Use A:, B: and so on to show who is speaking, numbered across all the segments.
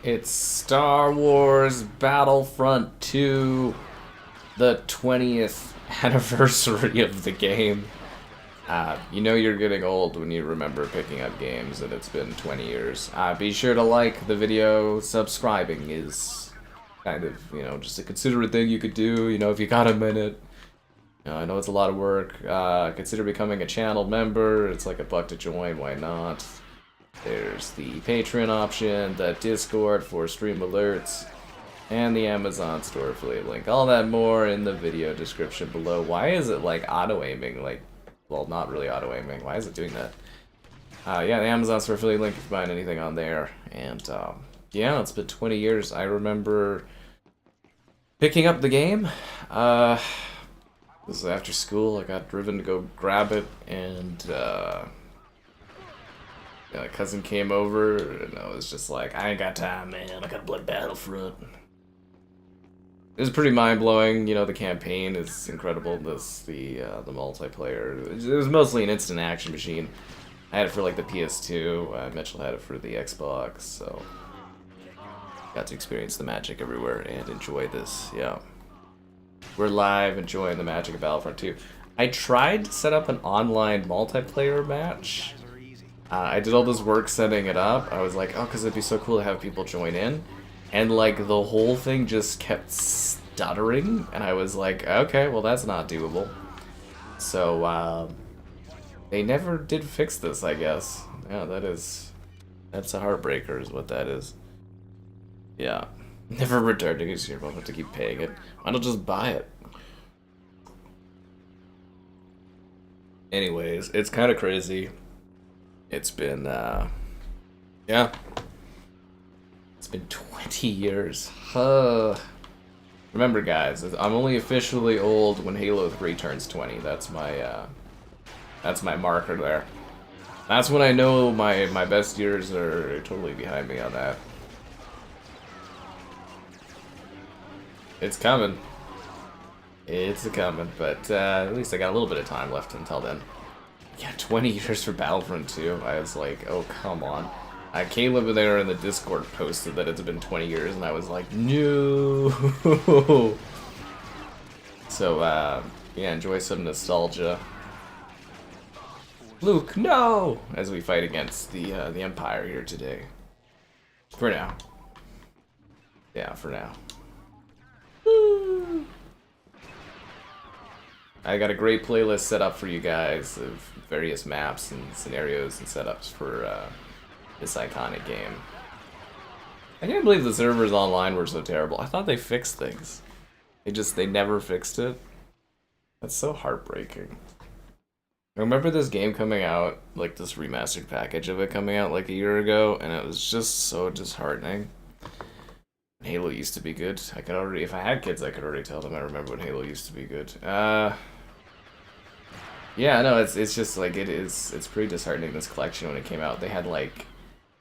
A: It's Star Wars Battlefront 2, the 20th anniversary of the game. You know you're getting old when you remember picking up games and it's been 20 years. Be sure to like the video. Subscribing is kind of, just a considerate thing you could do, if you got a minute. I know it's a lot of work. Consider becoming a channel member. It's like $1 to join, why not? There's the Patreon option, the Discord for stream alerts, and the Amazon store affiliate link. All that more in the video description below. Why is it like auto-aiming? Well, not really auto-aiming. Why is it doing that? Yeah, the Amazon store affiliate link if you find anything on there. And yeah, it's been 20 years. I remember picking up the game. This was after school. I got driven to go grab it, and my cousin came over, and I was just like, I ain't got time, man. I gotta play Battlefront. It was pretty mind-blowing. The campaign is incredible. The multiplayer. It was mostly an instant action machine. I had it for like the PS2. Mitchell had it for the Xbox, so got to experience the magic everywhere and enjoy this. Yeah, we're live enjoying the magic of Battlefront 2. I tried to set up an online multiplayer match. I did all this work setting it up. I was like, oh, because it'd be so cool to have people join in. And, the whole thing just kept stuttering. And I was like, okay, well, that's not doable. So, they never did fix this, I guess. Yeah, that's a heartbreaker is what that is. Yeah. Never returned it because you're going to have to keep paying it. Why not just buy it? Anyways, it's kind of crazy. It's been, yeah. It's been 20 years. Remember, guys, I'm only officially old when Halo 3 turns 20. That's my marker there. That's when I know my best years are totally behind me on that. It's coming. It's coming, but at least I got a little bit of time left until then. Yeah, 20 years for Battlefront 2. I was like, oh, come on. Caleb there in the Discord posted that it's been 20 years, and I was like, no. So, yeah, enjoy some nostalgia. Luke, no! As we fight against the Empire here today. For now. Yeah, for now. Woo! I got a great playlist set up for you guys of various maps and scenarios and setups for this iconic game. I can't believe the servers online were so terrible. I thought they fixed things. They never fixed it. That's so heartbreaking. I remember this game coming out, like this remastered package of it coming out like a year ago, and it was just so disheartening. Halo used to be good. I could already, if I had kids, I could already tell them I remember when Halo used to be good. Yeah, no, it's just like it's pretty disheartening, this collection. When it came out, they had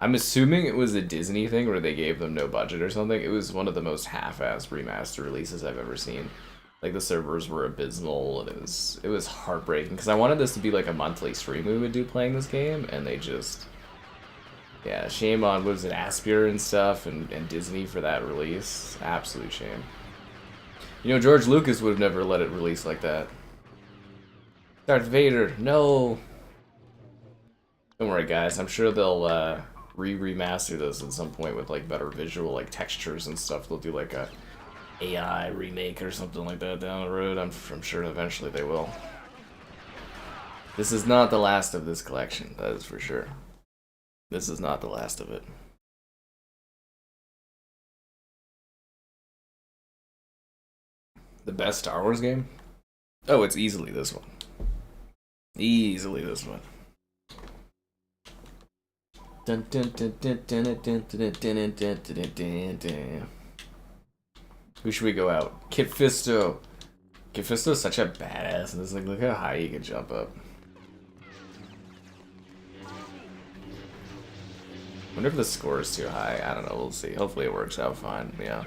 A: I'm assuming it was a Disney thing where they gave them no budget or something. It was one of the most half-assed remaster releases I've ever seen. The servers were abysmal, and it was heartbreaking because I wanted this to be like a monthly stream we would do playing this game, and they just, yeah, shame on, what was it, Aspyr and stuff, and Disney for that release. Absolute shame. George Lucas would have never let it release like that. Darth Vader, no. Don't worry, guys. I'm sure they'll remaster this at some point with better visual, textures and stuff. They'll do a AI remake or something like that down the road. I'm sure eventually they will. This is not the last of this collection, that is for sure. This is not the last of it. The best Star Wars game? Oh, it's easily this one. Easily this one. Dun, dun, dun, dun, dun, dun, dun, dun, dun, dun, dun, dun, dun. Who should we go out? Kit Fisto. Kit Fisto's such a badass, and it's look how high he can jump up. Wonder if the score is too high. I don't know. We'll see. Hopefully it works out fine. Yeah.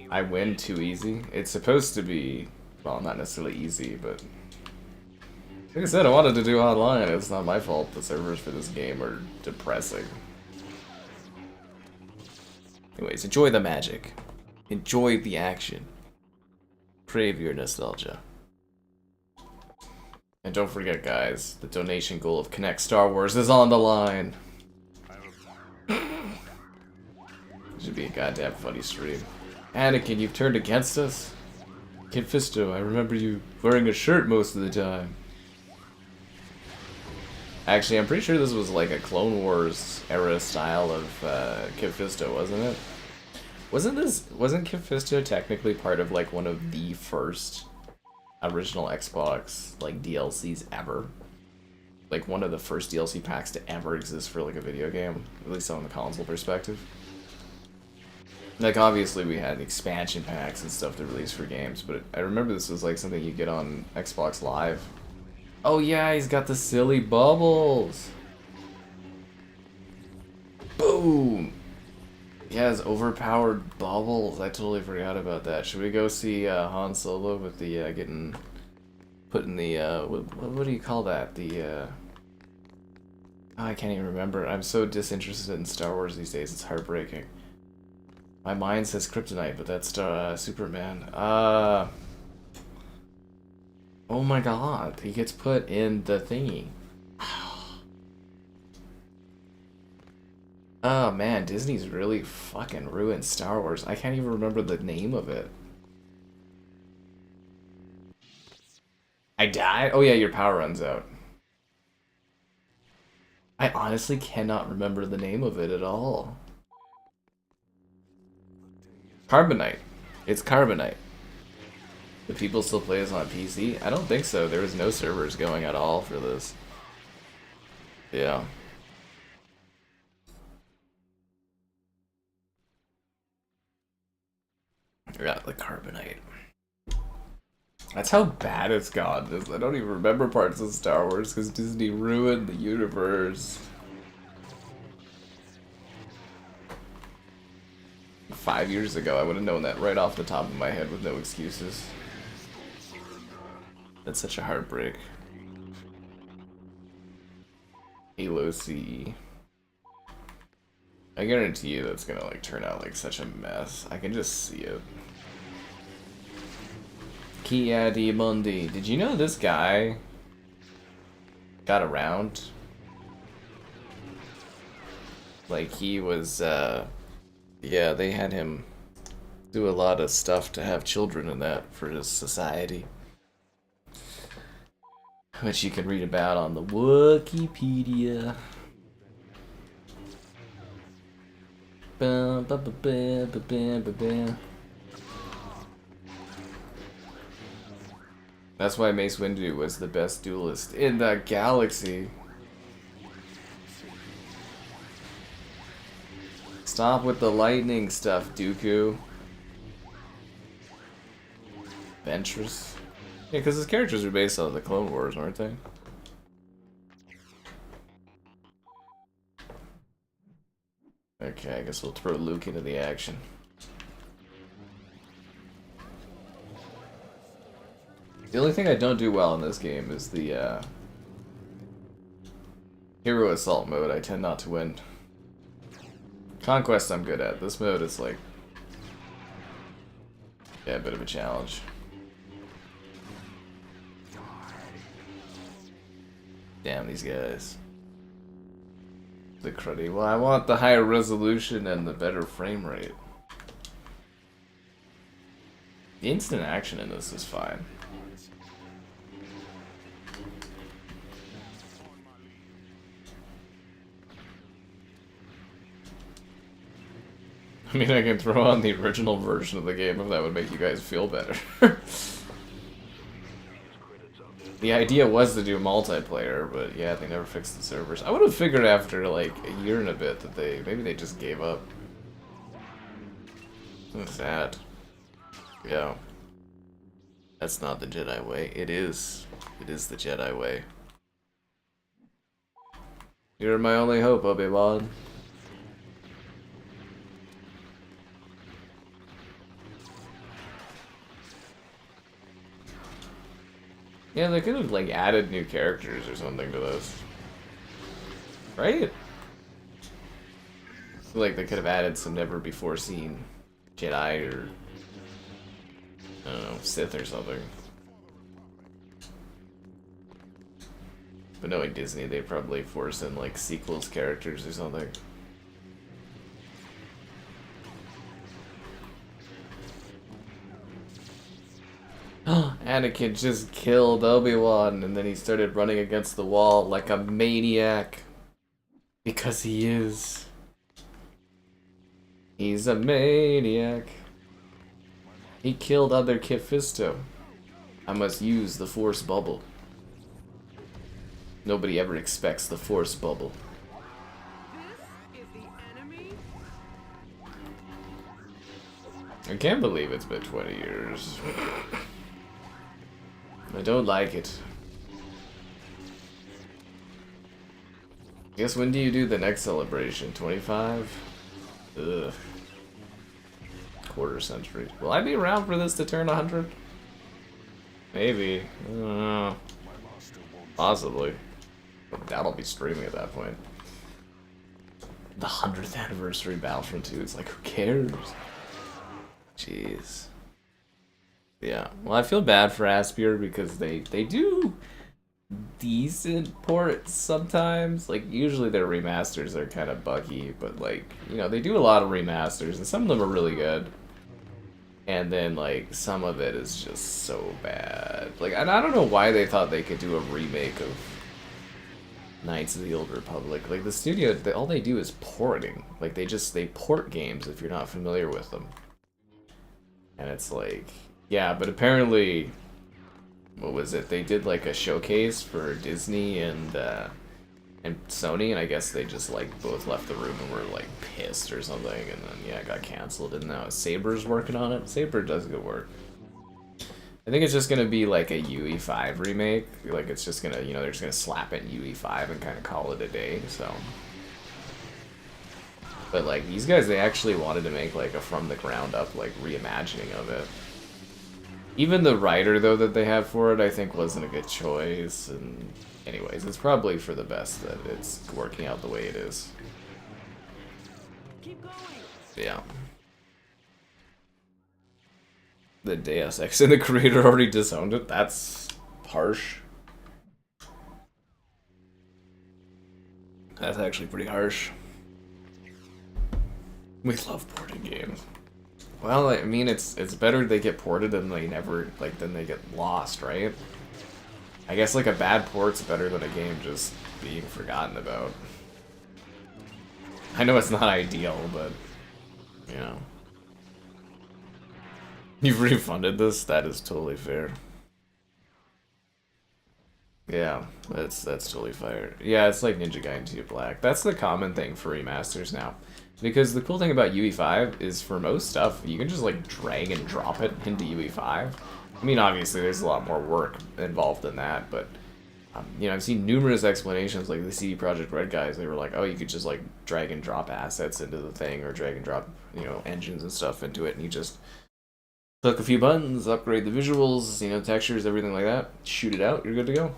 A: I win too easy. It's supposed to be, well, not necessarily easy, but like I said, I wanted to do online. It's not my fault. The servers for this game are depressing. Anyways, enjoy the magic. Enjoy the action. Crave your nostalgia. And don't forget, guys, the donation goal of Connect Star Wars is on the line. Should be a goddamn funny stream. Anakin, you've turned against us? Kid Fisto, I remember you wearing a shirt most of the time. Actually, I'm pretty sure this was like a Clone Wars era style of Kid Fisto, wasn't it? Wasn't Kid Fisto technically part of like one of the first original Xbox like DLCs ever? Like one of the first DLC packs to ever exist for like a video game, at least on the console perspective. Like, obviously we had expansion packs and stuff to release for games, but I remember this was like something you get on Xbox Live. Oh yeah, he's got the silly bubbles! Boom! He has overpowered bubbles. I totally forgot about that. Should we go see Han Solo with the, getting put in the, what do you call that? The, oh, I can't even remember. I'm so disinterested in Star Wars these days, it's heartbreaking. My mind says Kryptonite, but that's Superman. Oh my god, he gets put in the thingy. Oh man, Disney's really fucking ruined Star Wars. I can't even remember the name of it. I died? Oh yeah, your power runs out. I honestly cannot remember the name of it at all. Carbonite. It's Carbonite. Do people still play this on PC? I don't think so. There was no servers going at all for this. Yeah. Yeah, the Carbonite. That's how bad it's gotten. I don't even remember parts of Star Wars because Disney ruined the universe. 5 years ago, I would have known that right off the top of my head with no excuses. That's such a heartbreak. Halo CE. I guarantee you that's gonna like turn out like such a mess. I can just see it. Kia di Mundi. Did you know this guy got around? Like he was yeah, they had him do a lot of stuff to have children and that for his society. Which you can read about on the Wikipedia. That's why Mace Windu was the best duelist in the galaxy. Stop with the lightning stuff, Dooku. Ventress. Yeah, because his characters are based on the Clone Wars, aren't they? Okay, I guess we'll throw Luke into the action. The only thing I don't do well in this game is the Hero Assault mode. I tend not to win. Conquest I'm good at. This mode is like, yeah, a bit of a challenge. Damn these guys. The cruddy. Well, I want the higher resolution and the better frame rate. The instant action in this is fine. I mean, I can throw on the original version of the game if that would make you guys feel better. The idea was to do multiplayer, but yeah, they never fixed the servers. I would have figured after like a year and a bit that maybe they just gave up. That's sad. Yeah. That's not the Jedi way. It is. It is the Jedi way. You're my only hope, Obi-Wan. Yeah, they could have like added new characters or something to this. Right? feel like they could have added some never before seen Jedi or I don't know, Sith or something. But knowing Disney, they probably force in like sequels characters or something. Anakin just killed Obi-Wan and then he started running against the wall like a maniac. Because he is. He's a maniac. He killed other Kit Fisto. I must use the Force bubble. Nobody ever expects the Force bubble.
B: This is the enemy.
A: I can't believe it's been 20 years. I don't like it. Guess when do you do the next celebration? 25? Ugh. Quarter century. Will I be around for this to turn 100? Maybe. I don't know. Possibly. But that'll be streaming at that point. The 100th anniversary Battlefront 2. It's like, who cares? Jeez. Yeah. Well, I feel bad for Aspyr because they do decent ports sometimes. Like, usually their remasters are kind of buggy, but like, you know, they do a lot of remasters and some of them are really good. And then like some of it is just so bad. Like, and I don't know why they thought they could do a remake of Knights of the Old Republic. Like the studio, all they do is porting. Like they port games if you're not familiar with them. And it's like, yeah, but apparently, what was it? They did like a showcase for Disney and Sony, and I guess they just like both left the room and were like pissed or something, and then yeah, it got canceled. And now Saber's working on it. Saber does good work. I think it's just gonna be like a UE5 remake. Like it's just gonna, you know, they're just gonna slap in UE5 and kind of call it a day. So, but like these guys, they actually wanted to make like a from the ground up like reimagining of it. Even the writer though that they have for it, I think wasn't a good choice. And anyways, it's probably for the best that it's working out the way it is.
B: Keep going.
A: Yeah. The Deus Ex and the creator already disowned it. That's harsh. That's actually pretty harsh. We love porting games. Well, I mean, it's better they get ported than they never, like, than they get lost, right? I guess, like, a bad port's better than a game just being forgotten about. I know it's not ideal, but, you know. You've refunded this? That is totally fair. Yeah, that's totally fire. Yeah, it's like Ninja Gaiden 2 Black. That's the common thing for remasters now. Because the cool thing about UE5 is for most stuff, you can just like drag and drop it into UE5. I mean, obviously there's a lot more work involved in that, but you know, I've seen numerous explanations, like the CD Projekt Red guys, they were like, oh, you could just like drag and drop assets into the thing, or drag and drop, you know, engines and stuff into it, and you just click a few buttons, upgrade the visuals, you know, textures, everything like that, shoot it out, you're good to go.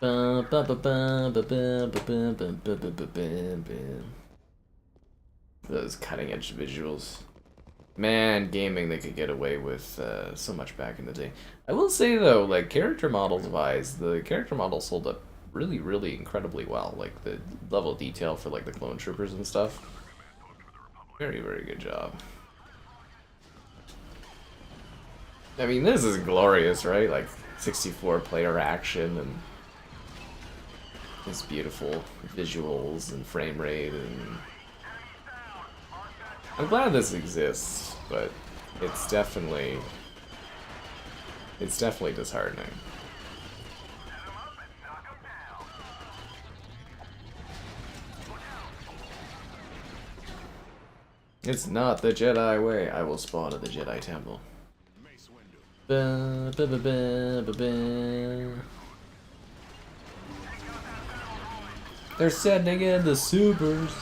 A: Those cutting edge visuals. Man, gaming, they could get away with so much back in the day. I will say though, like character models wise, the character models hold up really, really incredibly well. Like the level of detail for like the clone troopers and stuff. Very, very good job. I mean, this is glorious, right? Like 64 player action and these beautiful visuals and frame rate, and I'm glad this exists, but it's definitely disheartening. It's not the Jedi way. I will spawn at the Jedi Temple. Ba, ba, ba, ba, ba, ba. They're sending in the supers.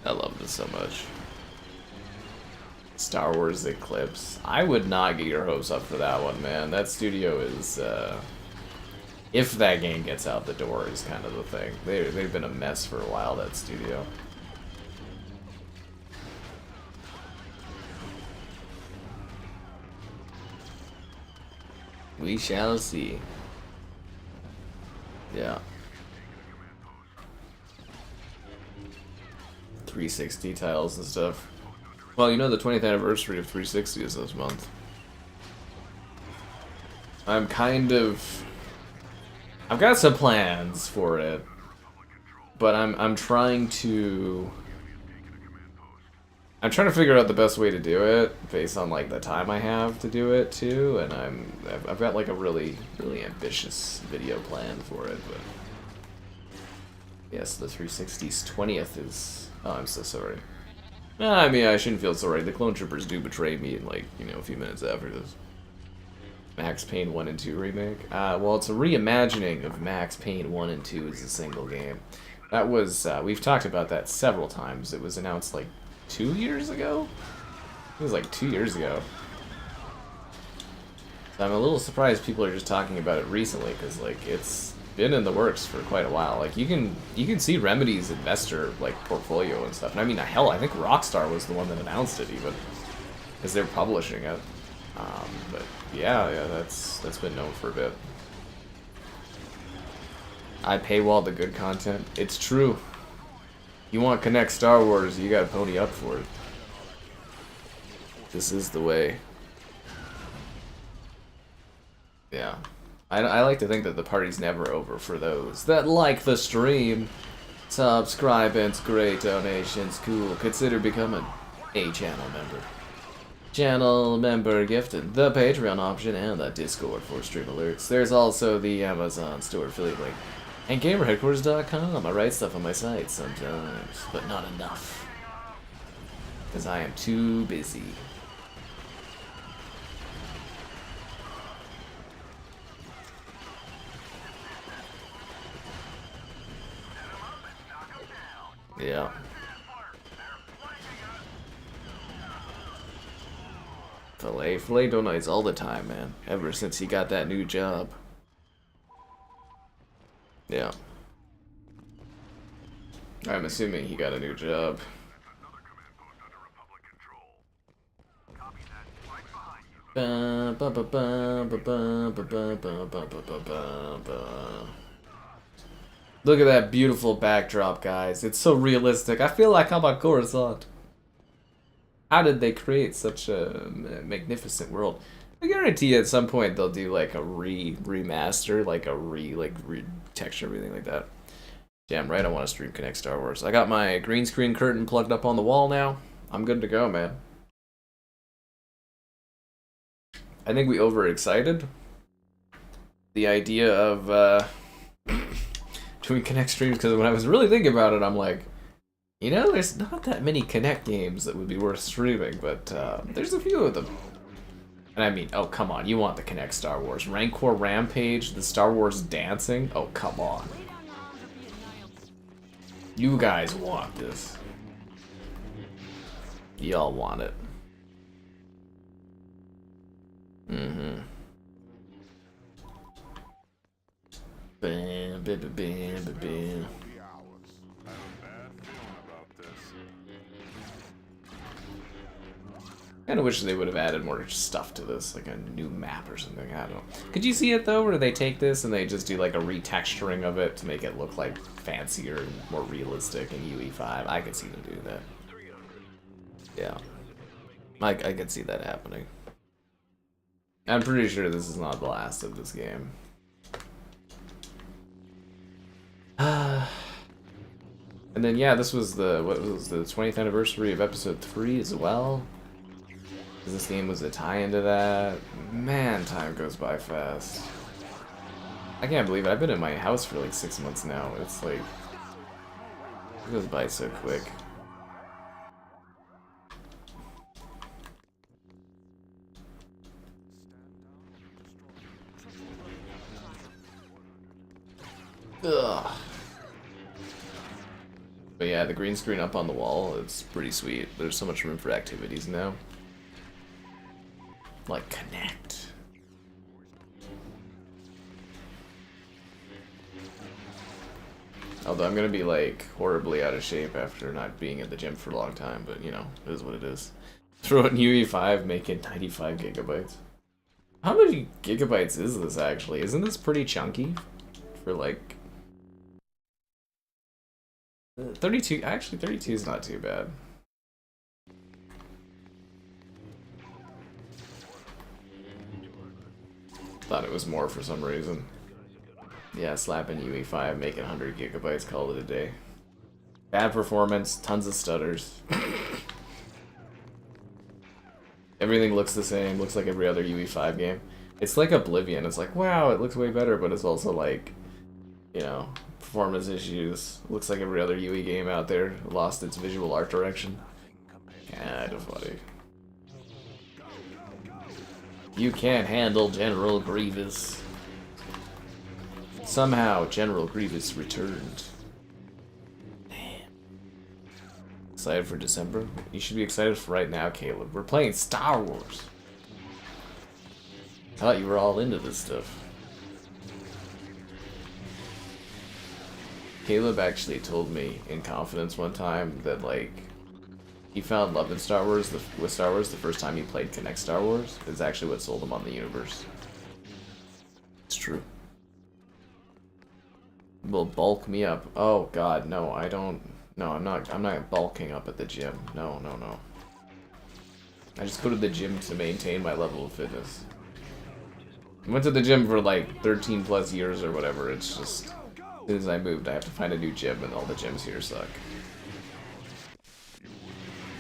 A: I love this so much. It's Star Wars Eclipse. I would not get your hopes up for that one, man. That studio is, if that game gets out the door is kind of the thing. They've been a mess for a while, that studio. We shall see. Yeah. 360 tiles and stuff. Well, you know the 20th anniversary of 360 is this month. I've got some plans for it, but I'm trying to figure out the best way to do it based on like the time I have to do it too, and I've got like a really ambitious video plan for it. But yes, the 360's 20th is. Oh, I'm so sorry. I mean, I shouldn't feel sorry. The clone troopers do betray me in like a few minutes after this. Max Payne 1 and 2 remake. Well, it's a reimagining of Max Payne 1 and 2 as a single game. That was we've talked about that several times. It was announced like 2 years ago? It was like 2 years ago. So I'm a little surprised people are just talking about it recently, because like it's been in the works for quite a while. Like you can see Remedy's investor like portfolio and stuff. And I mean, hell, I think Rockstar was the one that announced it even, because they're publishing it. But yeah, that's been known for a bit. I paywall the good content. It's true. You want Connect Star Wars, you gotta pony up for it. This is the way. Yeah. I like to think that the party's never over for those that like the stream. Subscribe and great donations, cool. Consider becoming a channel member. Channel member gifted, the Patreon option, and the Discord for stream alerts. There's also the Amazon store affiliate link. And GamerHeadquarters.com. I write stuff on my site sometimes, but not enough. Because I am too busy. Yeah. Filet donates all the time, man. Ever since he got that new job. Yeah. I'm assuming he got a new job. Look at that beautiful backdrop, guys. It's so realistic. I feel like I'm on Coruscant. How did they create such a magnificent world? I guarantee at some point they'll do like a remaster, like a texture, everything like that. Damn right, I want to stream Connect Star Wars. I got my green screen curtain plugged up on the wall now. I'm good to go, man. I think we overexcited the idea of doing Connect streams, because when I was really thinking about it, I'm like, there's not that many Connect games that would be worth streaming, but there's a few of them. And I mean, oh, come on, you want the Connect Star Wars. Rancor Rampage, the Star Wars dancing? Oh, come on. You guys want this. Y'all want it. Mm-hmm. Bam, bam, bam, bam, bam. I kind of wish they would have added more stuff to this, like a new map or something. I don't know. Could you see it though, where they take this and they just do like a retexturing of it to make it look like fancier and more realistic in UE5? I could see them do that. Yeah, I could see that happening. I'm pretty sure this is not the last of this game. And then yeah, this was the 20th anniversary of Episode 3 as well. This game was a tie-in to that. Man, time goes by fast. I can't believe it. I've been in my house for like 6 months now. It's like, it goes by so quick. Ugh. But yeah, the green screen up on the wall, it's pretty sweet. There's so much room for activities now. Like, connect. Although I'm gonna be like horribly out of shape after not being at the gym for a long time, but you know, it is what it is. Throw in UE5, make it 95 gigabytes. How many gigabytes is this actually? Isn't this pretty chunky? For like 32, actually 32 is not too bad. Thought it was more for some reason. Yeah, slap in UE5, make it 100 gigabytes, call it a day. Bad performance, tons of stutters. Everything looks the same, looks like every other UE5 game. It's like Oblivion, it's like, wow, it looks way better, but it's also like, you know, performance issues. Looks like every other UE game out there, lost its visual art direction. Kinda funny. You can't handle General Grievous. Somehow, General Grievous returned. Damn. Excited for December? You should be excited for right now, Caleb. We're playing Star Wars. Thought you were all into this stuff. Caleb actually told me in confidence one time that, like, he found love in Star Wars with Star Wars the first time he played Connect Star Wars. It's actually what sold him on the universe. It's true. Will bulk me up. Oh god, no, I don't. No, I'm not bulking up at the gym. No, no, no. I just go to the gym to maintain my level of fitness. I went to the gym for like 13 plus years or whatever. It's just, as soon as I moved, I have to find a new gym, and all the gyms here suck.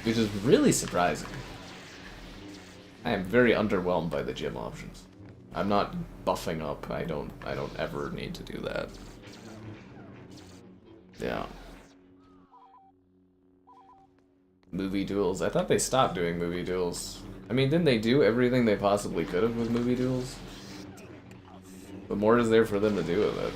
A: Which is really surprising. I am very underwhelmed by the gym options. I'm not buffing up. I don't ever need to do that. Yeah. Movie duels. I thought they stopped doing movie duels. I mean, didn't they do everything they possibly could have with movie duels? What more is there for them to do with it?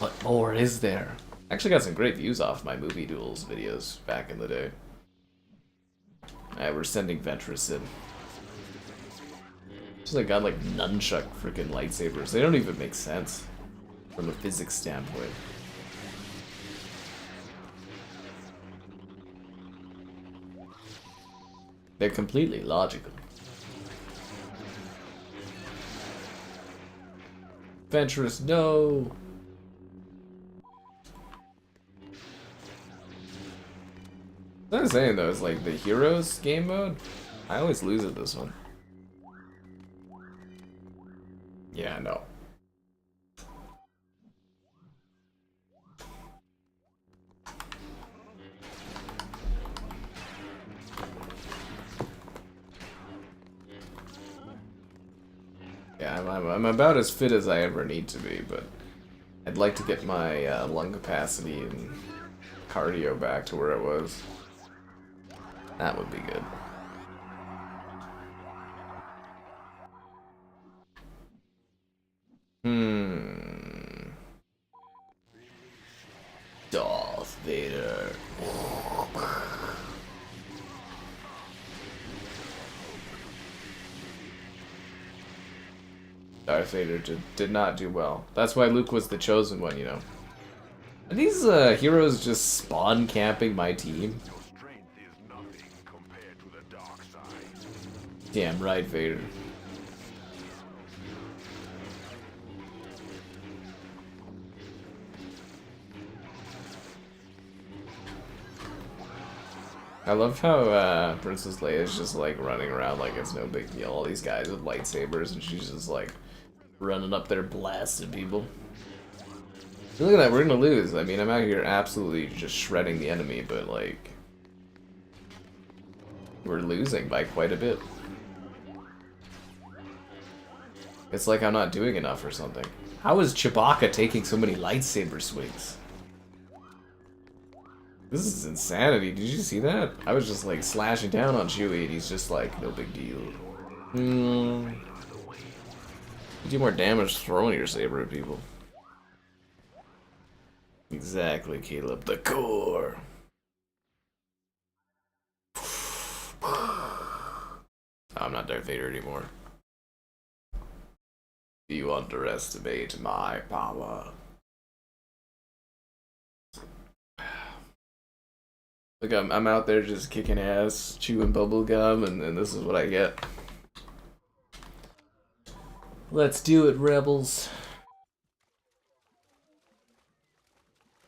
A: What more is there? I actually got some great views off my movie duels videos back in the day. Alright, we're sending Ventress in. Just like got like nunchuck freaking lightsabers. They don't even make sense from a physics standpoint. They're completely logical. Ventress, no! What I'm saying though is like the heroes game mode, I always lose at this one. Yeah, no. Yeah, I'm about as fit as I ever need to be, but I'd like to get my lung capacity and cardio back to where it was. That would be good. Darth Vader. Darth Vader did not do well. That's why Luke was the chosen one, you know. Are these heroes just spawn camping my team? Damn right, Vader. I love how Princess Leia is just like running around like it's no big deal. All these guys with lightsabers, and she's just like running up there blasting people. Look at that, we're gonna lose. I mean, I'm out here absolutely just shredding the enemy, but like we're losing by quite a bit. It's like I'm not doing enough or something. How is Chewbacca taking so many lightsaber swings? This is insanity. Did you see that? I was just like slashing down on Chewie and he's just like, no big deal. You do more damage throwing your saber at people. Exactly, Caleb. The core. Oh, I'm not Darth Vader anymore. You underestimate my power. Look, I'm out there just kicking ass, chewing bubble gum, and this is what I get. Let's do it, rebels.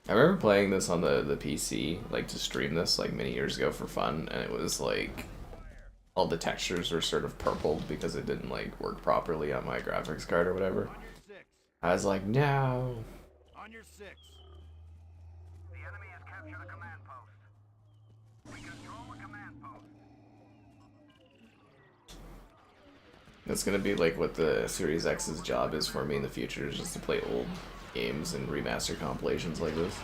A: I remember playing this on the PC, like to stream this like many years ago for fun, and it was like all the textures were sort of purpled because it didn't like work properly on my graphics card or whatever. I was like, no.
C: On your 6. The enemy has captured a command post. We control the command post.
A: That's gonna be like what the Series X's job is for me in the future, is just to play old games and remaster compilations like this.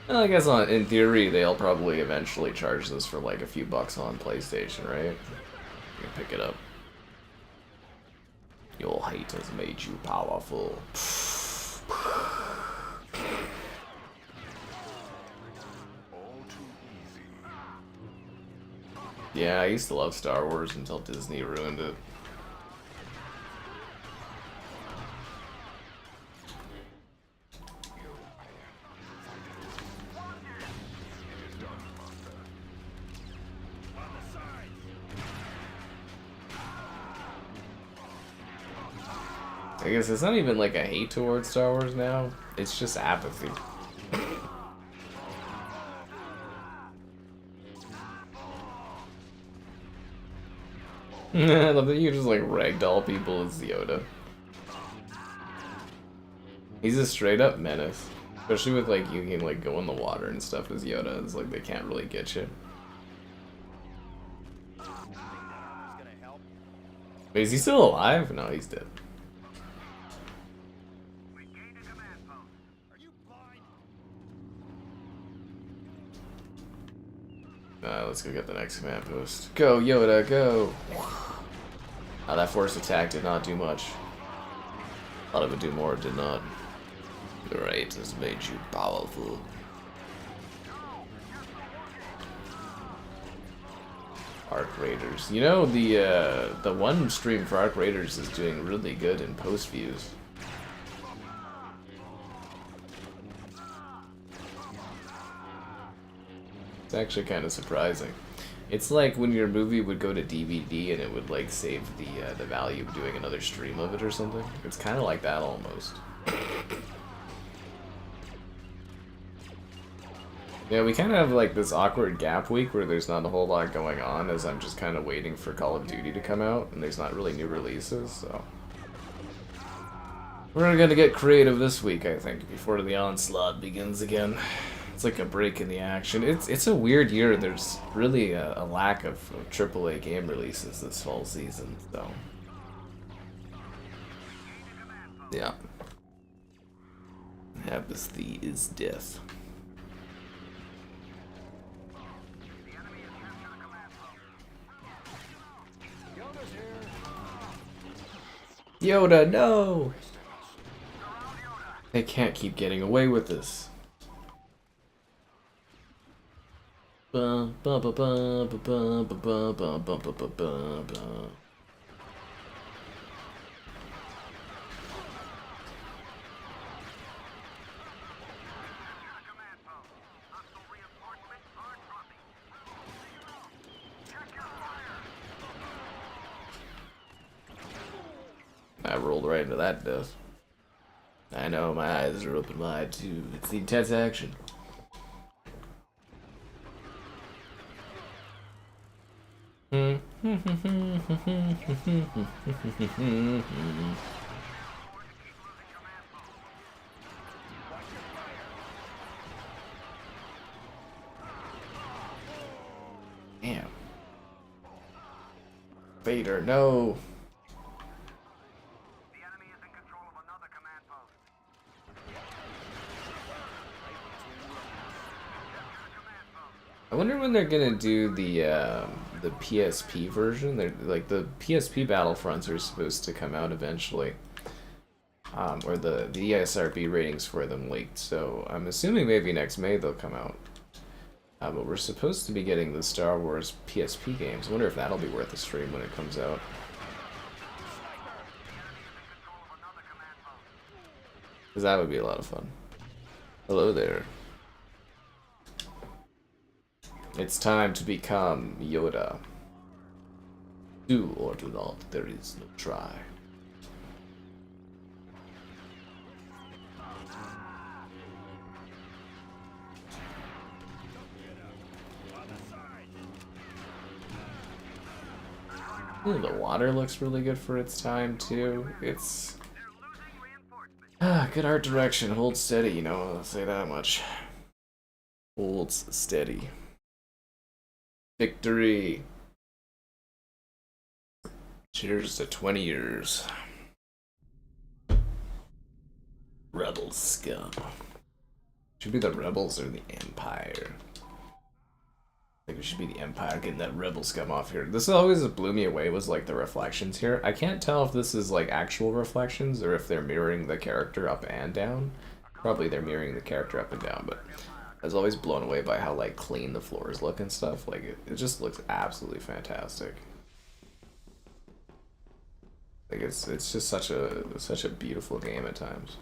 A: Well, I guess in theory they'll probably eventually charge this for like a few bucks on PlayStation, right? You can pick it up. Your hate has made you powerful. Yeah, I used to love Star Wars until Disney ruined it. I guess it's not even like a hate towards Star Wars now, it's just apathy. I love that you just like ragdoll people as Yoda. He's a straight up menace. Especially with like you can like go in the water and stuff as Yoda. It's like they can't really get you. Wait, is he still alive? No, he's dead. Let's go get the next command post. Go, Yoda, go! That force attack did not do much. Thought it would do more, it did not. The rate has made you powerful. Arc Raiders. You know, the one stream for Arc Raiders is doing really good in post views. It's actually kind of surprising. It's like when your movie would go to DVD and it would like save the value of doing another stream of it or something. It's kind of like that almost. Yeah, we kind of have like this awkward gap week where there's not a whole lot going on, as I'm just kind of waiting for Call of Duty to come out and there's not really new releases, so we're gonna get creative this week, I think, before the onslaught begins again. It's like a break in the action. It's a weird year. There's really a lack of AAA game releases this fall season, so yeah. Apathy is death. Yoda, no! They can't keep getting away with this. I rolled right into that death. I know, my eyes are open wide too. It's the intense action. Damn. Vader, no.
C: The enemy is in control of another command post.
A: I wonder when they're gonna do the PSP version. They're like the PSP Battlefronts are supposed to come out eventually, or the ESRB ratings for them leaked. So I'm assuming maybe next May they'll come out. But we're supposed to be getting the Star Wars PSP games. I wonder if that'll be worth a stream when it comes out. Because that would be a lot of fun. Hello there. It's time to become Yoda. Do or do not, there is no try. Ooh, the water looks really good for its time too. It's good art direction. Hold steady, you know, I'll say that much. Holds steady. Victory. Cheers to 20 years. Rebel scum. Should be the rebels or the Empire. I think we should be the Empire getting that rebel scum off here. This always blew me away was like the reflections here. I can't tell if this is like actual reflections or if they're mirroring the character up and down. Probably they're mirroring the character up and down, but I was always blown away by how like clean the floors look and stuff. Like it just looks absolutely fantastic. Like it's just such a beautiful game at times.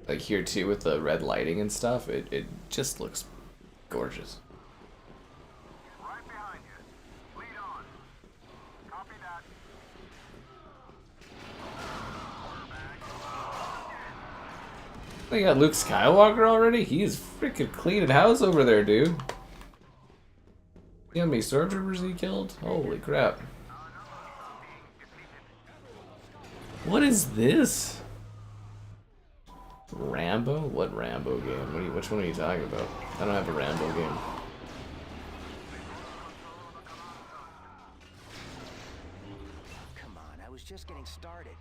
A: Like here too with the red lighting and stuff, it just looks gorgeous.
C: Right behind you. Lead on. Copy that.
A: They got Luke Skywalker already? He's freaking cleaning house over there, dude. See how many stormtroopers he killed? Holy crap. What is this? Rambo? What Rambo game? Which one are you talking about? I don't have a Rambo game.
D: Come on, I was just getting started.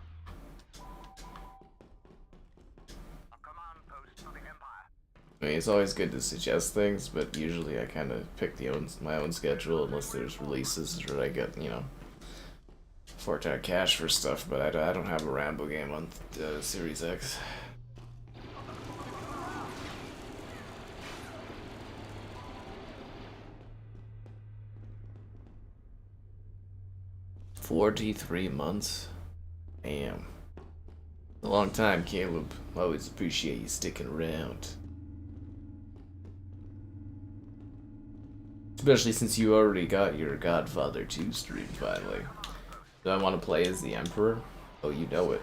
A: I mean, it's always good to suggest things, but usually I kind of pick my own schedule unless there's releases or I get, you know, fork out cash for stuff, but I don't have a Rambo game on Series X. $43 Damn. A long time, Caleb. Always appreciate you sticking around. Especially since you already got your Godfather 2 stream finally. Do I want to play as the Emperor? Oh, you know it.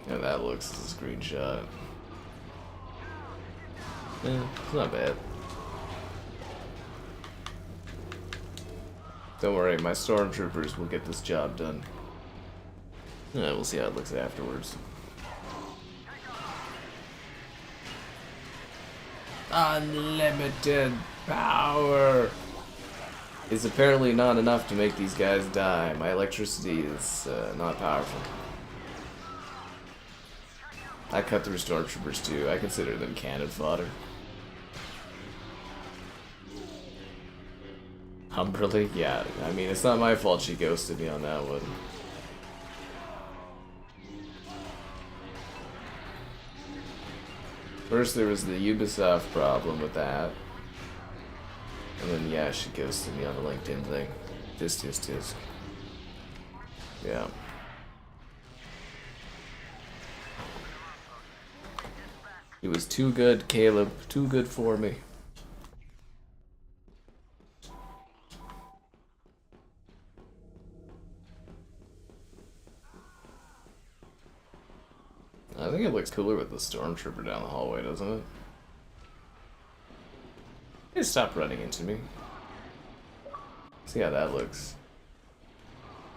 A: Yeah, that looks as a screenshot. It's not bad. Don't worry, my stormtroopers will get this job done. Yeah, we'll see how it looks afterwards. Unlimited power is apparently not enough to make these guys die. My electricity is not powerful. I cut through stormtroopers too. I consider them cannon fodder. Humberly? Yeah, I mean, it's not my fault she ghosted me on that one. First there was the Ubisoft problem with that. And then, yeah, she ghosted me on the LinkedIn thing. Tisk. Yeah. It was too good, Caleb. Too good for me. I think it looks cooler with the stormtrooper down the hallway, doesn't it? Hey, stop running into me. See how that looks.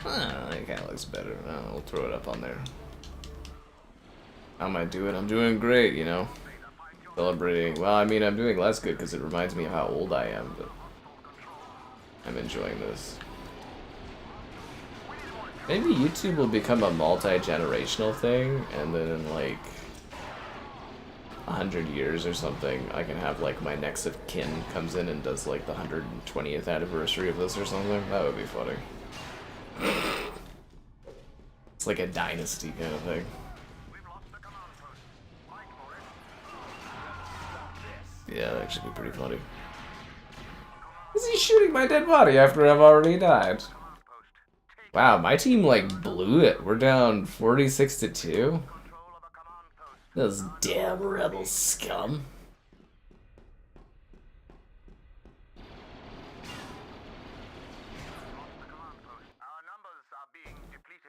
A: I think that looks better. We'll throw it up on there. How am I doing? I'm doing great, you know. Celebrating. Well, I mean, I'm doing less good because it reminds me of how old I am, but I'm enjoying this. Maybe YouTube will become a multi-generational thing, and then, like, 100 years or something, I can have like my next of kin comes in and does like the 120th anniversary of this or something. That would be funny. It's like a dynasty kind of thing. Yeah, that'd actually be pretty funny. Is he shooting my dead body after I've already died? Wow, my team like blew it. We're down 46-2. Those damn rebel scum.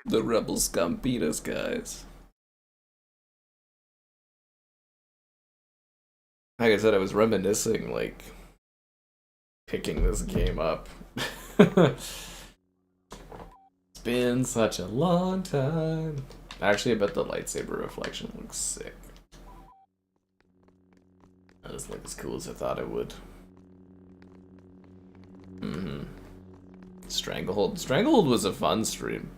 A: The rebel scum beat us, guys. Like I said, I was reminiscing, like, picking this game up. It's been such a long time. Actually, I bet the lightsaber reflection looks sick. That doesn't look as cool as I thought it would. Stranglehold. Stranglehold was a fun stream.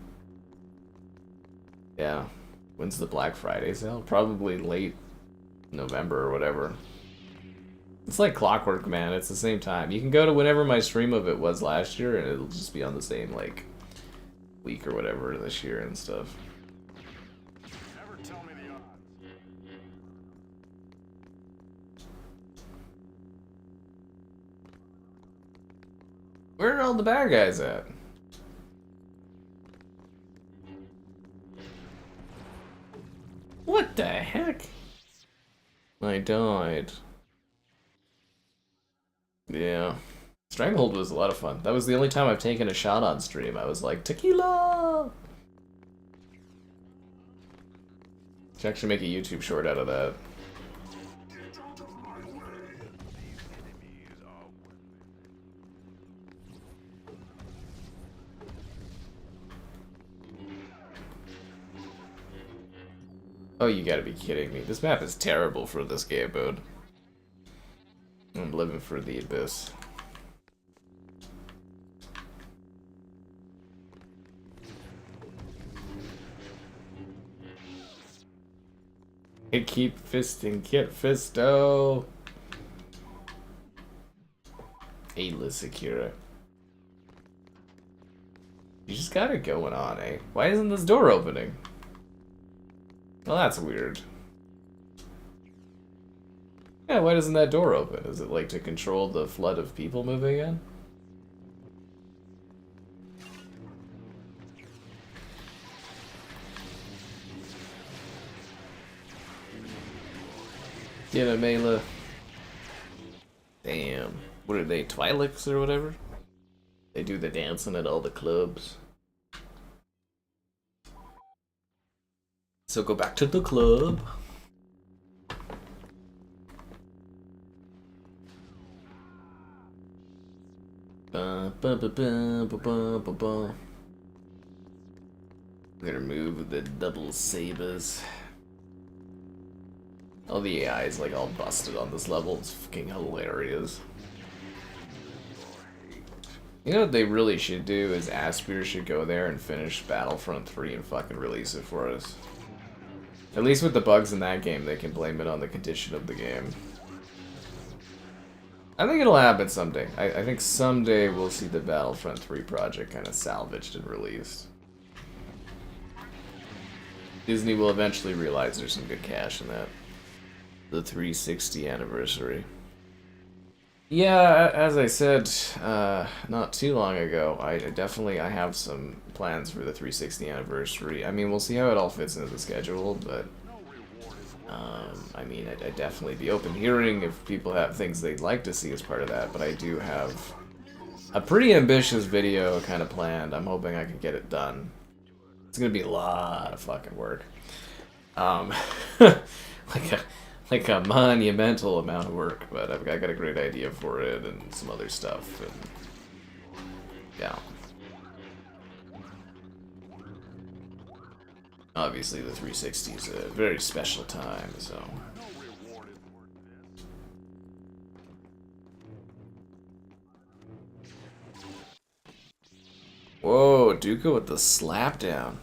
A: Yeah. When's the Black Friday sale? Probably late November or whatever. It's like clockwork, man. It's the same time. You can go to whenever my stream of it was last year, and it'll just be on the same, like, week or whatever this year and stuff.
C: Never tell me the odds.
A: Where are all the bad guys at? What the heck? I died. Yeah. Stranglehold was a lot of fun. That was the only time I've taken a shot on stream. I was like, tequila! Should actually make a YouTube short out of that. Oh, you gotta be kidding me. This map is terrible for this game mode. I'm living for the abyss. I keep fisting Kit Fisto. A-list Akira. You just got it going on, eh? Why isn't this door opening? Well, that's weird. Yeah, why doesn't that door open? Is it like to control the flood of people moving in? Get him, Ayla. Damn. What are they, Twi'leks or whatever? They do the dancing at all the clubs. So go back to the club. I'm gonna move with the double sabers. All the AI is like all busted on this level. It's fucking hilarious. You know what they really should do is Aspir should go there and finish Battlefront 3 and fucking release it for us. At least with the bugs in that game, they can blame it on the condition of the game. I think it'll happen someday. I think someday we'll see the Battlefront 3 project kind of salvaged and released. Disney will eventually realize there's some good cash in that. The 360 anniversary. Yeah, as I said not too long ago, I have some plans for the 360 anniversary. I mean, we'll see how it all fits into the schedule, but I mean, I'd definitely be open to hearing if people have things they'd like to see as part of that, but I do have a pretty ambitious video kind of planned. I'm hoping I can get it done. It's gonna be a lot of fucking work. Like a monumental amount of work, but I got a great idea for it and some other stuff, and yeah. Obviously the 360 is a very special time, so. Whoa, Dooku with the slap down.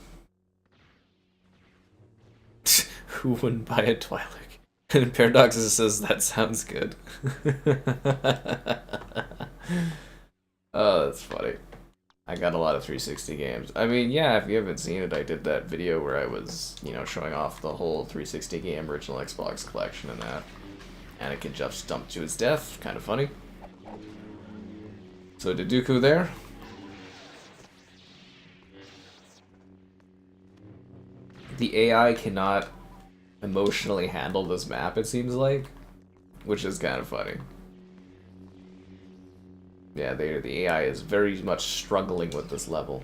A: Who wouldn't buy a Twi'lek? And Paradoxes says that sounds good. Oh, that's funny. I got a lot of 360 games. I mean, yeah, if you haven't seen it, I did that video where I was, you know, showing off the whole 360 game original Xbox collection and that. Anakin just dumped to his death. Kind of funny. So Dooku there. The AI cannot emotionally handle this map, it seems like, which is kind of funny. Yeah, the AI is very much struggling with this level.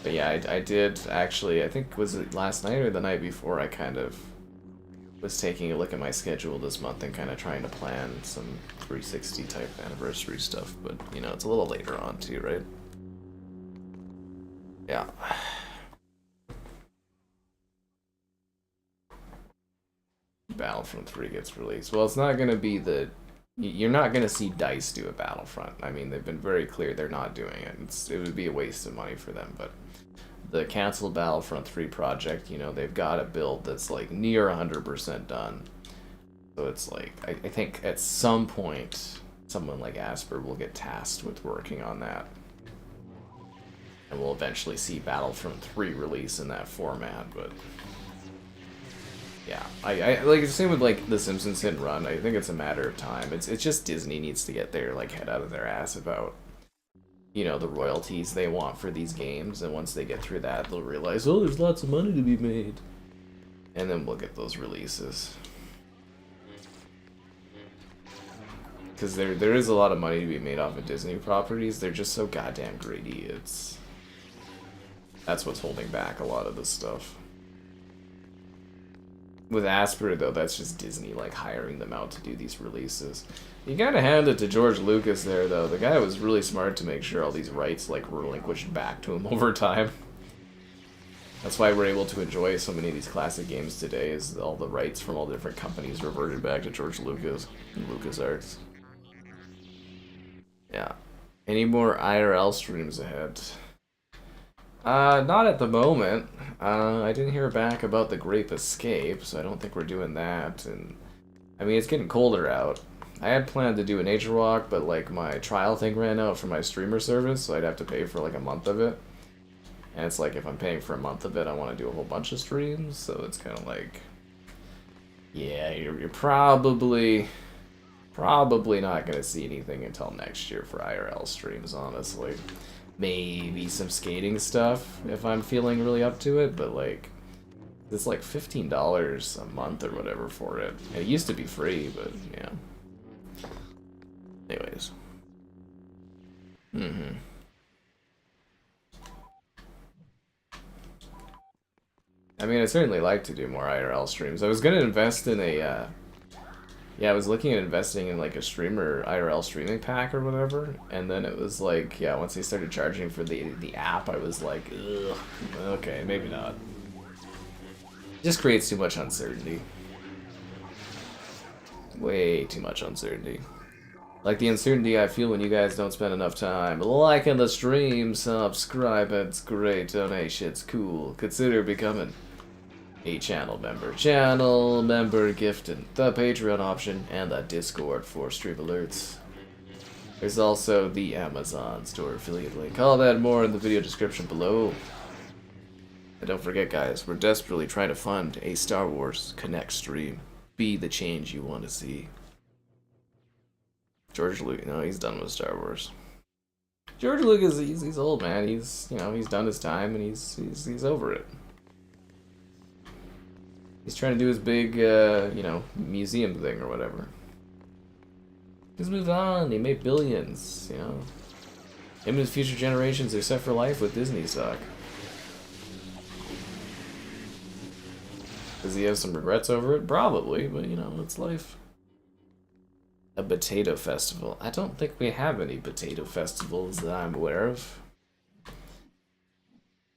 A: But yeah, I did actually, I think, was it last night or the night before, I kind of was taking a look at my schedule this month and kind of trying to plan some 360 type anniversary stuff, but you know, it's a little later on too, right? Yeah. Battlefront 3 gets released. Well, it's not going to be the... You're not going to see DICE do a Battlefront. I mean, they've been very clear they're not doing it. It would be a waste of money for them, but the canceled Battlefront 3 project, you know, they've got a build that's like near 100% done. So it's like, I think at some point, someone like Asper will get tasked with working on that. And we'll eventually see Battlefront 3 release in that format, but... Yeah, I like the same with like The Simpsons Hit and Run. I think it's a matter of time. It's just Disney needs to get their like head out of their ass about, you know, the royalties they want for these games, and once they get through that, they'll realize, oh, there's lots of money to be made, and then we'll get those releases. Because there is a lot of money to be made off of Disney properties. They're just so goddamn greedy. That's what's holding back a lot of this stuff. With Asper, though, that's just Disney, like, hiring them out to do these releases. You gotta hand it to George Lucas there, though. The guy was really smart to make sure all these rights, like, were relinquished back to him over time. That's why we're able to enjoy so many of these classic games today, is all the rights from all the different companies reverted back to George Lucas and LucasArts. Yeah. Any more IRL streams ahead? Not at the moment. I didn't hear back about the Grape Escape, so I don't think we're doing that. And I mean, it's getting colder out. I had planned to do a nature walk, but like my trial thing ran out for my streamer service, so I'd have to pay for like a month of it. And it's like, if I'm paying for a month of it, I want to do a whole bunch of streams, so it's kind of like, yeah, you're probably not gonna see anything until next year for IRL streams, honestly. Maybe some skating stuff if I'm feeling really up to it, but like, it's like $15 a month or whatever for it. It used to be free, but yeah. Anyways. I mean, I'd certainly like to do more IRL streams. I was gonna invest in a, yeah, I was looking at investing in like a streamer IRL streaming pack or whatever, and then it was like, yeah, once they started charging for the app, I was like, ugh, okay, maybe not. It just creates too much uncertainty. Way too much uncertainty. Like the uncertainty I feel when you guys don't spend enough time liking the stream, subscribe, it's great, donations, cool. Consider becoming a channel member gifting the Patreon option and the Discord for stream alerts. There's also the Amazon store affiliate link. All that and more in the video description below. And don't forget, guys, we're desperately trying to fund a Star Wars Connect stream. Be the change you want to see. George Lucas, no, he's done with Star Wars. George Lucas, he's old, man. He's, you know, he's done his time and he's over it. He's trying to do his big, you know, museum thing or whatever. He's moved on. He made billions, you know. Him and his future generations are set for life with Disney stock. Does he have some regrets over it? Probably, but, you know, it's life. A potato festival. I don't think we have any potato festivals that I'm aware of.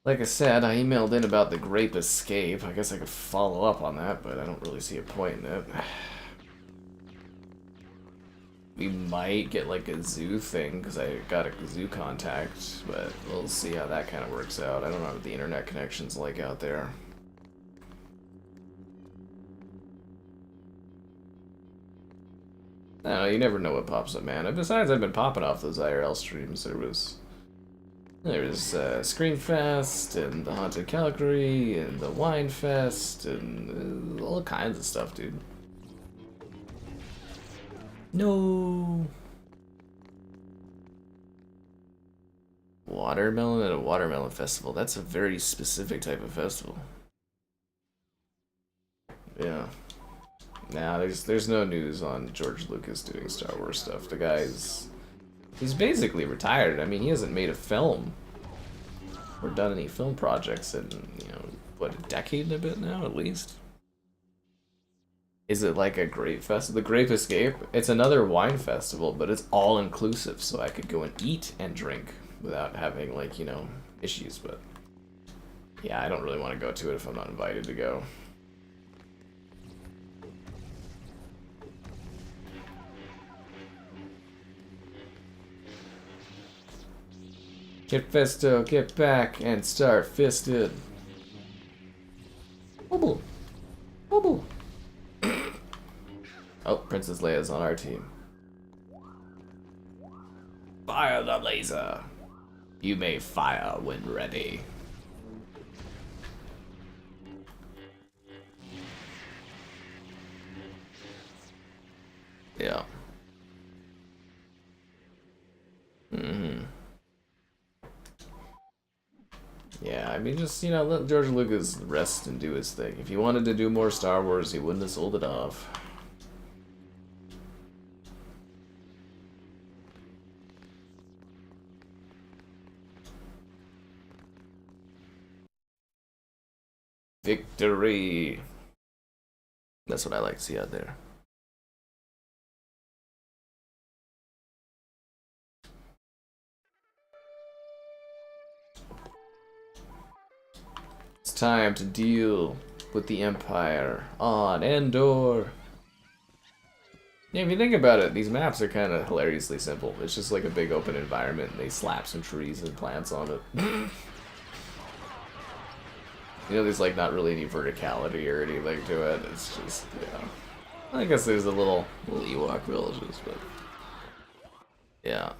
A: Like I said, I emailed in about the Grape Escape. I guess I could follow up on that, but I don't really see a point in it. We might get like a zoo thing because I got a zoo contact, but we'll see how that kind of works out. I don't know what the internet connection's like out there. I don't know, you never know what pops up, man. And besides, I've been popping off those IRL streams. There was Screenfest and the Haunted Calgary and the Wine Fest and all kinds of stuff, dude. No. Watermelon at a watermelon festival. That's a very specific type of festival. Yeah. Nah, there's no news on George Lucas doing Star Wars stuff. The he's basically retired. I mean, he hasn't made a film or done any film projects in, you know, what, a decade and a bit now, at least. Is it like a grape festival? The Grape Escape? It's another wine festival, but it's all inclusive, so I could go and eat and drink without having, like, you know, issues. But yeah, I don't really want to go to it if I'm not invited to go. Get festo, get back, and start fisted. Bubble. Bubble. Oh, Princess Leia's on our team. Fire the laser. You may fire when ready. Yeah. Yeah, I mean, just, you know, let George Lucas rest and do his thing. If he wanted to do more Star Wars, he wouldn't have sold it off. Victory! That's what I like to see out there. It's time to deal with the Empire on Endor. Yeah, if you think about it, these maps are kind of hilariously simple. It's just like a big open environment, and they slap some trees and plants on it. You know, there's like not really any verticality or anything to it. It's just, yeah. I guess there's a little Ewok villages, but yeah.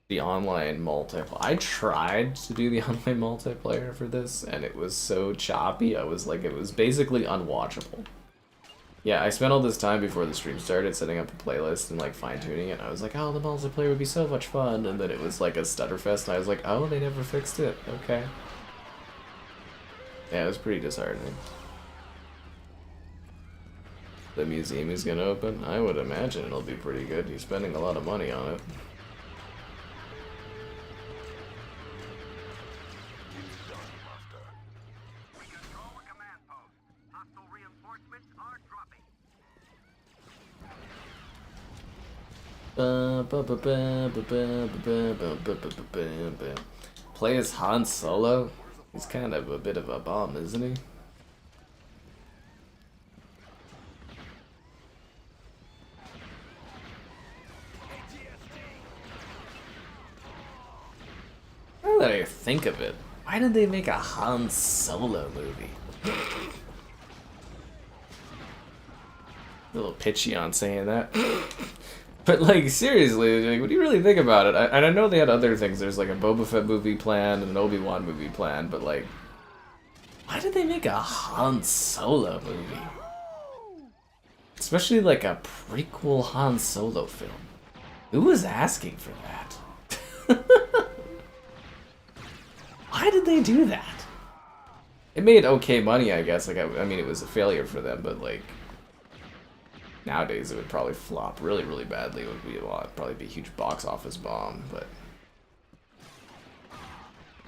A: The online multiplayer. I tried to do the online multiplayer for this, and it was so choppy. I was like, it was basically unwatchable. Yeah, I spent all this time before the stream started setting up a playlist and like fine-tuning it. And I was like, oh, the multiplayer would be so much fun. And then it was like a stutterfest, and I was like, oh, they never fixed it. Okay. Yeah, it was pretty disheartening. The museum is gonna open? I would imagine it'll be pretty good. He's spending a lot of money on it.
C: We control the command post. Hostile reinforcements are dropping.
A: Play as Han Solo? He's kind of a bit of a bomb, isn't he? Now that I think of it, why did they make a Han Solo movie? A little pitchy on saying that. But, like, seriously, like, when you really think about it, and I know they had other things. There's, like, a Boba Fett movie planned and an Obi-Wan movie planned, but, like, why did they make a Han Solo movie? Especially, like, a prequel Han Solo film. Who was asking for that? Why did they do that? It made okay money, I guess. Like, I mean, it was a failure for them, but, like, nowadays it would probably flop really, really badly. It would be probably be a huge box office bomb, but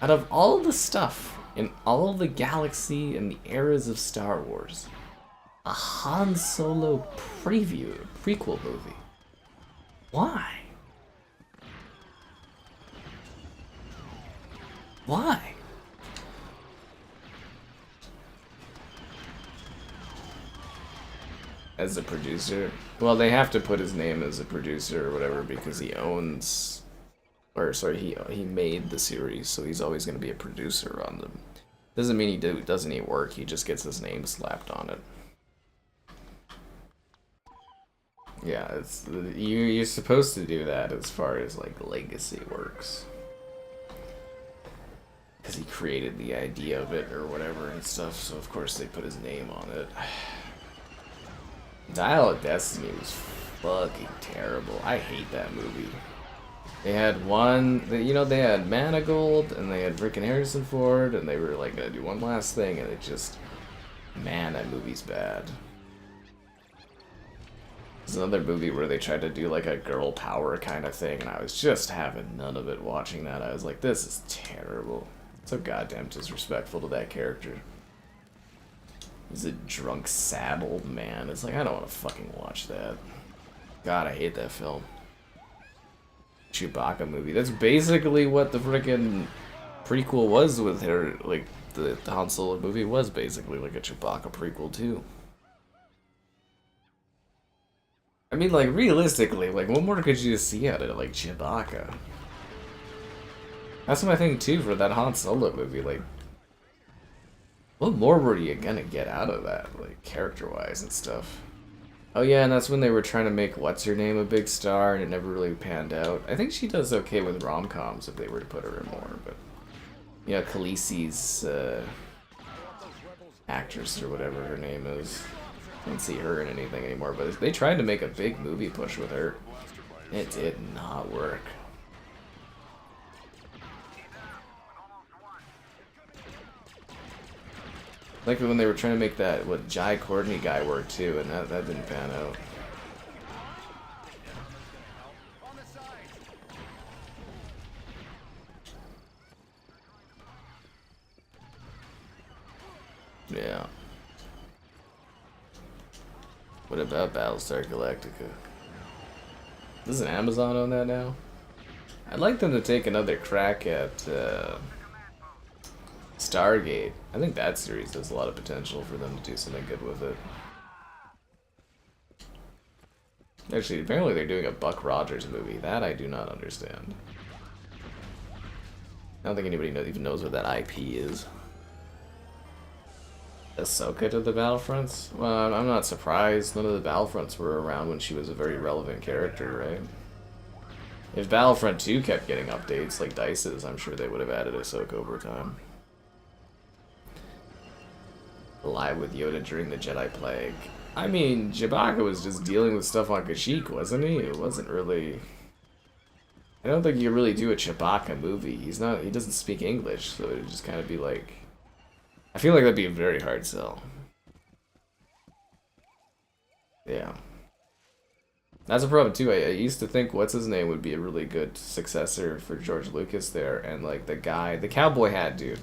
A: out of all the stuff in all the galaxy and the eras of Star Wars, a Han Solo prequel movie. Why? Why? As a producer, Well, they have to put his name as a producer or whatever because he owns, or sorry, he made the series, so he's always going to be a producer on them. Doesn't mean he does any work. He just gets his name slapped on it. Yeah, it's you're supposed to do that as far as like legacy works, because he created the idea of it or whatever and stuff. So of course they put his name on it. Dial of Destiny was fucking terrible. I hate that movie. They had they had Manigold and they had freaking Harrison Ford and they were like gonna do one last thing and it just, man, that movie's bad. There's another movie where they tried to do like a girl power kind of thing and I was just having none of it watching that. I was like, this is terrible. So goddamn disrespectful to that character. He's a drunk, sad old man. It's like, I don't want to fucking watch that. God, I hate that film. Chewbacca movie. That's basically what the freaking prequel was with her. Like, the Han Solo movie was basically like a Chewbacca prequel, too. I mean, like, realistically, like, what more could you see out of it? Like, Chewbacca. That's my thing, too, for that Han Solo movie. Like, what more were you gonna get out of that, like, character-wise and stuff? Oh yeah, and that's when they were trying to make What's-Her-Name a big star, and it never really panned out. I think she does okay with rom-coms if they were to put her in more, but... Yeah, Khaleesi's, actress, or whatever her name is. I don't see her in anything anymore, but they tried to make a big movie push with her. It did not work. Like when they were trying to make that, what, Jai Courtney guy work too, and that didn't pan out. Yeah. What about Battlestar Galactica? Doesn't Amazon own that now? I'd like them to take another crack at Stargate. I think that series has a lot of potential for them to do something good with it. Actually, apparently they're doing a Buck Rogers movie. That I do not understand. I don't think anybody even knows what that IP is. Ahsoka to the Battlefronts? Well, I'm not surprised. None of the Battlefronts were around when she was a very relevant character, right? If Battlefront 2 kept getting updates like DICE's, I'm sure they would have added Ahsoka over time. Live with Yoda during the Jedi Plague. I mean, Chewbacca was just dealing with stuff on Kashyyyk, wasn't he? It wasn't really... I don't think you really do a Chewbacca movie. He doesn't speak English, so it'd just kind of be like... I feel like that'd be a very hard sell. Yeah. That's a problem too. I used to think what's-his-name would be a really good successor for George Lucas there, and like the cowboy hat dude.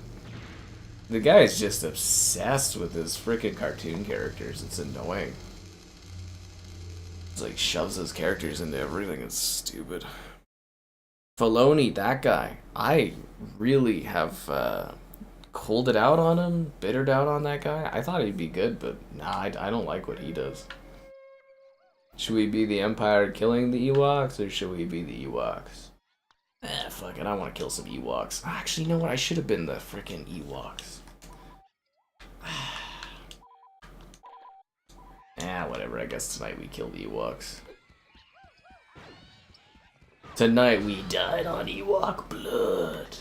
A: The guy is just obsessed with his freaking cartoon characters. It's annoying. It's like shoves his characters into everything. It's stupid. Filoni, that guy. I really have cooled it out on him, bittered out on that guy. I thought he'd be good, but nah, I don't like what he does. Should we be the Empire killing the Ewoks, or should we be the Ewoks? Fuck it, I want to kill some Ewoks. Actually, you know what? I should have been the freaking Ewoks. Whatever. I guess tonight we kill the Ewoks. Tonight we died on Ewok blood.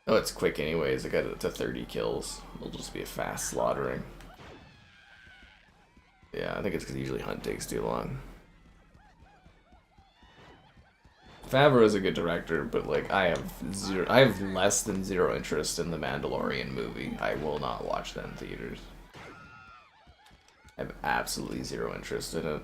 A: Oh, it's quick anyways. I got it to 30 kills. It'll just be a fast slaughtering. Yeah, I think it's because usually hunt takes too long. Favreau is a good director, but like I have less than zero interest in the Mandalorian movie. I will not watch that in theaters. I have absolutely zero interest in it.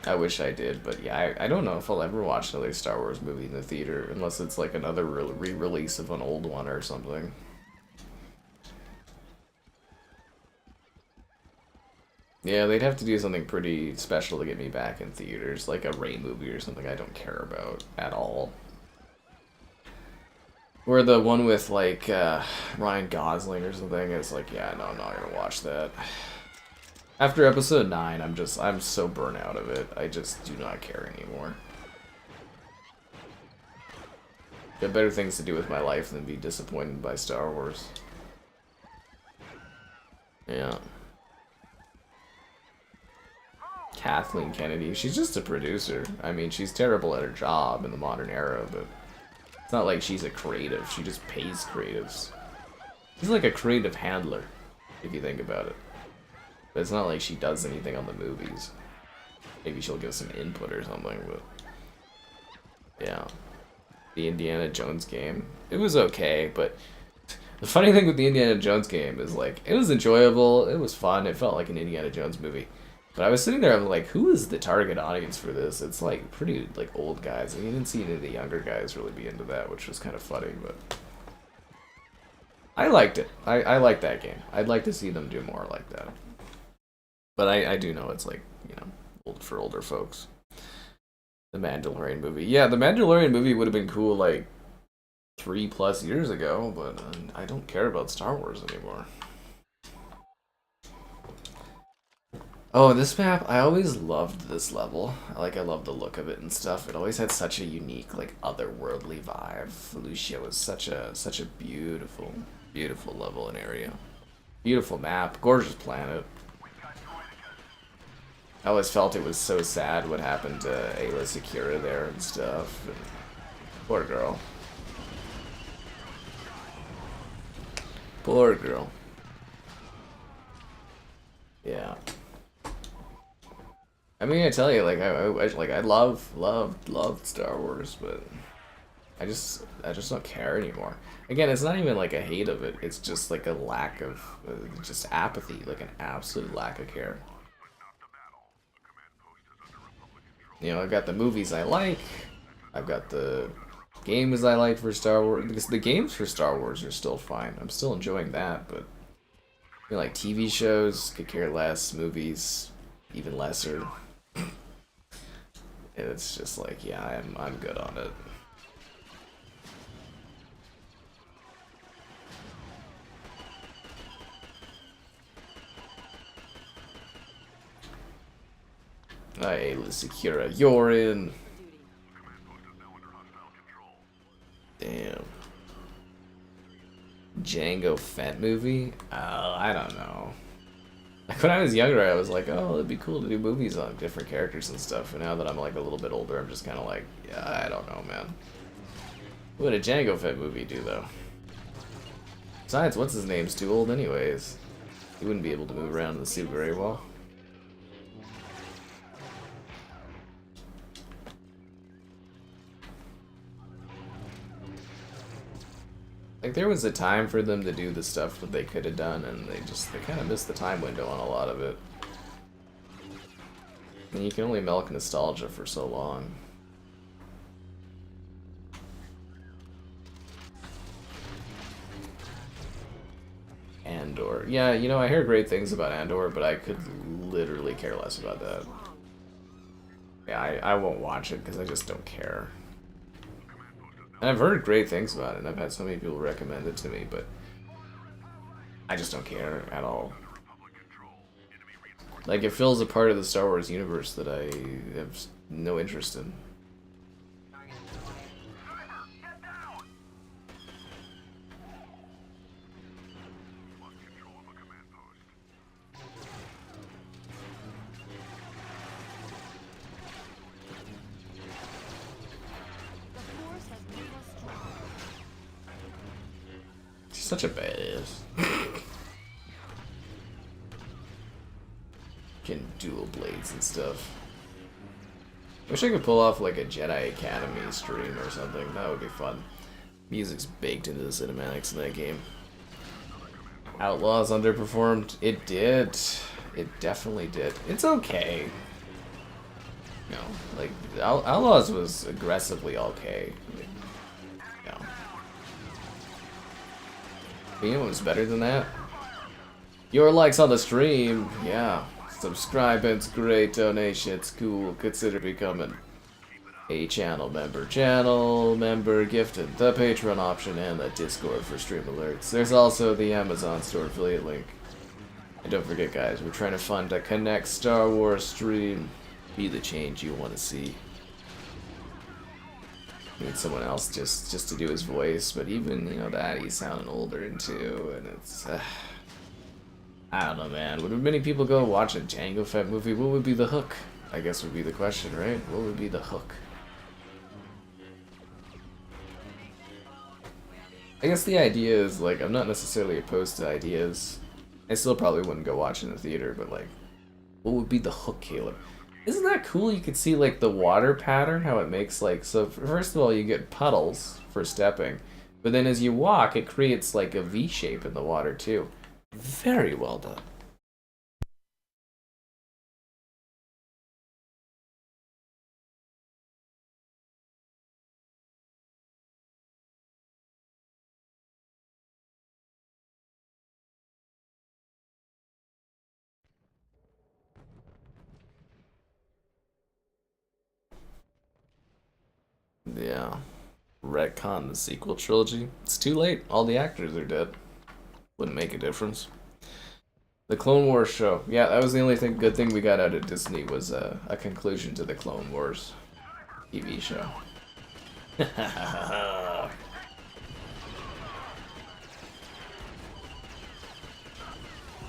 A: I wish I did, but yeah, I don't know if I'll ever watch another Star Wars movie in the theater, unless it's like another re-release of an old one or something. Yeah, they'd have to do something pretty special to get me back in theaters, like a Rey movie or something I don't care about at all. Or the one with like Ryan Gosling or something. It's like, yeah, no, I'm not gonna watch that. After episode 9, I'm so burnt out of it. I just do not care anymore. Got better things to do with my life than be disappointed by Star Wars. Yeah. Kathleen Kennedy, she's just a producer. I mean, she's terrible at her job in the modern era, but it's not like she's a creative. She just pays creatives. She's like a creative handler, if you think about it. But it's not like she does anything on the movies. Maybe she'll give some input or something, but... yeah. The Indiana Jones game. It was okay, but... the funny thing with the Indiana Jones game is, like, it was enjoyable, it was fun, it felt like an Indiana Jones movie. But I was sitting there, I'm like, who is the target audience for this? It's, like, pretty, like, old guys, and you didn't see any of the younger guys really be into that, which was kind of funny, but... I liked it. I liked that game. I'd like to see them do more like that. But I do know it's, like, you know, old for older folks. The Mandalorian movie. Yeah, the Mandalorian movie would have been cool, like, 3+ years ago, but I don't care about Star Wars anymore. Oh, this map, I always loved this level. I love the look of it and stuff. It always had such a unique, like, otherworldly vibe. Felucia was such a beautiful, beautiful level and area. Beautiful map, gorgeous planet. I always felt it was so sad what happened to Aayla Secura there and stuff. And poor girl. Poor girl. Yeah. I mean, I tell you, like, I loved Star Wars, but I just don't care anymore. Again, it's not even like a hate of it. It's just like a lack of, just apathy, like an absolute lack of care. You know, I've got the movies I like. I've got the games I like for Star Wars. Because the games for Star Wars are still fine. I'm still enjoying that, but you know, like TV shows, could care less. Movies, even lesser. It's just like, yeah, I'm good on it. Aayla Secura, you're in. Damn. Jango Fett movie? I don't know. Like when I was younger, I was like, oh, it'd be cool to do movies on different characters and stuff. And now that I'm like a little bit older, I'm just kind of like, yeah, I don't know, man. What would a Jango Fett movie do, though? Besides, what's his name's too old anyways. He wouldn't be able to move around in the suit very well. Like, there was a time for them to do the stuff that they could have done, and they kind of missed the time window on a lot of it. And you can only milk nostalgia for so long. Endor. Yeah, you know, I hear great things about Endor, but I could literally care less about that. Yeah, I won't watch it because I just don't care. And I've heard great things about it, and I've had so many people recommend it to me, but I just don't care at all. Like, it fills a part of the Star Wars universe that I have no interest in. Such a badass. Can dual blades and stuff. Wish I could pull off like a Jedi Academy stream or something. That would be fun. Music's baked into the cinematics in that game. Outlaws underperformed. It did. It definitely did. It's okay. You know, like Outlaws was aggressively okay. You know. But you know what's better than that? Your likes on the stream, yeah. Subscribe, it's great. Donation, it's cool. Consider becoming a channel member gifted the Patreon option and the Discord for stream alerts. There's also the Amazon store affiliate link. And don't forget, guys, we're trying to fund a Connect Star Wars stream. Be the change you want to see. Need someone else just to do his voice, but even, you know, that he's sounding older too, and it's I don't know, man. Would many people go watch a Jango Fett movie? What would be the hook? I guess would be the question, right? What would be the hook? I guess the idea is, like, I'm not necessarily opposed to ideas. I still probably wouldn't go watch in the theater, but, like, what would be the hook, Caleb? Isn't that cool? You could see, like, the water pattern, how it makes, like, so first of all, you get puddles for stepping, but then as you walk, it creates, like, a V shape in the water, too. Very well done. Yeah. Retcon the sequel trilogy. It's too late. All the actors are dead. Wouldn't make a difference. The Clone Wars show. Yeah, that was the only good thing we got out of Disney was a conclusion to the Clone Wars TV show.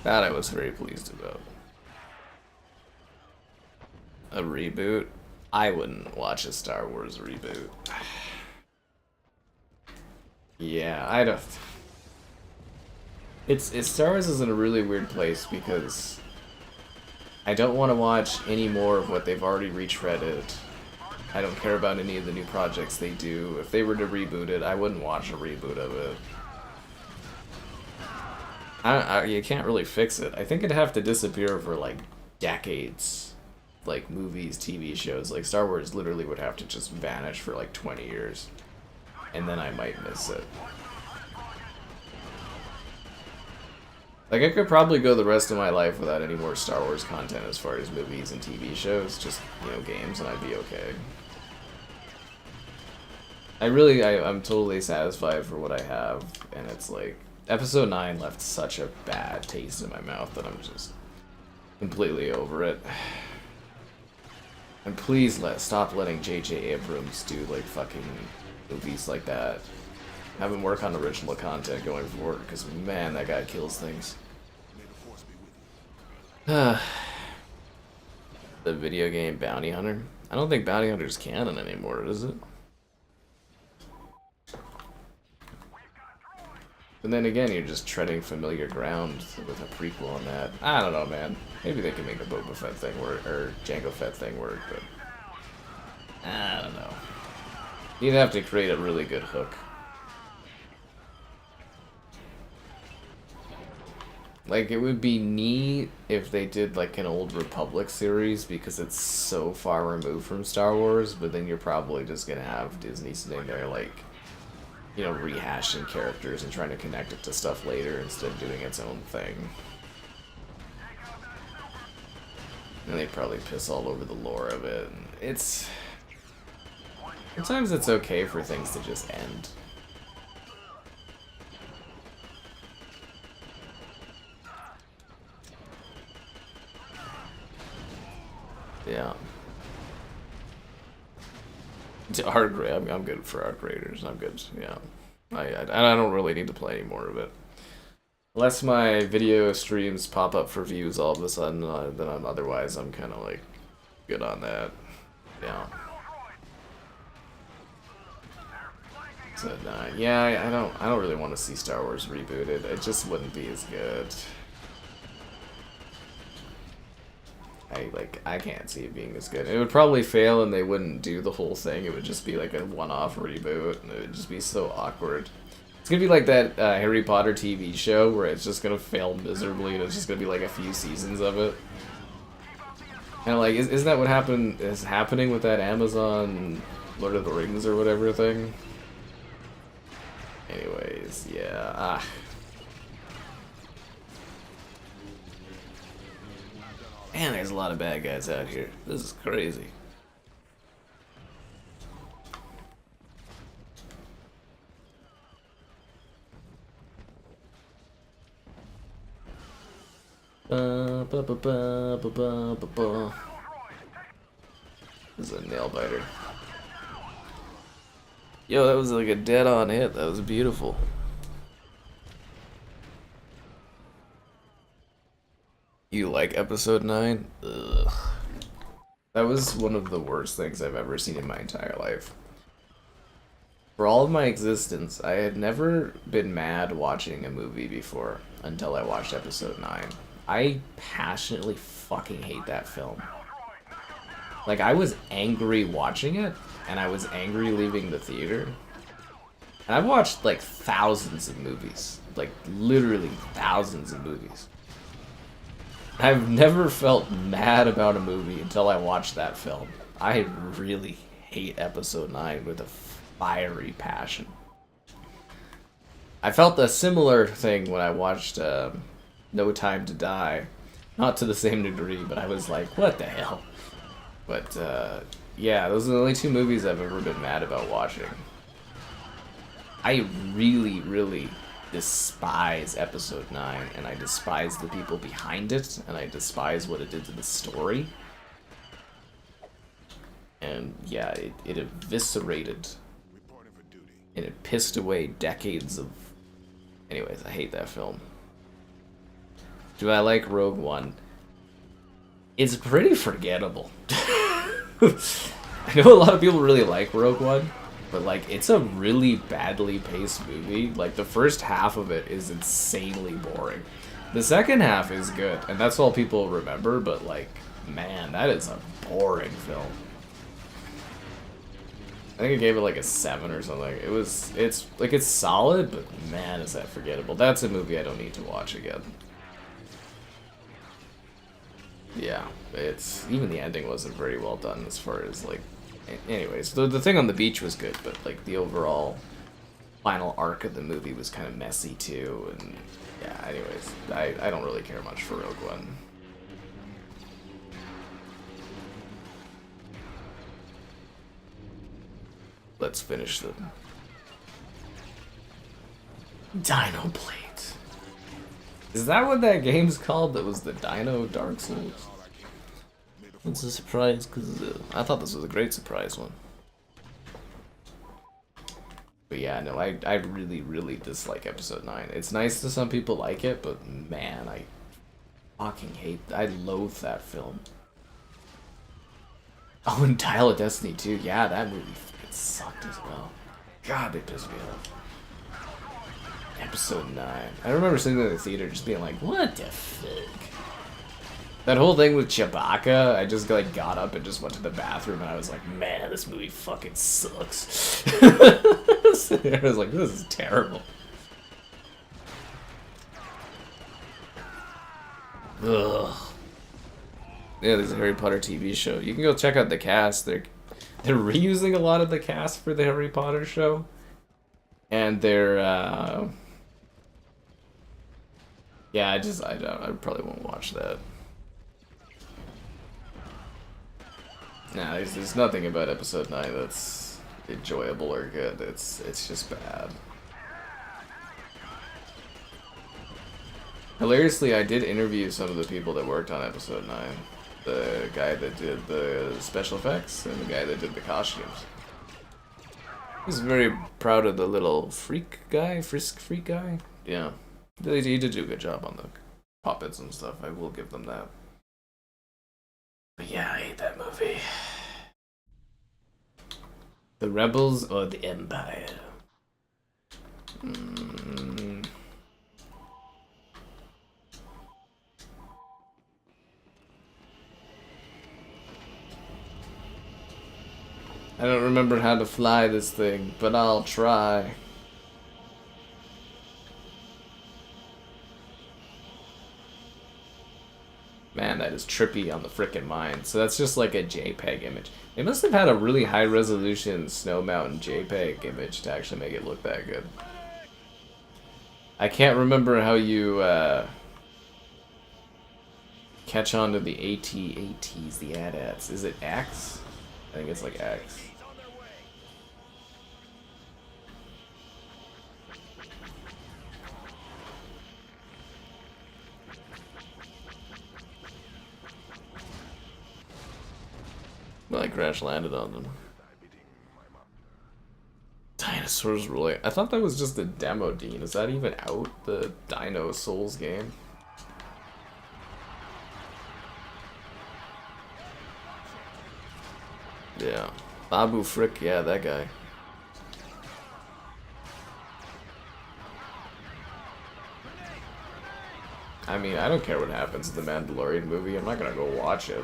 A: That I was very pleased about. A reboot? I wouldn't watch a Star Wars reboot. Yeah, I don't... It's Star Wars is in a really weird place because I don't want to watch any more of what they've already retreaded. I don't care about any of the new projects they do. If they were to reboot it, I wouldn't watch a reboot of it. You can't really fix it. I think it'd have to disappear for like decades. Like movies, TV shows, like Star Wars literally would have to just vanish for like 20 years. And then I might miss it. Like, I could probably go the rest of my life without any more Star Wars content as far as movies and TV shows, just, you know, games, and I'd be okay. I'm totally satisfied for what I have, and it's like, Episode 9 left such a bad taste in my mouth that I'm just completely over it. And please stop letting J.J. Abrams do, like, fucking movies like that. Have him work on original content going forward, because man, that guy kills things. The video game Bounty Hunter? I don't think Bounty Hunter's canon anymore, is it? And then again, you're just treading familiar ground with a prequel on that. I don't know, man. Maybe they can make a Boba Fett thing work, or Jango Fett thing work, but... I don't know. You'd have to create a really good hook. Like, it would be neat if they did, like, an Old Republic series, because it's so far removed from Star Wars, but then you're probably just gonna have Disney sitting there, like, you know, rehashing characters and trying to connect it to stuff later instead of doing its own thing. And they'd probably piss all over the lore of it. It's... Sometimes it's okay for things to just end. Yeah. I'm good for arc raiders. I'm good. Yeah. I don't really need to play any more of it. Unless my video streams pop up for views all of a sudden, then otherwise I'm kind of like good on that. Yeah. So yeah, I don't really want to see Star Wars rebooted. It just wouldn't be as good. I can't see it being as good. It would probably fail and they wouldn't do the whole thing. It would just be like a one-off reboot and it would just be so awkward. It's gonna be like that Harry Potter TV show where it's just gonna fail miserably and it's just gonna be like a few seasons of it. And like, isn't that what is happening with that Amazon Lord of the Rings or whatever thing? Anyways, yeah. Man, there's a lot of bad guys out here. This is crazy. This is a nail biter. Yo, that was like a dead-on hit. That was beautiful. You like episode 9? Ugh. That was one of the worst things I've ever seen in my entire life. For all of my existence, I had never been mad watching a movie before until I watched episode 9. I passionately fucking hate that film. Like, I was angry watching it, and I was angry leaving the theater. And I've watched, like, thousands of movies. Like, literally thousands of movies. I've never felt mad about a movie until I watched that film. I really hate episode 9 with a fiery passion. I felt a similar thing when I watched No Time to Die. Not to the same degree, but I was like, what the hell? But, yeah, those are the only 2 movies I've ever been mad about watching. I really, really despise episode 9, and I despise the people behind it, and I despise what it did to the story. And, yeah, it eviscerated, and it pissed away decades of... Anyways, I hate that film. Do I like Rogue One? It's pretty forgettable. I know a lot of people really like Rogue One, but like it's a really badly paced movie. Like the first half of it is insanely boring. The second half is good, and that's all people remember, but like, man, that is a boring film. I think I gave it like a 7 or something. It's solid, but man, is that forgettable. That's a movie I don't need to watch again. Yeah, even the ending wasn't very well done as far as like, anyways, the thing on the beach was good, but like the overall final arc of the movie was kind of messy too, and yeah, anyways, I don't really care much for Rogue One. Let's finish the Dino Plate. Is that what that game's called? That was the Dino Dark Souls? It's a surprise because I thought this was a great surprise one. But yeah, no, I really, really dislike episode 9. It's nice that some people like it, but man, I fucking I loathe that film. Oh, and Dial of Destiny 2. Yeah, that movie fucking sucked as well. God, they pissed me off. Episode 9. I remember sitting in the theater just being like, what the fuck? That whole thing with Chewbacca, I just like got up and just went to the bathroom and I was like, man, this movie fucking sucks. I was like, this is terrible. Ugh. Yeah, there's a Harry Potter TV show. You can go check out the cast. They're reusing a lot of the cast for the Harry Potter show. And they're yeah, I probably won't watch that. Nah, there's nothing about episode 9 that's enjoyable or good. It's just bad. Hilariously, I did interview some of the people that worked on episode 9. The guy that did the special effects and the guy that did the costumes. He's very proud of the little freak guy, frisk freak guy. Yeah, he did do a good job on the puppets and stuff. I will give them that. But yeah, I hate that movie. The Rebels or the Empire? I don't remember how to fly this thing, but I'll try. Man, that is trippy on the frickin' mind. So that's just like a JPEG image. They must have had a really high resolution Snow Mountain JPEG image to actually make it look that good. I can't remember how you catch on to the AT-ATs, the AT-ATs. Is it X? I think it's like X. Well, I crash landed on them. Dinosaurs really. I thought that was just a demo, Dean. Is that even out? The Dino Souls game? Yeah. Babu Frick, yeah, that guy. I mean, I don't care what happens in the Mandalorian movie. I'm not gonna go watch it.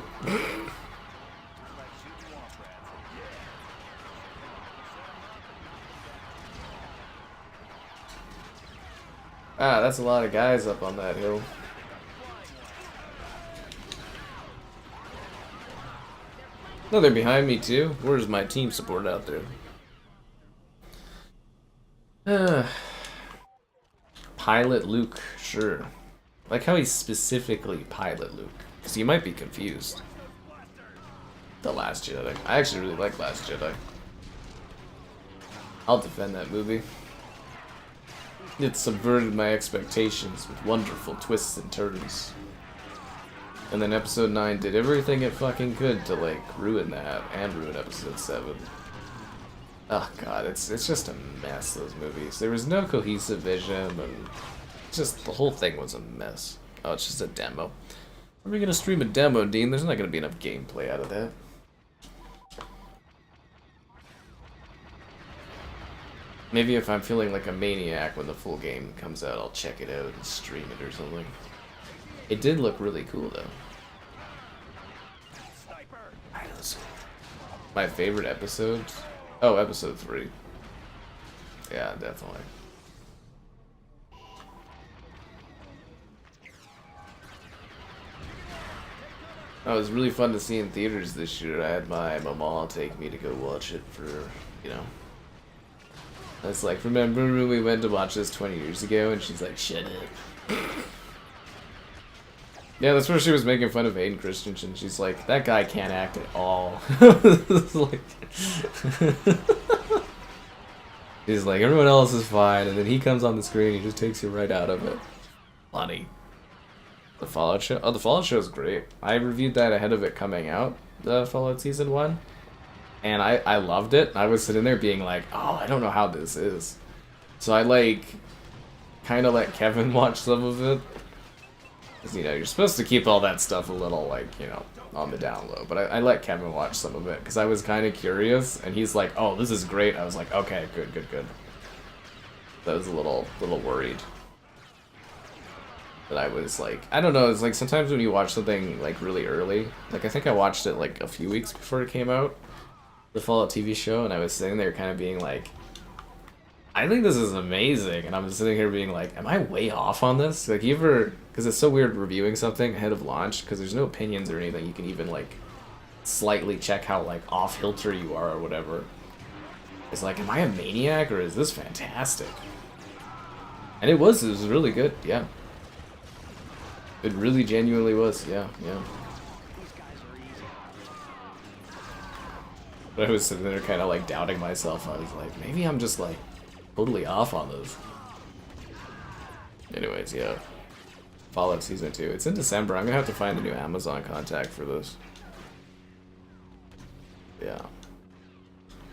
A: Ah, that's a lot of guys up on that hill. No, they're behind me too. Where's my team support out there? Pilot Luke, sure. Like how he's specifically Pilot Luke. Because you might be confused. The Last Jedi. I actually really like Last Jedi. I'll defend that movie. It subverted my expectations with wonderful twists and turns. And then episode 9 did everything it fucking could to like ruin that and ruin episode 7. Oh god, it's just a mess, those movies. There was no cohesive vision and just the whole thing was a mess. Oh, it's just a demo. Are we gonna stream a demo, Dean? There's not gonna be enough gameplay out of that. Maybe if I'm feeling like a maniac when the full game comes out, I'll check it out and stream it or something. It did look really cool, though. My favorite episodes? Oh, episode 3. Yeah, definitely. Oh, it was really fun to see in theaters this year. I had my mama take me to go watch it for, you know. It's like, remember when we went to watch this 20 years ago? And she's like, shut up. Yeah, that's where she was making fun of Hayden Christensen. She's like, that guy can't act at all. Like, he's like, everyone else is fine, and then he comes on the screen, he just takes you right out of it. Funny. The Fallout show? Oh, the Fallout show is great. I reviewed that ahead of it coming out, the Fallout Season 1. And I loved it. I was sitting there being like, oh, I don't know how this is. So I like, kind of let Kevin watch some of it. Because, you know, you're supposed to keep all that stuff a little, like, you know, on the down low. But I let Kevin watch some of it because I was kind of curious. And he's like, oh, this is great. I was like, okay, good, good, good. I was a little worried. But I was like, I don't know, it's like sometimes when you watch something like really early, like I think I watched it like a few weeks before it came out, the Fallout TV show, and I was sitting there kind of being like, I think this is amazing, and I'm sitting here being like, am I way off on this? Like, you ever, because it's so weird reviewing something ahead of launch, because there's no opinions or anything, you can even like slightly check how like off-kilter you are or whatever. It's like, am I a maniac, or is this fantastic? And it was really good, yeah. It really genuinely was, yeah, yeah. But I was sitting there kind of like doubting myself. I was like, maybe I'm just like totally off on this. Anyways, yeah. Fallout Season 2. It's in December. I'm gonna have to find a new Amazon contact for this. Yeah.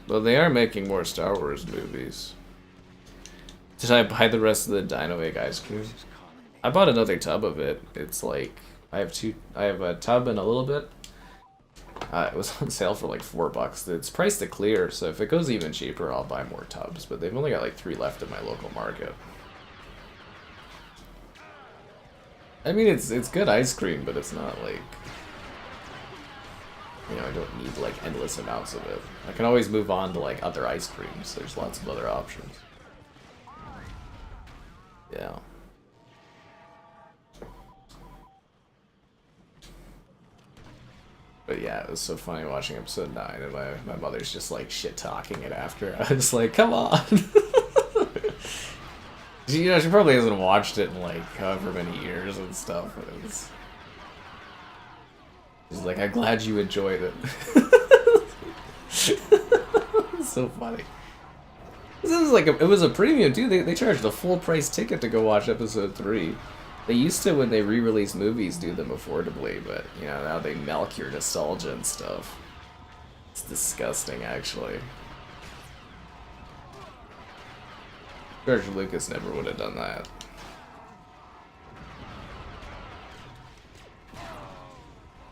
A: Well, they are making more Star Wars movies. Did I buy the rest of the Dino Egg ice cream? I bought another tub of it. It's like, I have a tub and a little bit. It was on sale for like $4. It's priced to clear, so if it goes even cheaper, I'll buy more tubs. But they've only got like 3 left in my local market. I mean, it's good ice cream, but it's not like, you know, I don't need like endless amounts of it. I can always move on to like other ice creams. There's lots of other options. Yeah. But yeah, it was so funny watching episode 9, and my mother's just like shit-talking it after. I was like, come on! You know, she probably hasn't watched it in like however many years and stuff, but it was... She's like, I'm glad you enjoyed it. It's so funny. This is like, it was a premium too. They charged a full price ticket to go watch episode 3. They used to, when they re-release movies, do them affordably, but, you know, now they milk your nostalgia and stuff. It's disgusting, actually. George Lucas never would have done that.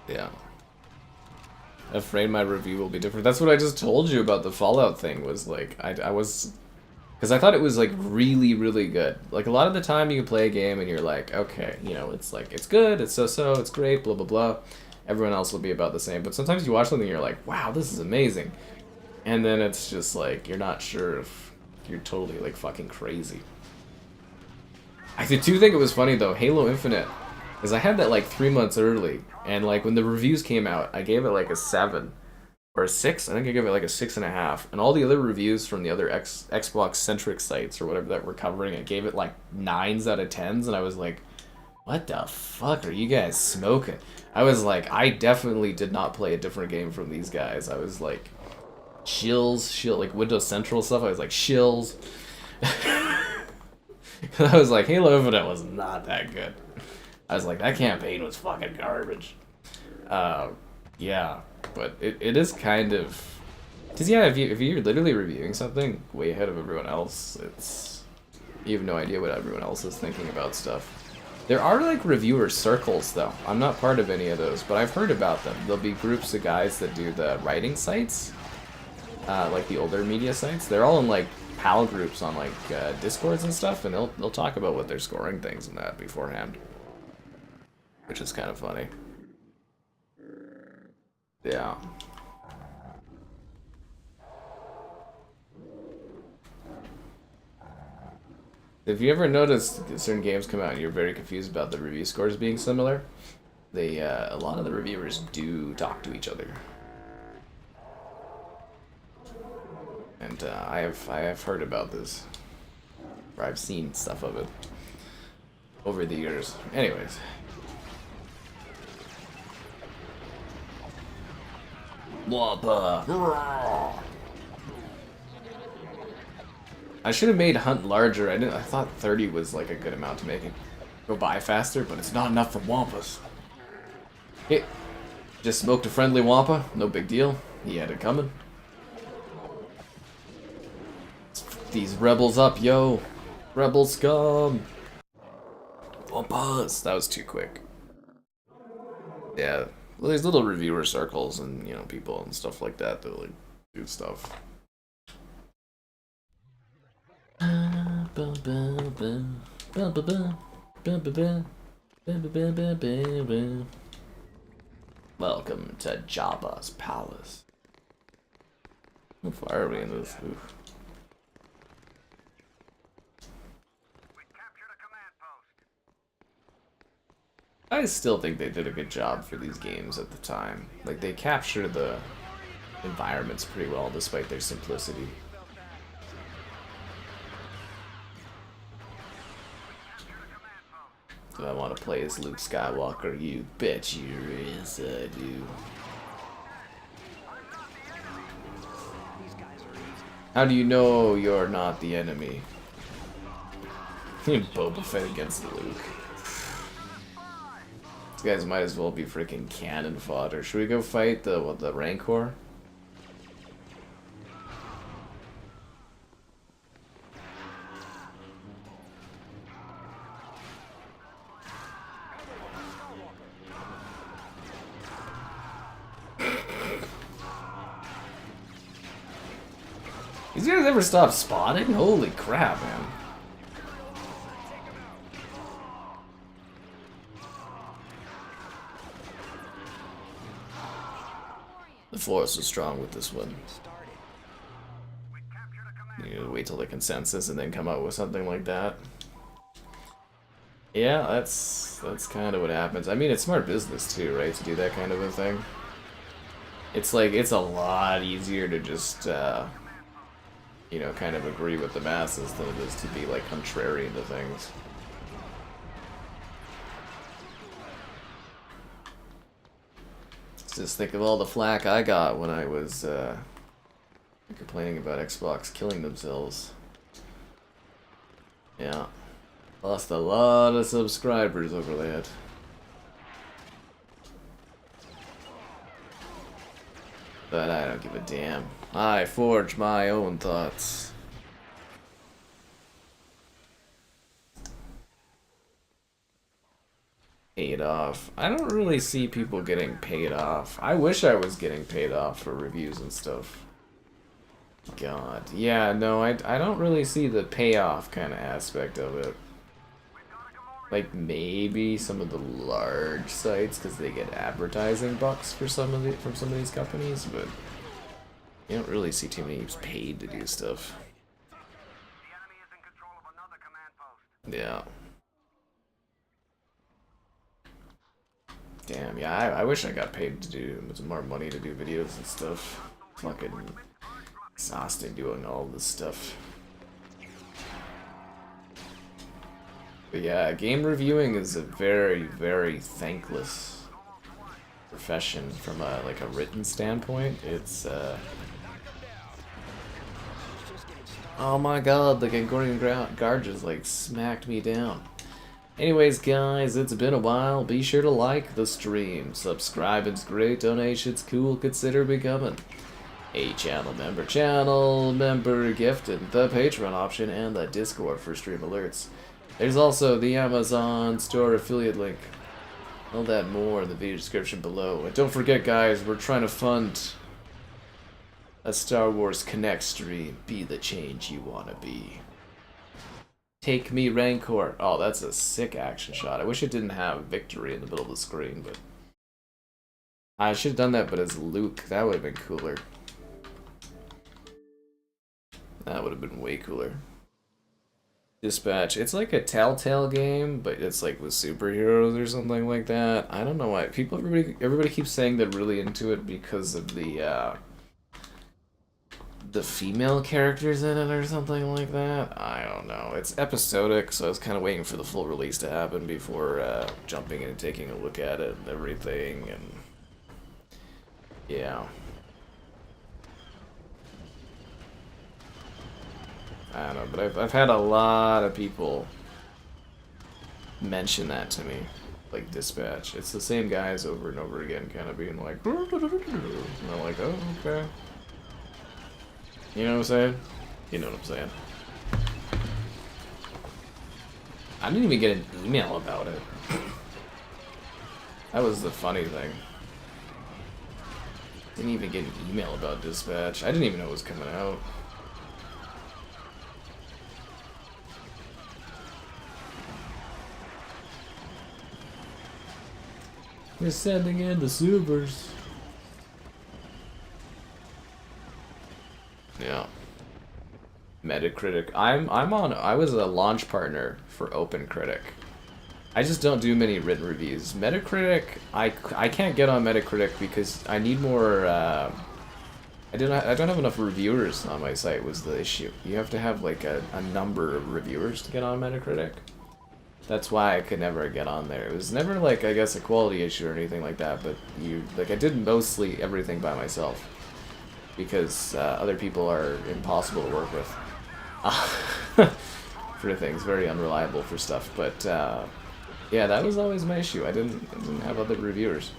A: Yeah. Afraid my review will be different. That's what I just told you about the Fallout thing, was like, I was... Because I thought it was, like, really, really good. Like, a lot of the time you can play a game and you're like, okay, you know, it's like, it's good, it's so-so, it's great, blah, blah, blah. Everyone else will be about the same. But sometimes you watch something and you're like, wow, this is amazing. And then it's just like, you're not sure if you're totally, like, fucking crazy. I do think it was funny, though, Halo Infinite. Because I had that, like, 3 months early. And, like, when the reviews came out, I gave it, like, a 7. Or a 6. I think I gave it, like, a 6.5. And all the other reviews from the other Xbox-centric sites or whatever that we're covering, I gave it, like, 9s out of 10s. And I was like, what the fuck are you guys smoking? I was like, I definitely did not play a different game from these guys. I was like, shills, like Windows Central stuff. I was like, shills. I was like, Halo Infinite was not that good. I was like, that campaign was fucking garbage. Yeah, but it is kind of... Because, yeah, if you're literally reviewing something way ahead of everyone else, it's... You have no idea what everyone else is thinking about stuff. There are, like, reviewer circles, though. I'm not part of any of those, but I've heard about them. There'll be groups of guys that do the writing sites, like the older media sites. They're all in, like, PAL groups on, like, Discords and stuff, and they'll talk about what they're scoring things and that beforehand. Which is kind of funny. Yeah. If you ever noticed certain games come out and you're very confused about the review scores being similar, they a lot of the reviewers do talk to each other. And I have heard about this, or I've seen stuff of it over the years. Anyways. Wappa. I should have made Hunt larger. I thought 30 was like a good amount to make it go by faster, but it's not enough for Wampas. Hey, just smoked a friendly Wampa. No big deal. He had it coming. Let's f these rebels up, yo. Rebel scum. Wampas. That was too quick. Yeah. Well, there's little reviewer circles and, you know, people and stuff like that that like do stuff. Welcome to Jabba's palace. How far are we in this? Oof. I still think they did a good job for these games at the time. Like, they captured the environments pretty well despite their simplicity. Do I want to play as Luke Skywalker? You bet your ass I do. How do you know you're not the enemy? Boba Fett against Luke. These guys might as well be freaking cannon fodder. Should we go fight the Rancor? These guys ever stop spotting? Holy crap, man. The Force is strong with this one. You gotta wait till the consensus and then come out with something like that. Yeah, that's kind of what happens. I mean, it's smart business too, right? To do that kind of a thing. It's like, it's a lot easier to just, you know, kind of agree with the masses than it is to be, like, contrarian to things. Just think of all the flack I got when I was complaining about Xbox killing themselves. Yeah. Lost a lot of subscribers over that. But I don't give a damn. I forge my own thoughts. Paid off. I don't really see people getting paid off. I wish I was getting paid off for reviews and stuff. God. Yeah, no, I don't really see the payoff kind of aspect of it. Like, maybe some of the large sites, because they get advertising bucks for from some of these companies, but you don't really see too many paid to do stuff.
C: The enemy is in control of another command post.
A: Yeah. Damn, yeah, I wish I got paid to do with more money to do videos and stuff. Fucking exhausting doing all this stuff. But yeah, game reviewing is a very, very thankless profession from a written standpoint. It's oh my god, the Gangorian guard just like smacked me down. Anyways, guys, it's been a while. Be sure to like the stream, subscribe, it's great, donations cool, consider becoming a channel member gifted, the Patreon option, and the Discord for stream alerts. There's also the Amazon store affiliate link. All that more in the video description below. And don't forget, guys, we're trying to fund a Star Wars Connect stream. Be the change you want to be. Take me, Rancor. Oh, that's a sick action shot. I wish it didn't have victory in the middle of the screen, but I should have done that, but as Luke. That would have been cooler. That would have been way cooler. Dispatch. It's like a Telltale game, but it's like with superheroes or something like that. I don't know why. Everybody keeps saying they're really into it because of the female characters in it or something like that. I don't know. It's episodic, so I was kind of waiting for the full release to happen before jumping in and taking a look at it and everything. And yeah. I don't know, but I've had a lot of people mention that to me, like Dispatch. It's the same guys over and over again, kind of being like, and I'm like, oh, okay. You know what I'm saying? You know what I'm saying. I didn't even get an email about it. That was the funny thing. Didn't even get an email about Dispatch. I didn't even know it was coming out. We're sending in the supers. Yeah. Metacritic. I was a launch partner for OpenCritic. I just don't do many written reviews. Metacritic, I can't get on Metacritic because I need more I don't have enough reviewers on my site was the issue. You have to have like a number of reviewers to get on Metacritic. That's why I could never get on there. It was never like, I guess, a quality issue or anything like that, but I did mostly everything by myself because other people are impossible to work with for things, very unreliable for stuff. But yeah, that was always my issue. I didn't have other reviewers.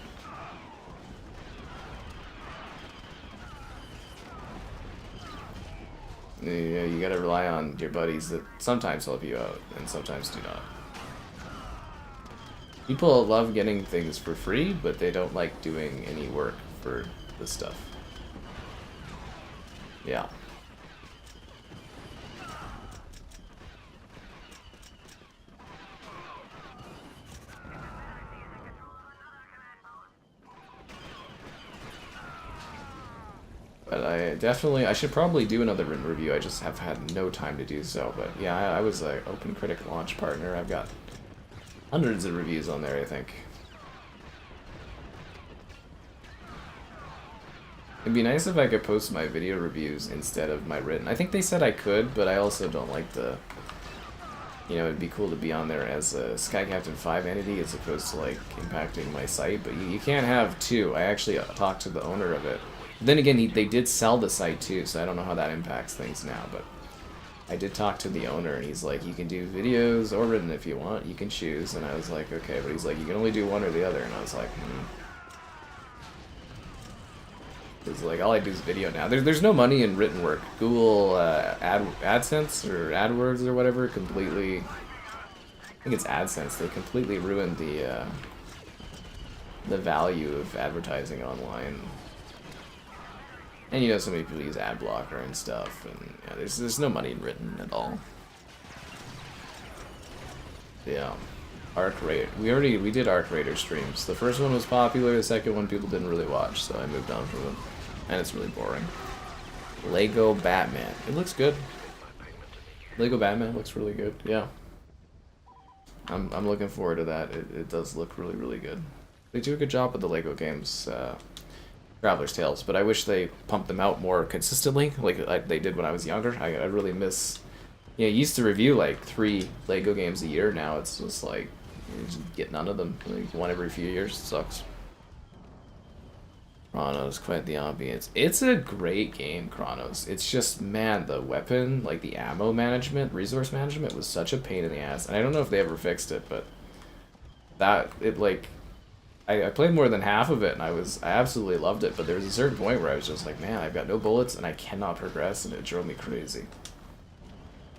A: Yeah, you gotta rely on your buddies that sometimes help you out and sometimes do not. People love getting things for free, but they don't like doing any work for the stuff. Yeah. But I should probably do another written review. I just have had no time to do so. But yeah, I was an OpenCritic launch partner. I've got hundreds of reviews on there, I think. It'd be nice if I could post my video reviews instead of my written. I think they said I could, but I also don't like the... You know, it'd be cool to be on there as a Sky Captain 5 entity as opposed to, like, impacting my site. But you can't have two. I actually talked to the owner of it. Then again, they did sell the site too, so I don't know how that impacts things now, but I did talk to the owner, and he's like, you can do videos or written if you want, you can choose, and I was like, okay, but he's like, you can only do one or the other, and I was like, Because like all I do is video now. There's no money in written work. Google AdSense or AdWords or whatever completely. I think it's AdSense. They completely ruined the value of advertising online. And you know, so many people use ad blocker and stuff, and yeah, there's no money in written at all. Yeah, Arc Raider. We did Arc Raider streams. The first one was popular. The second one people didn't really watch, so I moved on from it. And it's really boring. Lego Batman. It looks good. Lego Batman looks really good. Yeah. I'm looking forward to that. It does look really, really good. They do a good job with the Lego games, Traveler's Tales, but I wish they pumped them out more consistently, like they did when I was younger. I really miss. Yeah, I used to review like 3 Lego games a year. Now it's just like you just get none of them. Like one every few years. It sucks. Chronos, quite the ambience. It's a great game, Chronos. It's just, man, the weapon, like the ammo management, resource management was such a pain in the ass. And I don't know if they ever fixed it, but I played more than half of it and I absolutely loved it, but there was a certain point where I was just like, man, I've got no bullets and I cannot progress, and it drove me crazy.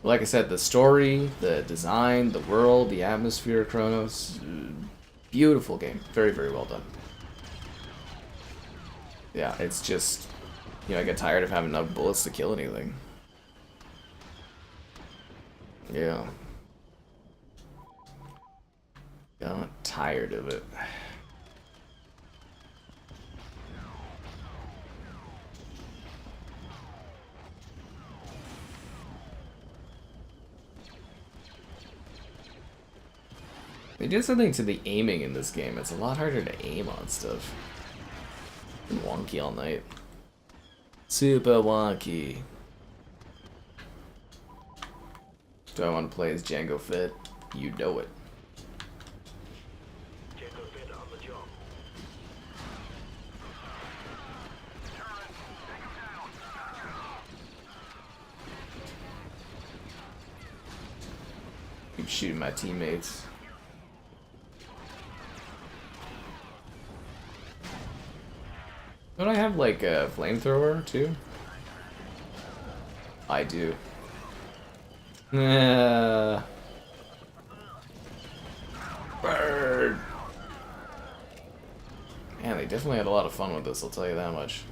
A: Like I said, the story, the design, the world, the atmosphere of Chronos, beautiful game. Very, very well done. Yeah, it's just, you know, I get tired of having enough bullets to kill anything. Yeah. Got tired of it. They did something to the aiming in this game. It's a lot harder to aim on stuff. Been wonky all night. Super wonky. Do I want to play as Jango Fett? You know it.
C: Jango Fett on the job.
A: Keep shooting my teammates. Don't I have like a flamethrower too? I do. Bird. Man, they definitely had a lot of fun with this, I'll tell you that much.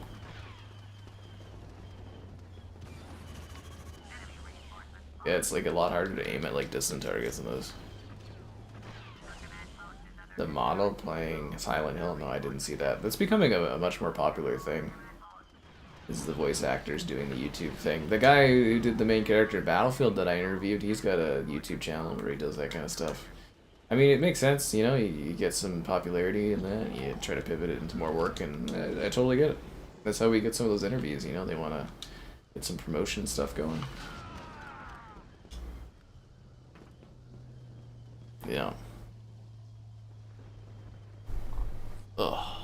A: Yeah, it's like a lot harder to aim at like distant targets than those. The model playing Silent Hill? No, I didn't see that. That's becoming a much more popular thing. This is the voice actors doing the YouTube thing. The guy who did the main character in Battlefield that I interviewed, he's got a YouTube channel where he does that kind of stuff. I mean, it makes sense, you know, you get some popularity and then you try to pivot it into more work, and I totally get it. That's how we get some of those interviews, you know, they want to get some promotion stuff going. Yeah. Ugh.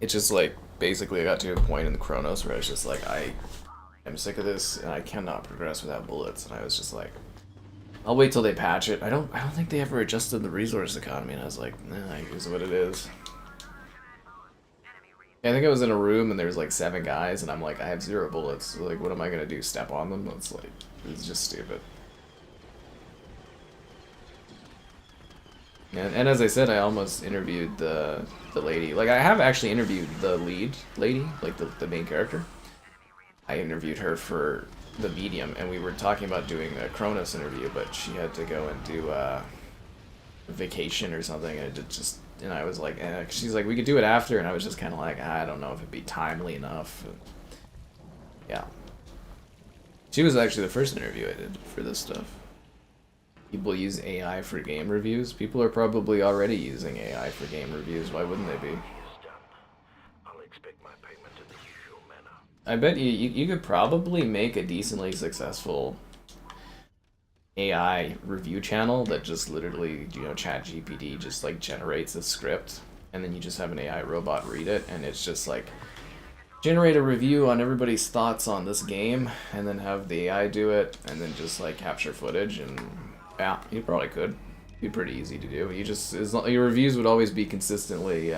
A: It's just like, basically I got to a point in the Chronos where I was just like, I am sick of this and I cannot progress without bullets, and I was just like, I'll wait till they patch it. I don't think they ever adjusted the resource economy, and I was like, nah, it is what it is. I think I was in a room and there was like 7 guys and I'm like, I have 0 bullets. So like, what am I gonna do? Step on them? It's just stupid. And as I said, I almost interviewed the lady. Like, I have actually interviewed the lead lady, like the main character. I interviewed her for the medium, and we were talking about doing a Chronos interview, but she had to go and do a vacation or something, and and I was like, she's like, we could do it after, and I was just kind of like, I don't know if it'd be timely enough. Yeah. She was actually the first interview I did for this stuff. People use AI for game reviews. People are probably already using AI for game reviews. Why wouldn't they be?
C: I'll expect my payment in the usual manner.
A: I bet you could probably make a decently successful AI review channel that just literally, you know, ChatGPT just like generates a script, and then you just have an AI robot read it, and it's just like, generate a review on everybody's thoughts on this game, and then have the AI do it, and then just like capture footage. And yeah, you probably could. It'd be pretty easy to do. You just, your reviews would always be consistently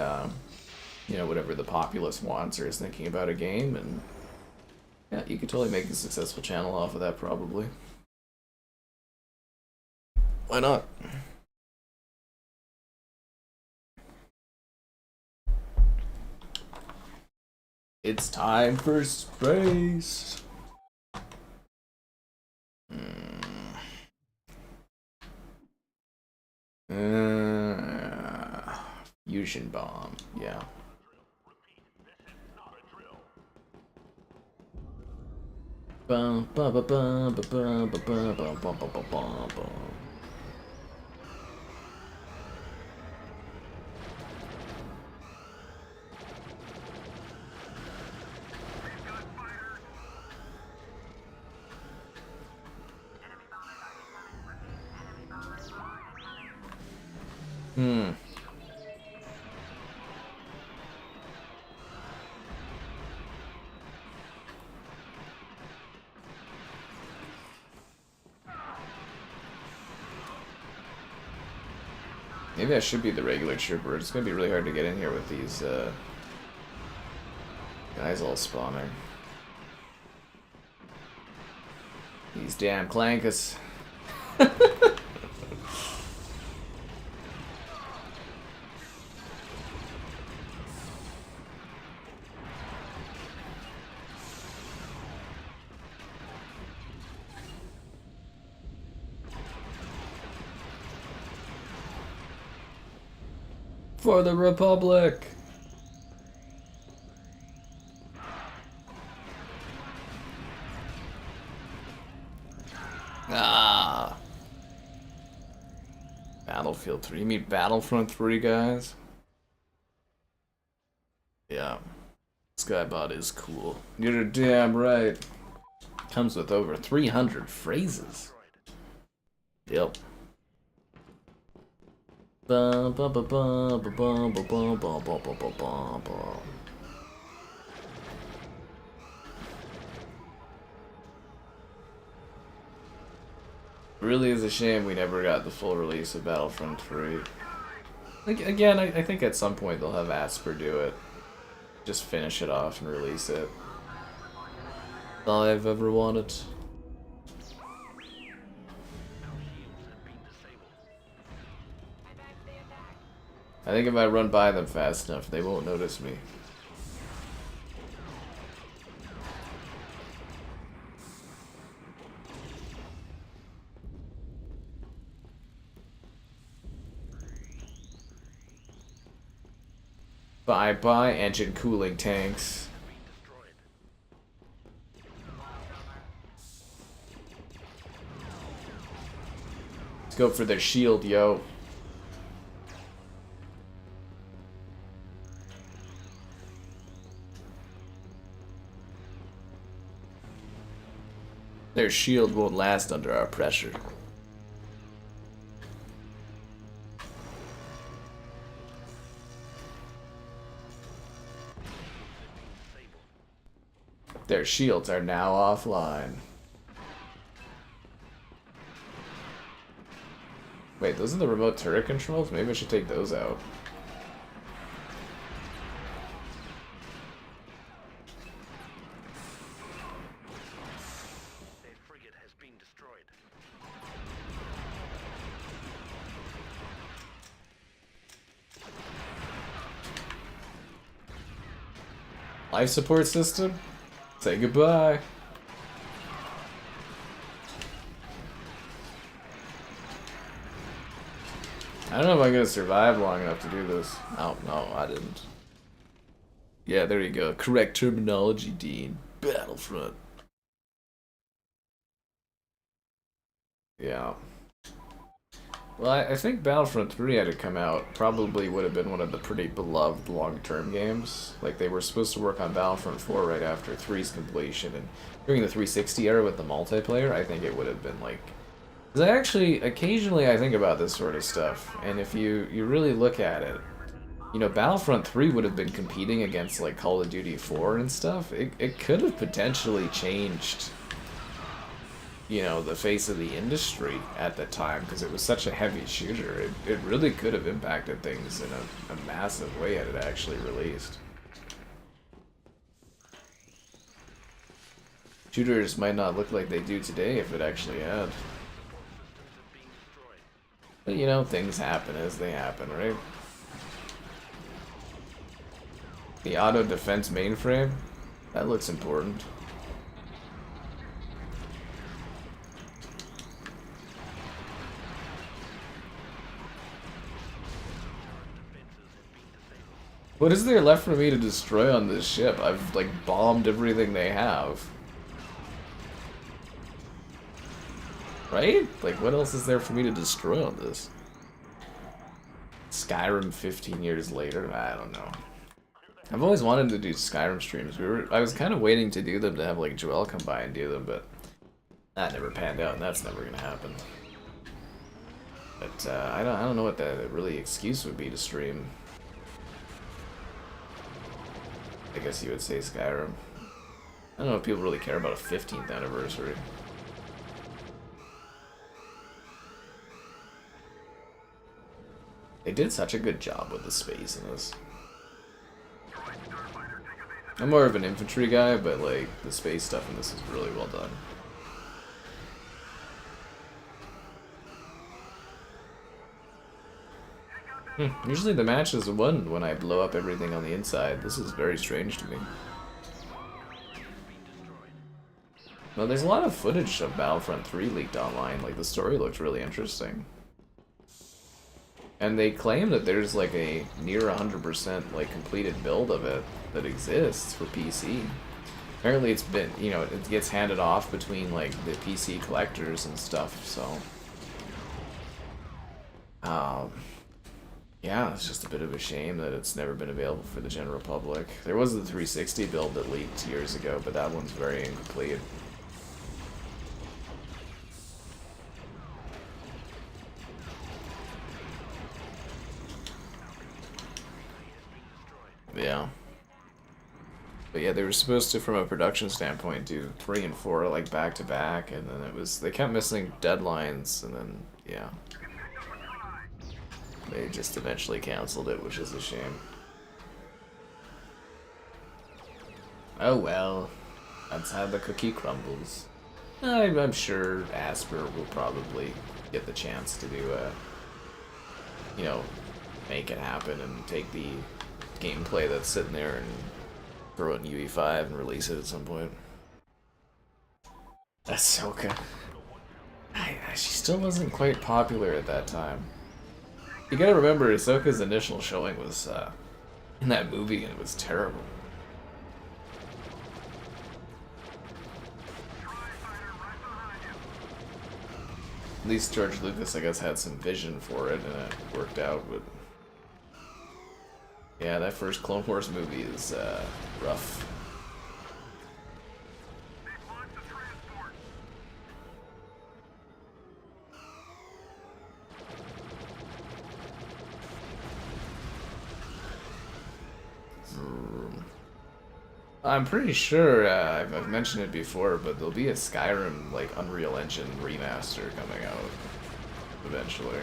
A: you know, whatever the populace wants or is thinking about a game, and yeah, you could totally make a successful channel off of that, probably. Why not? It's time for space. Fusion bomb, yeah. Bum bum bum bum bum bum bum bum bum bum bum bum. Maybe I should be the regular trooper. It's gonna be really hard to get in here with these guys all spawning. These damn clankers. For the Republic! Ah! Battlefield 3. You mean Battlefront 3, guys? Yeah. Skybot is cool. You're damn right. Comes with over 300 phrases. Yep. Bum bum bum bum bum bum bum bum bum bum bum bum. Really is a shame we never got the full release of Battlefront 3. Like, again, I think at some point they'll have Asper do it. Just finish it off and release it. All I've ever wanted. I think if I run by them fast enough, they won't notice me. Bye-bye, engine cooling tanks. Let's go for their shield, yo. Their shield won't last under our pressure. Their shields are now offline. Wait, those are the remote turret controls? Maybe I should take those out. Life support system? Say goodbye. I don't know if I'm gonna survive long enough to do this. Oh, no, I didn't. Yeah, there you go. Correct terminology, Dean. Battlefront. Yeah. Well, I think Battlefront 3 had to come out. Probably would have been one of the pretty beloved long-term games. Like, they were supposed to work on Battlefront 4 right after 3's completion, and during the 360 era with the multiplayer, I think it would have been like... Because I actually, occasionally I think about this sort of stuff, and if you really look at it, you know, Battlefront 3 would have been competing against, like, Call of Duty 4 and stuff. It could have potentially changed you know, the face of the industry at the time because it was such a heavy shooter. It really could have impacted things in a massive way had it actually released. Shooters might not look like they do today if it actually had. But you know, things happen as they happen, right? The auto defense mainframe? That looks important. What is there left for me to destroy on this ship? I've, like, bombed everything they have. Right? Like, what else is there for me to destroy on this? Skyrim 15 years later? I don't know. I've always wanted to do Skyrim streams. I was kind of waiting to do them to have, like, Joel come by and do them, but that never panned out, and that's never gonna happen. But, I don't know what the really excuse would be to stream. I guess you would say Skyrim. I don't know if people really care about a 15th anniversary. They did such a good job with the space in this. I'm more of an infantry guy, but like the space stuff in this is really well done. Usually the match is won when I blow up everything on the inside. This is very strange to me. Well, there's a lot of footage of Battlefront 3 leaked online. Like, the story looks really interesting. And they claim that there's like a near 100% like completed build of it that exists for PC. Apparently it's been, you know, it gets handed off between like the PC collectors and stuff, so... yeah, it's just a bit of a shame that it's never been available for the general public. There was the 360 build that leaked years ago, but that one's very incomplete. Yeah. But yeah, they were supposed to, from a production standpoint, do 3 and 4 like back to back, and then they kept missing deadlines, and then, yeah. They just eventually canceled it, which is a shame. Oh well, that's how the cookie crumbles. I'm sure Asper will probably get the chance to do you know, make it happen and take the gameplay that's sitting there and throw it in UE5 and release it at some point. Ahsoka. She still wasn't quite popular at that time. You gotta remember, Ahsoka's initial showing was in that movie, and it was terrible. At least George Lucas, I guess, had some vision for it, and it worked out, but... yeah, that first Clone Wars movie is rough. I'm pretty sure I've mentioned it before, but there'll be a Skyrim like Unreal Engine remaster coming out eventually.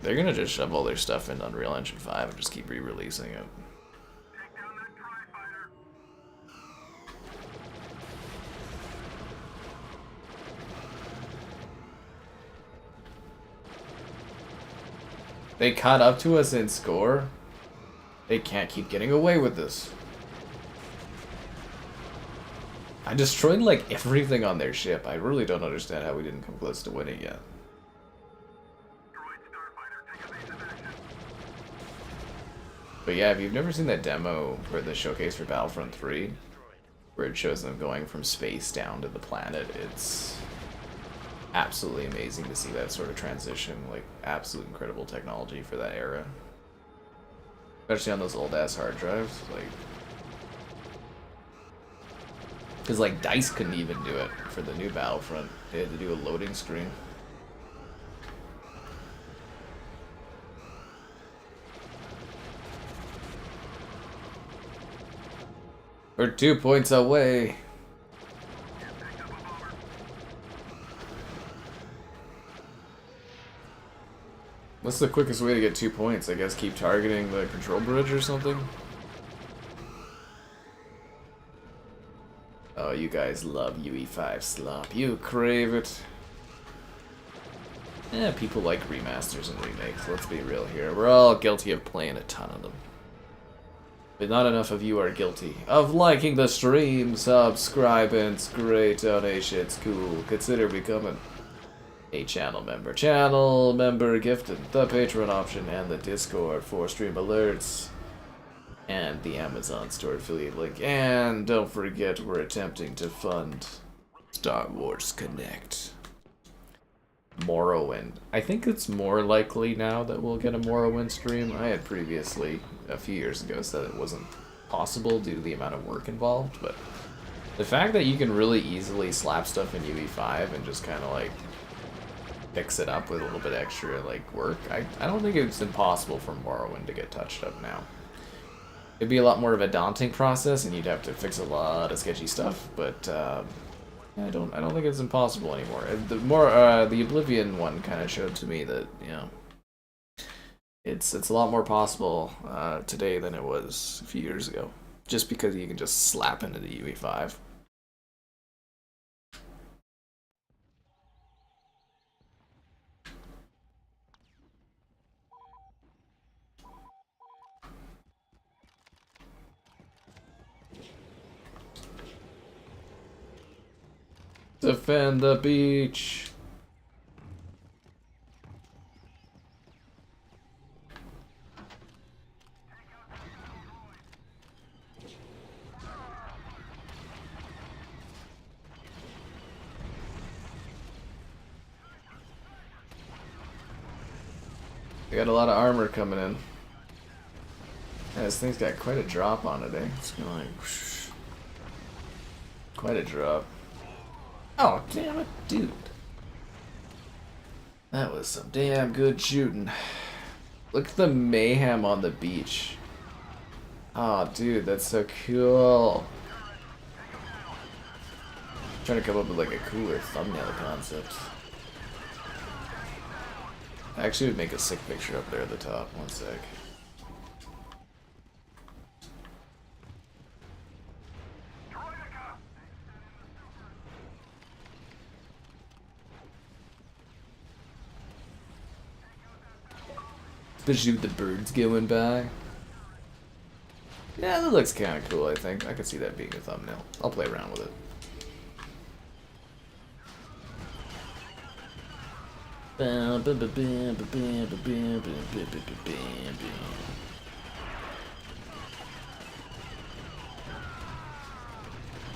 A: They're gonna just shove all their stuff into Unreal Engine 5 and just keep re-releasing it. They caught up to us in score. They can't keep getting away with this. I destroyed like everything on their ship. I really don't understand how we didn't come close to winning yet. But yeah, if you've never seen that demo for the showcase for Battlefront 3, where it shows them going from space down to the planet, it's absolutely amazing to see that sort of transition. Like, absolute incredible technology for that era. Especially on those old-ass hard drives, like... because, like, DICE couldn't even do it for the new Battlefront. They had to do a loading screen. We're 2 points away. What's the quickest way to get 2 points? I guess keep targeting the control bridge or something? Oh, you guys love UE5 slop. You crave it. Yeah, people like remasters and remakes, let's be real here. We're all guilty of playing a ton of them. But not enough of you are guilty of liking the stream, subscribing, great donations, cool. Consider becoming a channel member. Channel member gifted, the Patreon option, and the Discord for stream alerts. And the Amazon store affiliate link. And don't forget, we're attempting to fund Star Wars Connect. Morrowind. I think it's more likely now that we'll get a Morrowind stream. I had previously, a few years ago, said it wasn't possible due to the amount of work involved, but the fact that you can really easily slap stuff in UE5 and just kind of like fix it up with a little bit extra like work, I don't think it's impossible for Morrowind to get touched up now. It'd be a lot more of a daunting process and you'd have to fix a lot of sketchy stuff, but I don't think it's impossible anymore. The Oblivion one kind of showed to me that, you know, it's a lot more possible today than it was a few years ago, just because you can just slap into the UE5. Defend the beach. We got a lot of armor coming in. Yeah, this thing's got quite a drop on it, eh? It's going like whoosh. Quite a drop. Oh, damn it, dude. That was some damn good shooting. Look at the mayhem on the beach. Oh, dude, that's so cool. I'm trying to come up with like a cooler thumbnail concept. I actually would make a sick picture up there at the top. One sec. Especially with the birds going by. Yeah, that looks kind of cool, I think. I could see that being a thumbnail. I'll play around with it.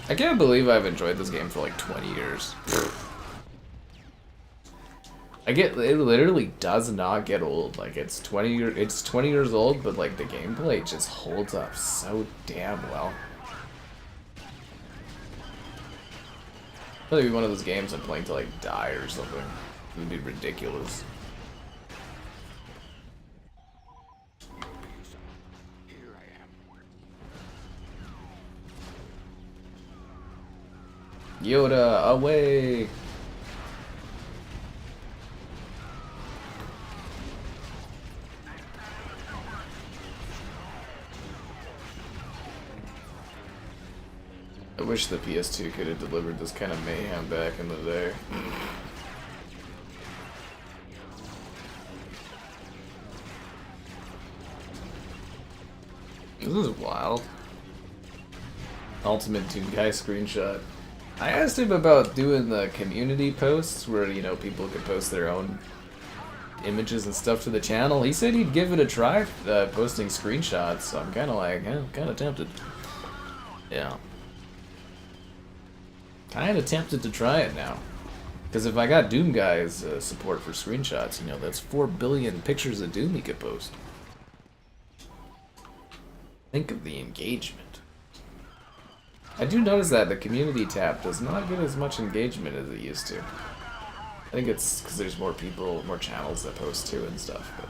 A: I can't believe I've enjoyed this game for like 20 years. It literally does not get old. Like it's 20 years old, but like the gameplay just holds up so damn well. It'll be one of those games I'm playing to like die or something. It would be ridiculous.
D: Here I am.
A: Yoda, away! I wish the PS2 could have delivered this kind of mayhem back in the day. This is wild. Ultimate Toon Guy screenshot. I asked him about doing the community posts where, you know, people could post their own images and stuff to the channel. He said he'd give it a try, posting screenshots, so I'm kind of like, kind of tempted. Yeah. Kind of tempted to try it now. Because if I got Doom Guy's support for screenshots, you know, that's 4 billion pictures of Doom he could post. Think of the engagement. I do notice that the community tab does not get as much engagement as it used to. I think it's because there's more people, more channels that post to and stuff. But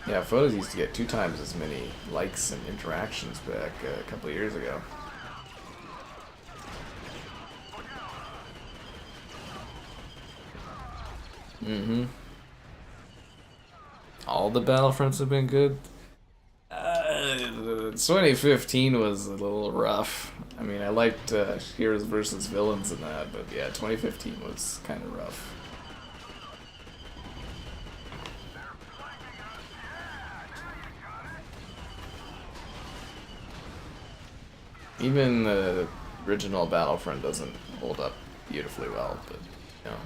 A: yeah, photos used to get 2 times as many likes and interactions back a couple of years ago. Mm-hmm. All the Battlefronts have been good. 2015 was a little rough. I mean, I liked Heroes versus Villains in that, but yeah, 2015 was kind of rough. Even the original Battlefront doesn't hold up beautifully well, but you know.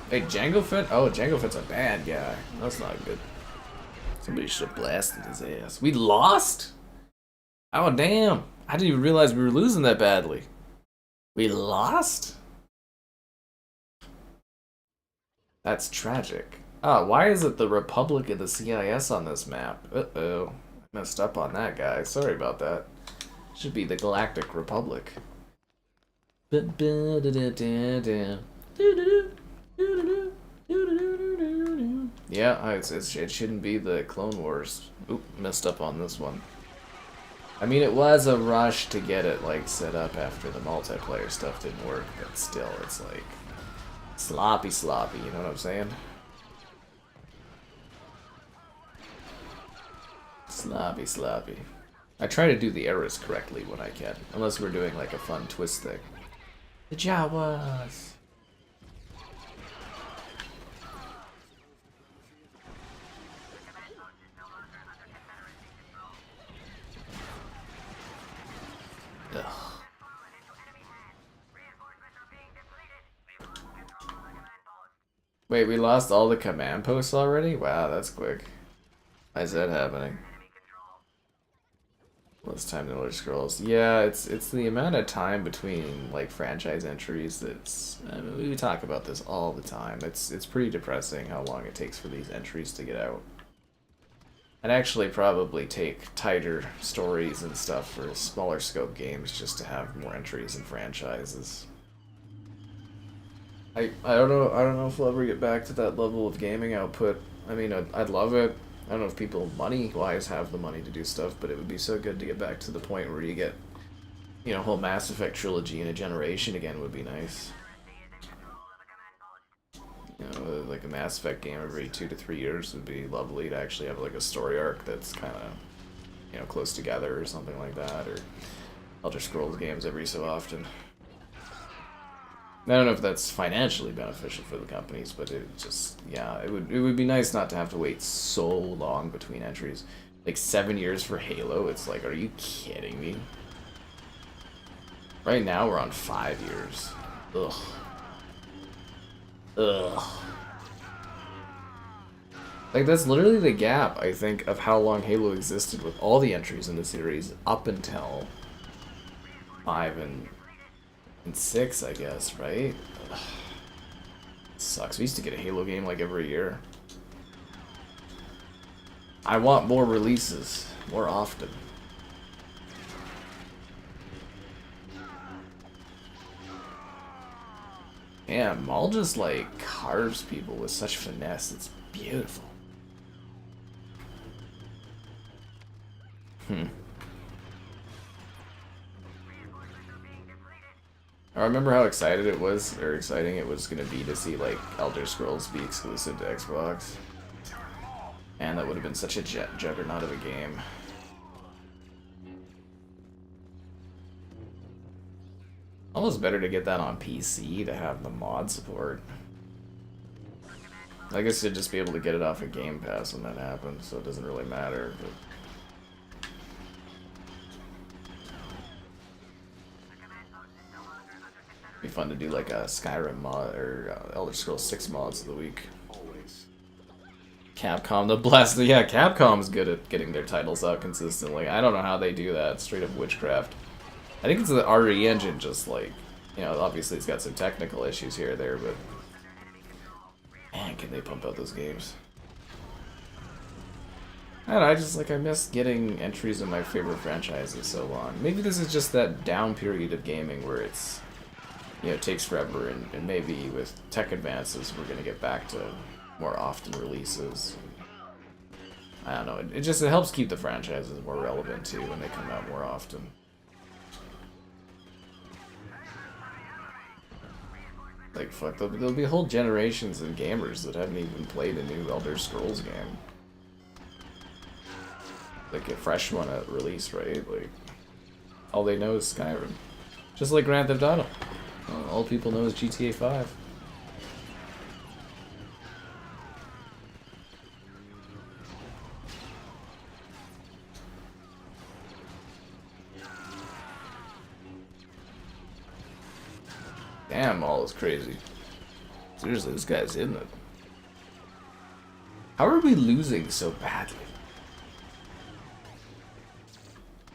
A: Hey, Jango Fett? Oh, Jango Fett's a bad guy. That's not good. Somebody should have blasted his ass. We lost? Oh, damn. I didn't even realize we were losing that badly. We lost? That's tragic. Oh, why is it the Republic of the CIS on this map? Uh-oh. I messed up on that, guy. Sorry about that. Should be the Galactic Republic. Yeah, it shouldn't be the Clone Wars. Oop, messed up on this one. I mean, it was a rush to get it like set up after the multiplayer stuff didn't work, but still, it's like sloppy, you know what I'm saying? Sloppy. I try to do the errors correctly when I can, unless we're doing like a fun twist thing. The Jawas! Ugh. Wait, we lost all the command posts already? Wow, that's quick. Why is that happening? Less time than Elder Scrolls. Yeah, it's the amount of time between like franchise entries that's. I mean, we talk about this all the time. It's pretty depressing how long it takes for these entries to get out. I'd actually probably take tighter stories and stuff for smaller scope games just to have more entries in franchises. I don't know if we'll ever get back to that level of gaming output. I mean, I'd love it. I don't know if people money-wise have the money to do stuff, but it would be so good to get back to the point where you get, you know, a whole Mass Effect trilogy in a generation again would be nice. You know, like a Mass Effect game every 2 to 3 years would be lovely to actually have like a story arc that's kind of, you know, close together or something like that, or Elder Scrolls games every so often. I don't know if that's financially beneficial for the companies, but it just, yeah, it would be nice not to have to wait so long between entries. Like 7 years for Halo, it's like, are you kidding me? Right now we're on 5 years. Ugh. Like, that's literally the gap, I think, of how long Halo existed with all the entries in the series up until 5 and 6, I guess, right? Ugh. Sucks. We used to get a Halo game like every year. I want more releases, more often. Damn, Maul just like carves people with such finesse. It's beautiful. I remember how excited it was, or exciting it was going to be to see like Elder Scrolls be exclusive to Xbox. And that would have been such a juggernaut of a game. Almost better to get that on PC to have the mod support. I guess you'd just be able to get it off of Game Pass when that happens, so it doesn't really matter. But it'd be fun to do like a Skyrim mod or Elder Scrolls 6 mods of the week. Capcom, the blast. Yeah, Capcom's good at getting their titles out consistently. I don't know how they do that. Straight up witchcraft. I think it's the RE engine, just like, you know, obviously it's got some technical issues here or there, but man, can they pump out those games. I don't know, I just, like, I miss getting entries in my favorite franchises so long. Maybe this is just that down period of gaming where it's, you know, it takes forever, and maybe with tech advances we're gonna get back to more often releases. I don't know, it helps keep the franchises more relevant too when they come out more often. Like, fuck, there'll be whole generations of gamers that haven't even played a new Elder Scrolls game. Like a fresh one at release, right? Like, all they know is Skyrim. Just like Grand Theft Auto. All people know is GTA 5. Damn, all is crazy. Seriously, this guy's in it. How are we losing so badly?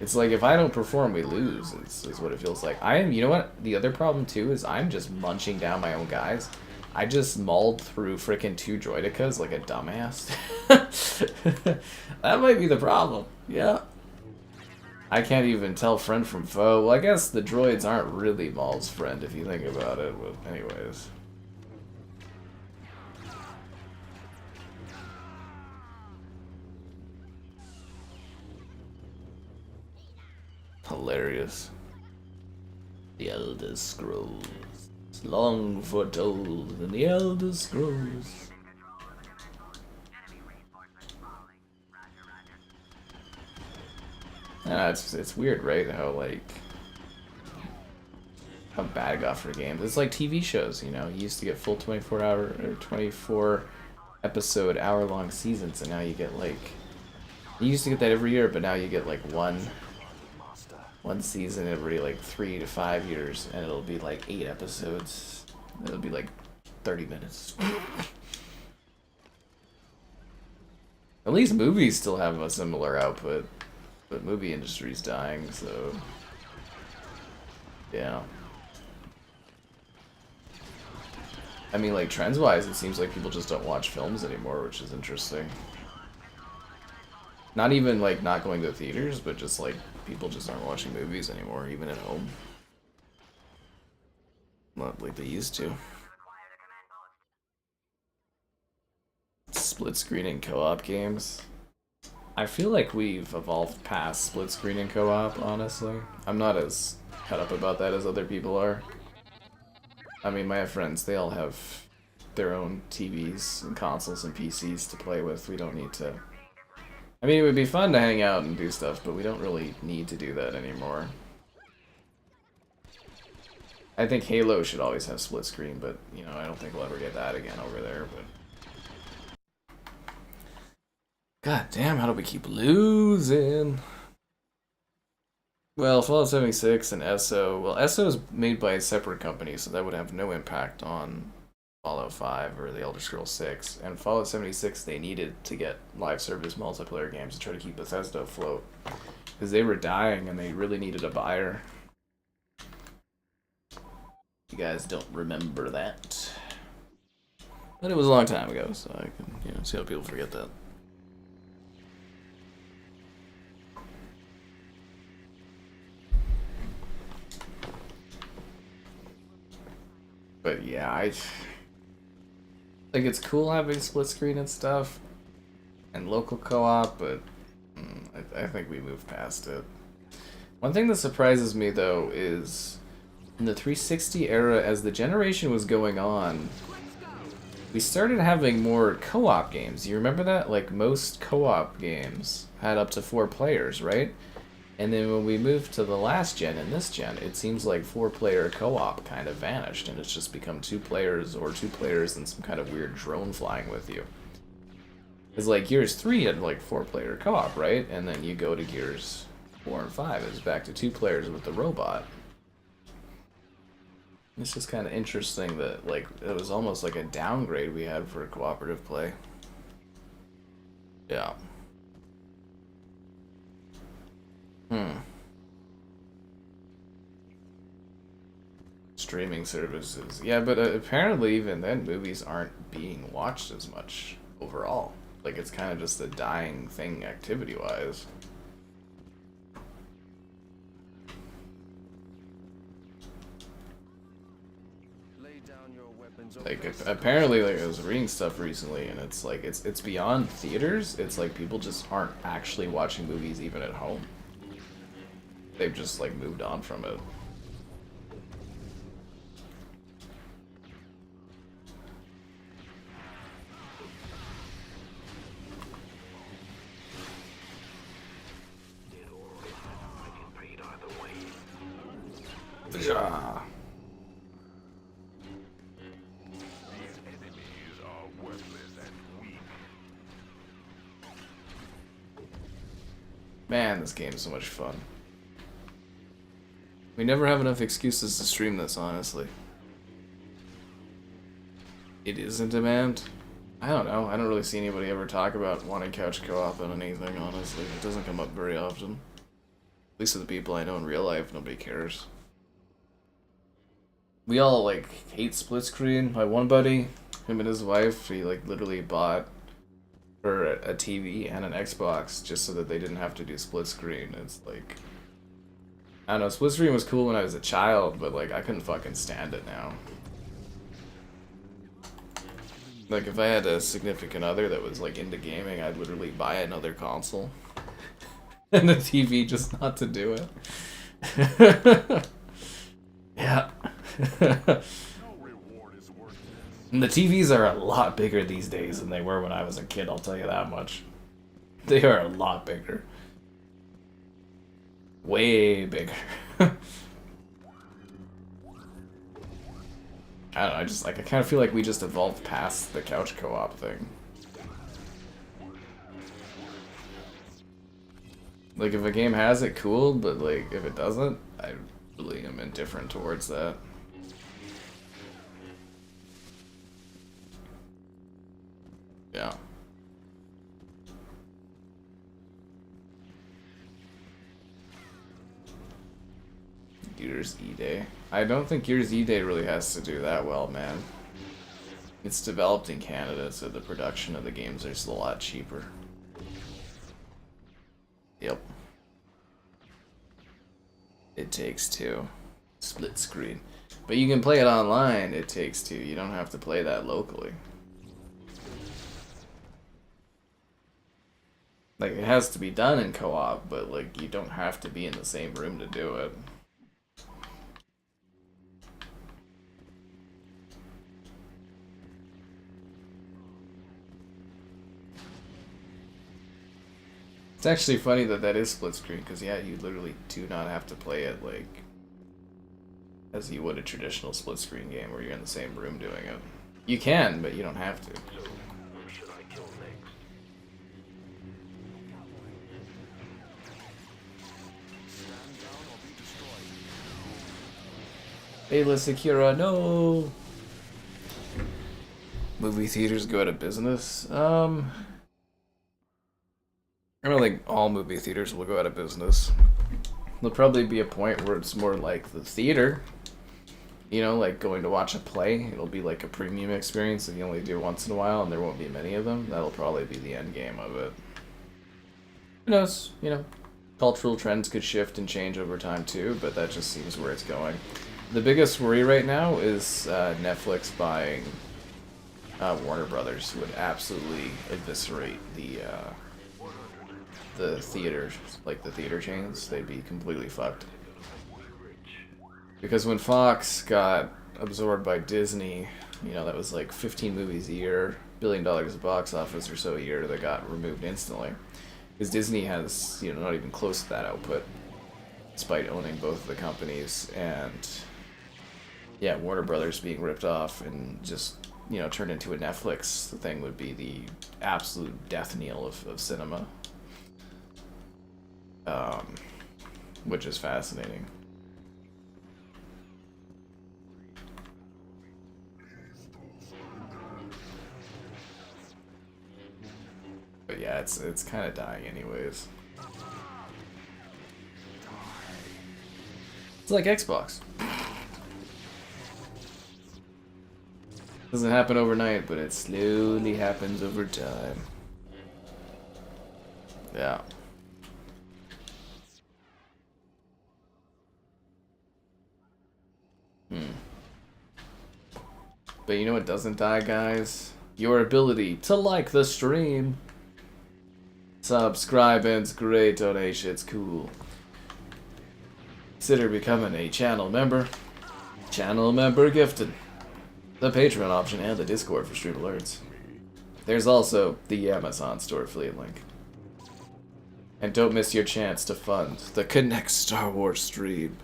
A: It's like, if I don't perform, we lose, is what it feels like. You know what? The other problem, too, is I'm just munching down my own guys. I just mauled through frickin' 2 droidicas like a dumbass. That might be the problem. Yeah. I can't even tell friend from foe. Well, I guess the droids aren't really Maul's friend, if you think about it, but anyways. Hilarious. The Elder Scrolls. Long foretold in the Elder Scrolls. It's weird, right? How bad it got for games. It's like TV shows, you know. You used to get full 24 episode hour-long seasons, and now you get like... You used to get that every year, but now you get like one season every like 3 to 5 years, and it'll be like 8 episodes. It'll be like 30 minutes. At least movies still have a similar output, but movie industry's dying, so yeah. I mean, like, trends-wise, it seems like people just don't watch films anymore, which is interesting. Not even, like, not going to theaters, but just, like, people just aren't watching movies anymore, even at home. Not like they used to. Split screen and co-op games. I feel like we've evolved past split screen and co-op, honestly. I'm not as cut up about that as other people are. I mean, my friends, they all have their own TVs and consoles and PCs to play with. We don't need to... I mean, it would be fun to hang out and do stuff, but we don't really need to do that anymore. I think Halo should always have split screen, but, you know, I don't think we'll ever get that again over there, but... God damn, how do we keep losing? Well, Fallout 76 and ESO... Well, ESO is made by a separate company, so that would have no impact on Fallout 5 or the Elder Scrolls 6. And Fallout 76, they needed to get live service multiplayer games to try to keep Bethesda afloat. Because they were dying and they really needed a buyer. You guys don't remember that. But it was a long time ago, so I can, you know, see how people forget that. But yeah, I think it's cool having split screen and stuff, and local co-op, but I think we moved past it. One thing that surprises me, though, is in the 360 era, as the generation was going on, we started having more co-op games. You remember that? Like, most co-op games had up to 4 players, right? And then when we moved to the last gen and this gen, it seems like 4-player co-op kind of vanished, and it's just become 2 players or 2 players and some kind of weird drone flying with you. It's like Gears 3 had like 4-player co-op, right? And then you go to Gears 4 and 5, it's back to 2 players with the robot. It's just kind of interesting that, like, it was almost like a downgrade we had for cooperative play. Yeah. Streaming services. Yeah, but apparently even then movies aren't being watched as much overall. like it's kind of just a dying thing activity-wise. Like apparently, like I was reading stuff recently, and it's like it's beyond theaters. It's like people just aren't actually watching movies even at home. They've just like moved on from it. Yeah. Man, this game is so much fun. We never have enough excuses to stream this, honestly. It is in demand? I don't know. I don't really see anybody ever talk about wanting couch co-op on anything, honestly. It doesn't come up very often. At least with the people I know in real life, nobody cares. We all, like, hate split screen. My one buddy, him and his wife, he, like, literally bought for a TV and an Xbox just so that they didn't have to do split screen. It's like, I don't know, split screen was cool when I was a child, but like I couldn't fucking stand it now. Like if I had a significant other that was like into gaming, I'd literally buy another console and a TV just not to do it. Yeah. And the TVs are a lot bigger these days than they were when I was a kid, I'll tell you that much. They are a lot bigger. Way bigger. I don't know, I kind of feel like we just evolved past the couch co-op thing. Like, if a game has it, cool, but like, if it doesn't, I really am indifferent towards that. Yeah. Gears E-Day. I don't think Gears E-Day really has to do that well, man. It's developed in Canada, so the production of the games is a lot cheaper. Yep. It Takes Two. Split screen. But you can play it online, It Takes Two. You don't have to play that locally. Like, it has to be done in co-op, but, like, you don't have to be in the same room to do it. It's actually funny that that is split screen, because, yeah, you literally do not have to play it, like, as you would a traditional split screen game where you're in the same room doing it. You can, but you don't have to. Ayla Sakura, no! Movie theaters go out of business? I don't think all movie theaters will go out of business. There'll probably be a point where it's more like the theater. You know, like going to watch a play. It'll be like a premium experience that you only do once in a while, and there won't be many of them. That'll probably be the end game of it. Who knows? You know, cultural trends could shift and change over time too, but that just seems where it's going. The biggest worry right now is Netflix buying Warner Brothers would absolutely eviscerate the theaters, like the theater chains. They'd be completely fucked. Because when Fox got absorbed by Disney, you know, that was like 15 movies a year, $1 billion at box office or so a year that got removed instantly. Because Disney has, you know, not even close to that output, despite owning both of the companies. And yeah, Warner Brothers being ripped off and just, you know, turned into a Netflix thing would be the absolute death knell of cinema. Which is fascinating. But yeah, it's kind of dying anyways. It's like Xbox. Doesn't happen overnight, but it slowly happens over time. Yeah. But you know what doesn't die, guys? Your ability to like the stream. Subscribe, and it's great donation, it's cool. Consider becoming a channel member. Channel member gifted. The Patreon option and the Discord for stream alerts. There's also the Amazon store affiliate link. And don't miss your chance to fund the Connect Star Wars stream.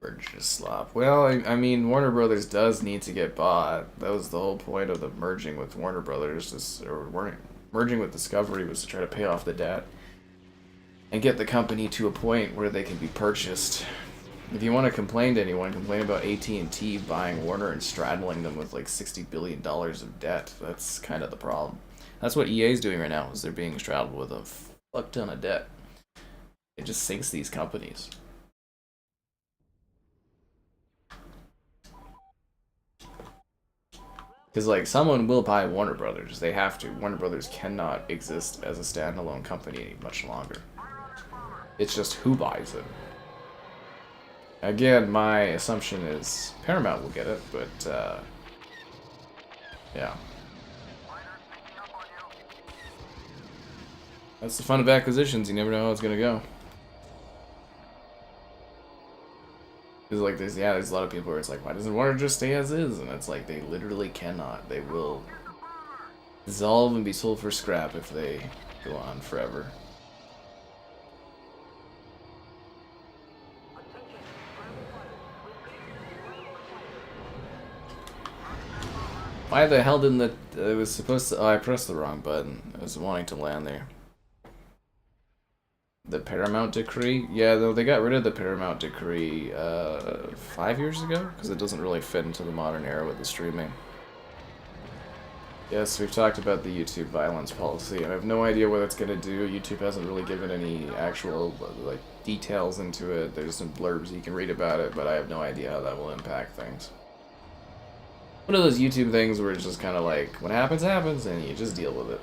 A: Purchase slop. Well, I mean, Warner Brothers does need to get bought. That was the whole point of the merging with Warner Brothers, merging with Discovery, was to try to pay off the debt and get the company to a point where they can be purchased. If you want to complain to anyone, complain about AT&T buying Warner and straddling them with like $60 billion of debt. That's kind of the problem. That's what EA's doing right now, is they're being straddled with a fuck ton of debt. It just sinks these companies. Because, like, someone will buy Warner Brothers. They have to. Warner Brothers cannot exist as a standalone company much longer. It's just who buys it. Again, my assumption is Paramount will get it, but, yeah. That's the fun of acquisitions. You never know how it's going to go. Because, like, there's a lot of people where it's like, why doesn't Warner just stay as is? And it's like, they literally cannot. They will dissolve and be sold for scrap if they go on forever. Why the hell didn't it was supposed to, oh, I pressed the wrong button. I was wanting to land there. The Paramount Decree? Yeah, though they got rid of the Paramount Decree 5 years ago, because it doesn't really fit into the modern era with the streaming. Yes, we've talked about the YouTube violence policy, and I have no idea what it's going to do. YouTube hasn't really given any actual like details into it. There's some blurbs you can read about it, but I have no idea how that will impact things. One of those YouTube things where it's just kind of like, what happens, happens, and you just deal with it.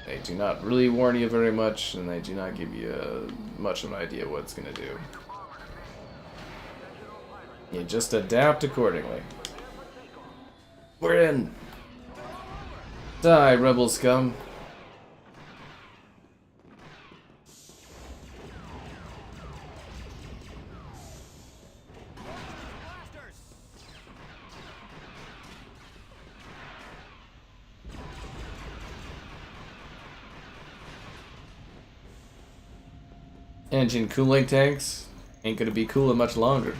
A: They do not really warn you very much, and they do not give you much of an idea what it's going to do. You just adapt accordingly. We're in! Die, rebel scum! Engine cooling tanks ain't gonna be cooling much longer.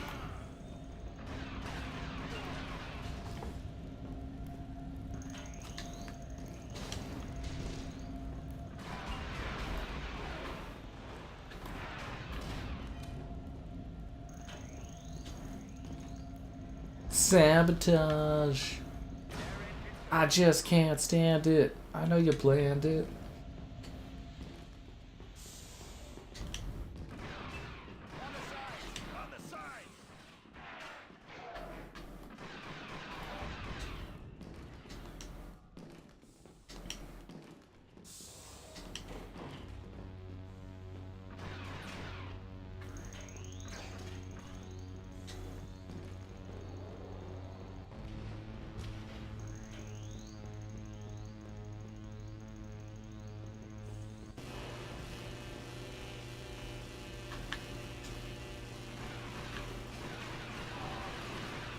A: Sabotage. I just can't stand it. I know you planned it.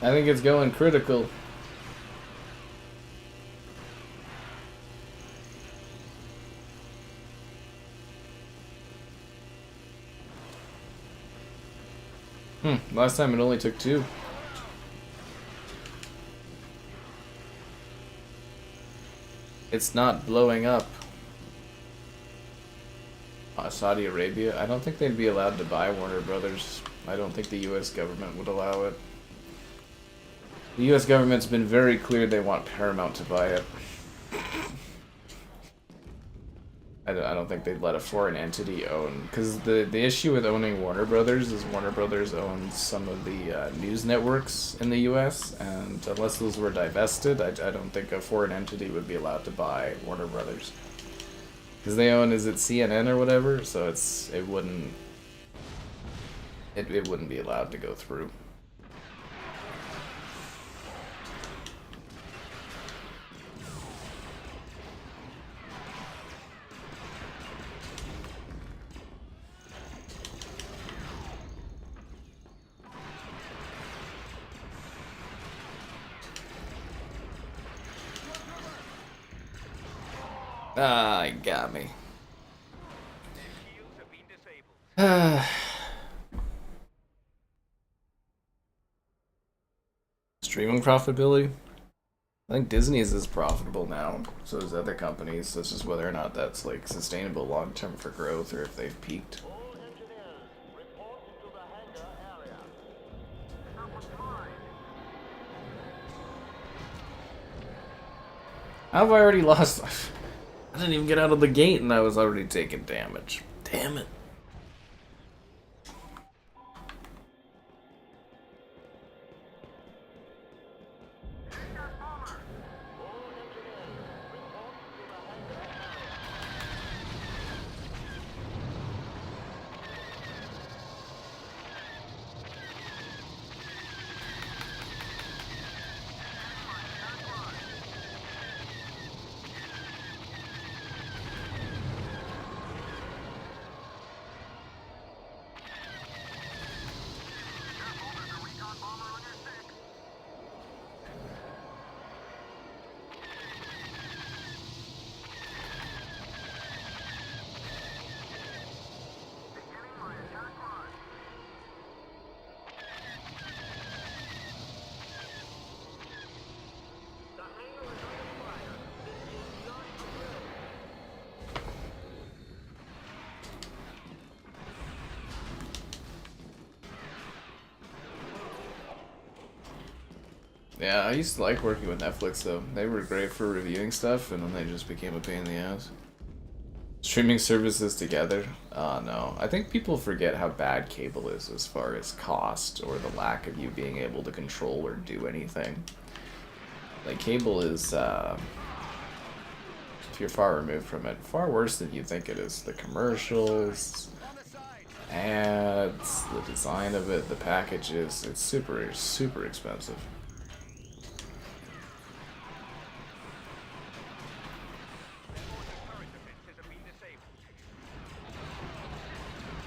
A: I think it's going critical. Last time it only took 2. It's not blowing up. Saudi Arabia? I don't think they'd be allowed to buy Warner Brothers. I don't think the US government would allow it. The US government's been very clear they want Paramount to buy it. I I don't think they'd let a foreign entity own, because the issue with owning Warner Brothers is Warner Brothers owns some of the news networks in the U.S., and unless those were divested, I don't think a foreign entity would be allowed to buy Warner Brothers. Because they own, is it CNN or whatever, so it wouldn't be allowed to go through. Ah, he got me.
C: Shields have been disabled.
A: Streaming profitability? I think Disney's is profitable now, so is other companies, so it's just whether or not that's like sustainable long term for growth or if they've peaked.
C: All engineers, report to the hangar area. That was fine.
A: How have I already lost? I didn't even get out of the gate and I was already taking damage. Damn it. Yeah, I used to like working with Netflix though. They were great for reviewing stuff, and then they just became a pain in the ass. Streaming services together? No. I think people forget how bad cable is as far as cost or the lack of you being able to control or do anything. Like, cable is, if you're far removed from it, far worse than you think it is. The commercials, ads, the design of it, the packages, it's super, super expensive.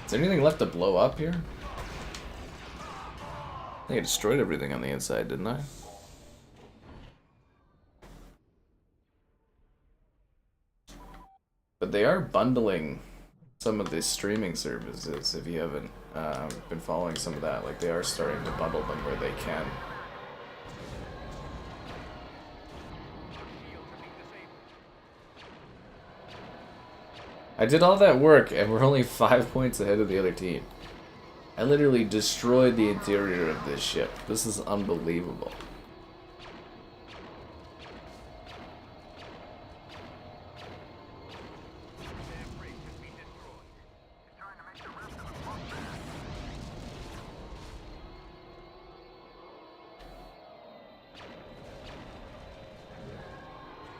A: Is there anything left to blow up here? I think I destroyed everything on the inside, didn't I? But they are bundling some of these streaming services, if you haven't been following some of that. Like, they are starting to bundle them where they can. I did all that work, and we're only 5 points ahead of the other team. I literally destroyed the interior of this ship. This is unbelievable.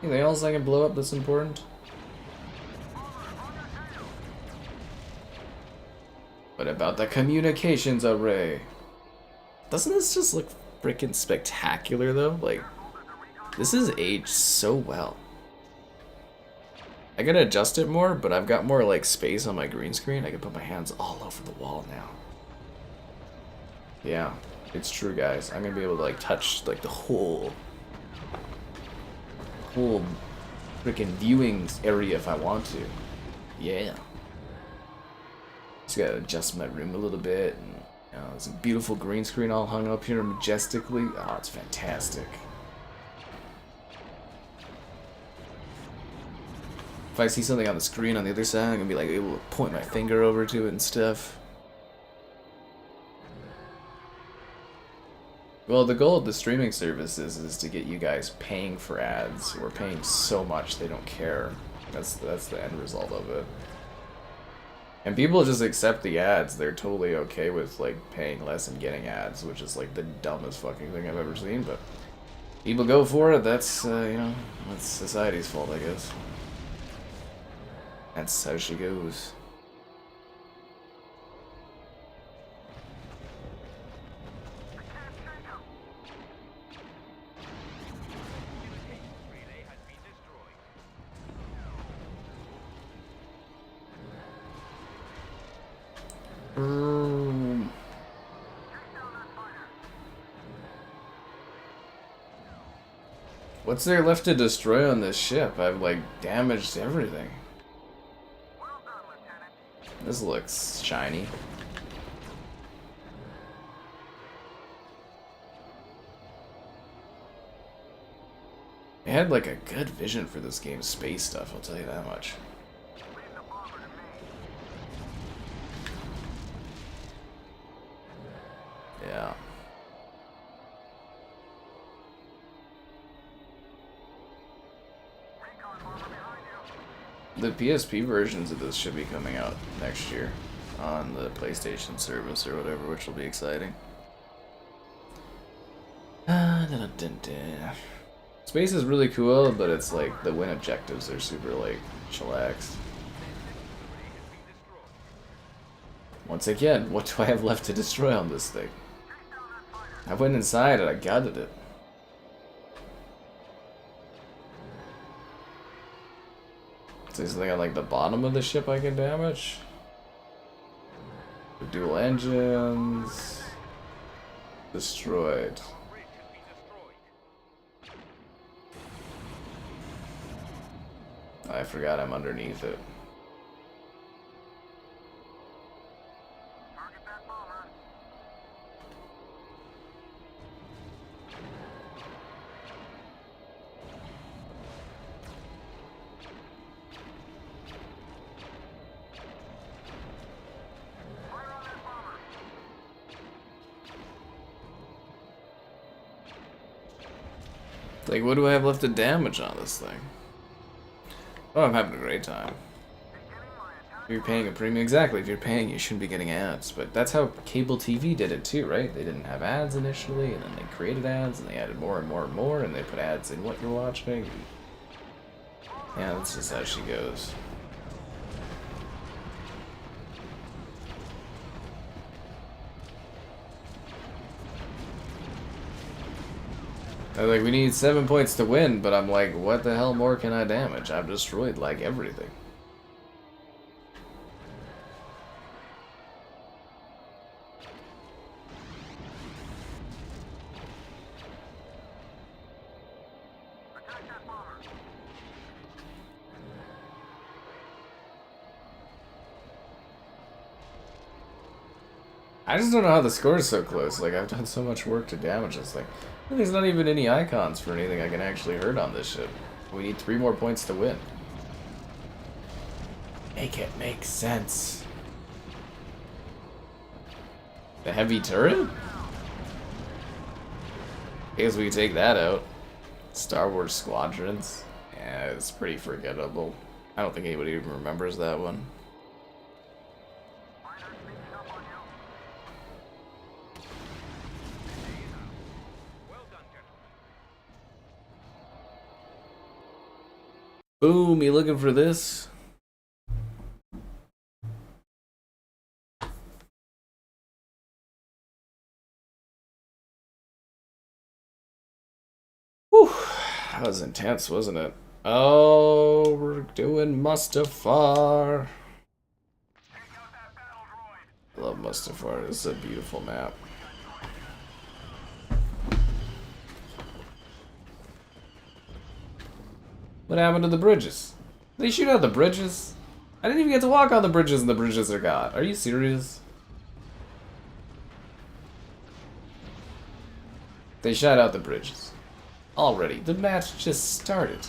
A: Anything else I can blow up that's important? What about the communications array? Doesn't this just look freaking spectacular though? Like, this is aged so well. I gotta adjust it more, but I've got more like space on my green screen. I can put my hands all over the wall now. Yeah, it's true, guys. I'm gonna be able to like touch like the whole freaking viewing area if I want to. Yeah. Just gotta adjust my room a little bit, and you know, there's a beautiful green screen all hung up here majestically. Oh, it's fantastic. If I see something on the screen on the other side, I'm gonna be like able to point my finger over to it and stuff. Well, the goal of the streaming services is to get you guys paying for ads, or paying so much they don't care. That's the end result of it. And people just accept the ads. They're totally okay with like paying less and getting ads, which is like the dumbest fucking thing I've ever seen. But people go for it. That's you know, that's society's fault, I guess. That's how she goes. What's there left to destroy on this ship? I've like damaged everything. This looks shiny. They had like a good vision for this game's space stuff, I'll tell you that much. Yeah. The PSP versions of this should be coming out next year on the PlayStation service or whatever, which will be exciting. Space is really cool, but it's like the win objectives are super like chillaxed. Once again, what do I have left to destroy on this thing? I went inside and I gutted it. Is there something on like the bottom of the ship I can damage? The dual engines. Destroyed. I forgot I'm underneath it. Like, what do I have left to damage on this thing? Oh, I'm having a great time. If you're paying a premium, exactly. If you're paying, you shouldn't be getting ads. But that's how cable TV did it too, right? They didn't have ads initially, and then they created ads, and they added more and more and more, and they put ads in what you're watching. Yeah, that's just how she goes. They're like, we need 7 points to win, but I'm like, what the hell more can I damage? I've destroyed, like, everything. I just don't know how the score is so close. Like, I've done so much work to damage this thing. There's not even any icons for anything I can actually hurt on this ship. We need 3 more points to win. Make it make sense. The heavy turret? I guess we can take that out. Star Wars Squadrons. Yeah, it's pretty forgettable. I don't think anybody even remembers that one. Boom, you looking for this? Whew, that was intense, wasn't it? Oh, we're doing Mustafar. I love Mustafar, this is a beautiful map. What happened to the bridges? They shoot out the bridges? I didn't even get to walk on the bridges and the bridges are gone. Are you serious? They shot out the bridges. Already. The match just started.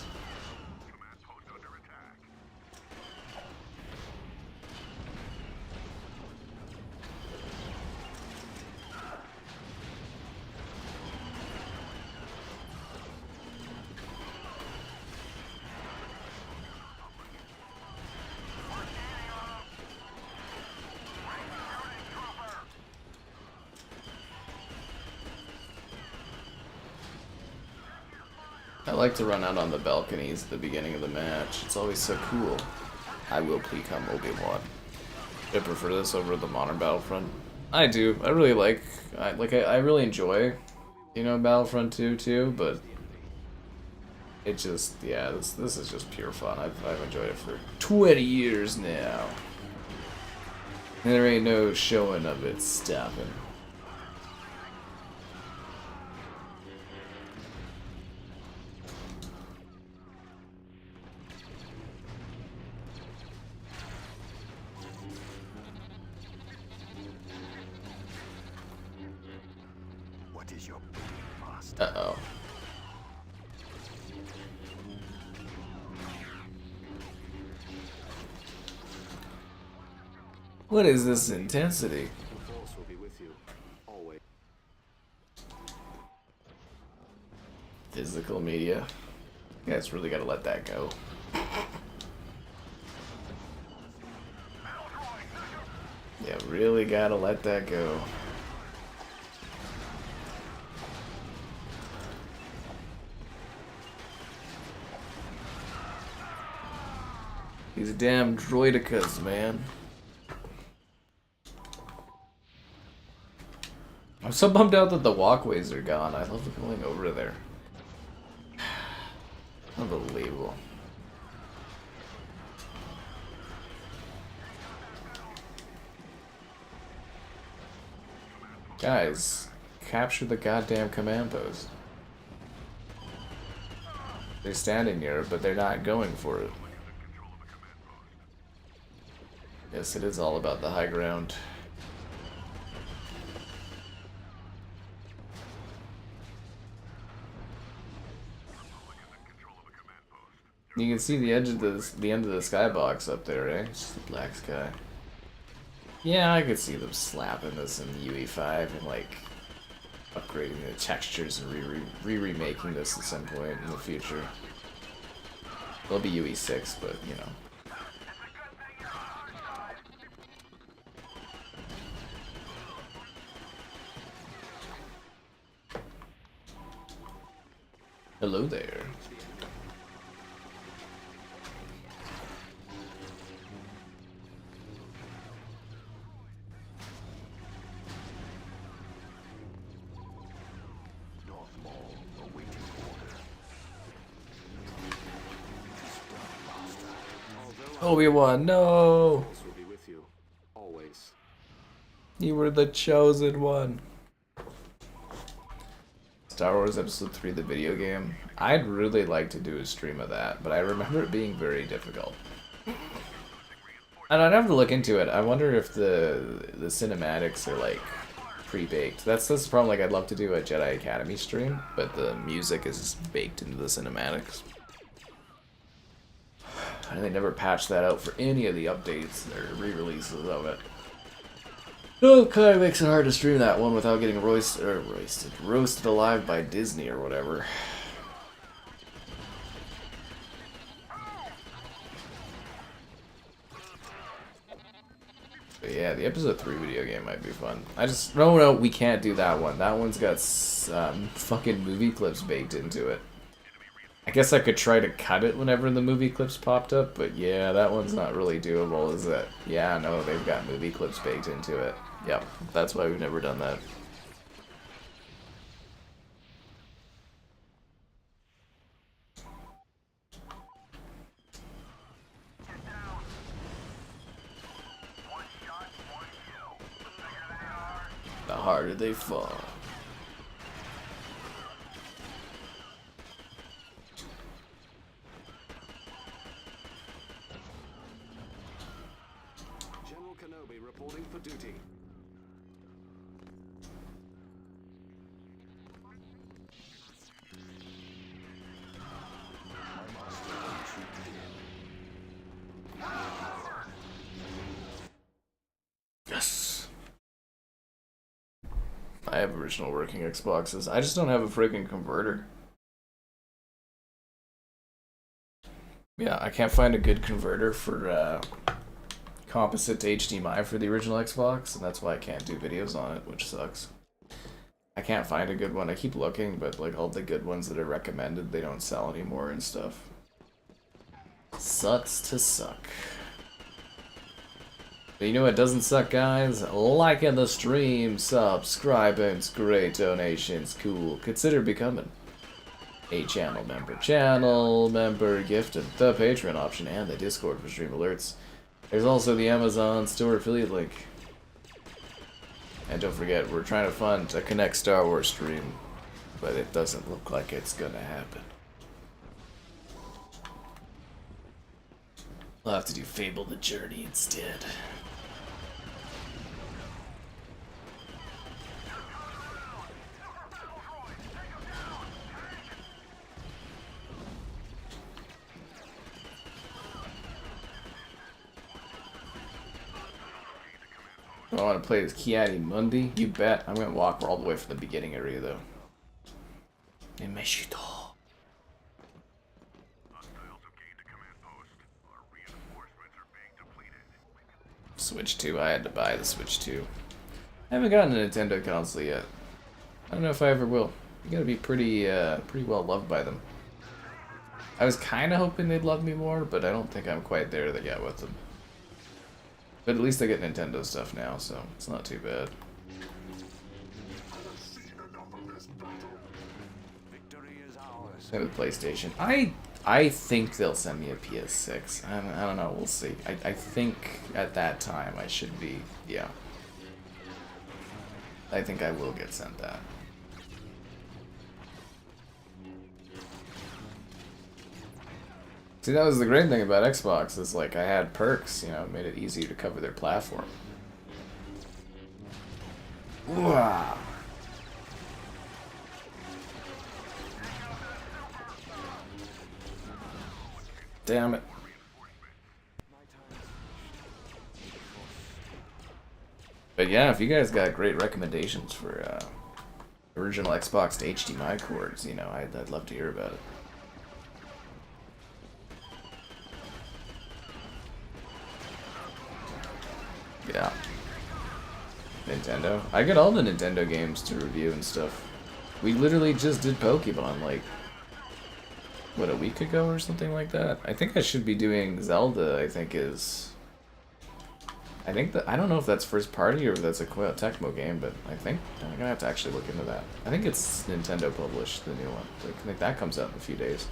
A: I like to run out on the balconies at the beginning of the match. It's always so cool. I will become Obi-Wan. I prefer this over the modern Battlefront. I do. I really like. I really enjoy, you know, Battlefront 2 too. But it just, yeah, this is just pure fun. I've enjoyed it for 20 years now. And there ain't no showing of it stopping.
C: What is your master?
A: Uh-oh. What is this intensity?
C: The force will be with you, always.
A: Physical media. You guys really gotta let that go. Yeah, really gotta let that go. These damn droidicas, man. I'm so bummed out that the walkways are gone. I love going over there. Unbelievable. Guys, capture the goddamn command post. They're standing here, but they're not going for it. Yes, it is all about the high ground. You can see the edge of the end of the skybox up there, eh? It's just the black sky. Yeah, I could see them slapping this in UE5 and like upgrading the textures and remaking this at some point in the future. It'll be UE6, but you know. Hello there. Obi-Wan, no!
C: The force will be with you, always.
A: You were the chosen one. Star Wars Episode 3, the video game. I'd really like to do a stream of that, but I remember it being very difficult. And I'd have to look into it. I wonder if the cinematics are like pre-baked. That's the problem. Like, I'd love to do a Jedi Academy stream, but the music is baked into the cinematics. And they never patched that out for any of the updates or re-releases of it. Oh, kind of makes it hard to stream that one without getting roasted alive by Disney or whatever. But yeah, the episode 3 video game might be fun. No, we can't do that one. That one's got fucking movie clips baked into it. I guess I could try to cut it whenever the movie clips popped up, but yeah, that one's not really doable, is it? Yeah, no, they've got movie clips baked into it. Yep, that's why we've never done that. The harder they fall.
C: General Kenobi reporting for duty.
A: Yes. I have original working Xboxes. I just don't have a freaking converter. Yeah, I can't find a good converter for composite to HDMI for the original Xbox, and that's why I can't do videos on it, which sucks. I can't find a good one. I keep looking, but like all the good ones that are recommended, they don't sell anymore and stuff. Sucks to suck. But you know what doesn't suck, guys? Liking the stream, subscribing, great donations, cool. Consider becoming a channel member, gifted the Patreon option, and the Discord for stream alerts. There's also the Amazon store affiliate link. And don't forget, we're trying to fund a Connect Star Wars stream, but it doesn't look like it's gonna happen. We'll have to do Fable the Journey instead. I want to play as Kiadi Mundi. You bet. I'm going to walk all the way from the beginning area, though. In Mygeeto.
C: Hostiles have gained a command post. Our reinforcements are being depleted.
A: Switch 2. I had to buy the Switch 2. I haven't gotten a Nintendo console yet. I don't know if I ever will. You gotta be pretty well loved by them. I was kind of hoping they'd love me more, but I don't think I'm quite there yet with them. But at least I get Nintendo stuff now, so it's not too bad.
D: Victory is ours.
A: And the PlayStation. I think they'll send me a PS6. I don't know. We'll see. I think at that time I should be. Yeah. I think I will get sent that. See, that was the great thing about Xbox, is like I had perks, you know, it made it easier to cover their platform. Wow. Damn it. But yeah, if you guys got great recommendations for original Xbox to HDMI cords, you know, I'd love to hear about it. Yeah. Nintendo. I get all the Nintendo games to review and stuff. We literally just did Pokemon, like, what, a week ago or something like that? I think I should be doing Zelda, I think I don't know if that's first party or if that's a Tecmo game, but I'm gonna have to actually look into that. I think it's Nintendo published, the new one. I think that comes out in a few days.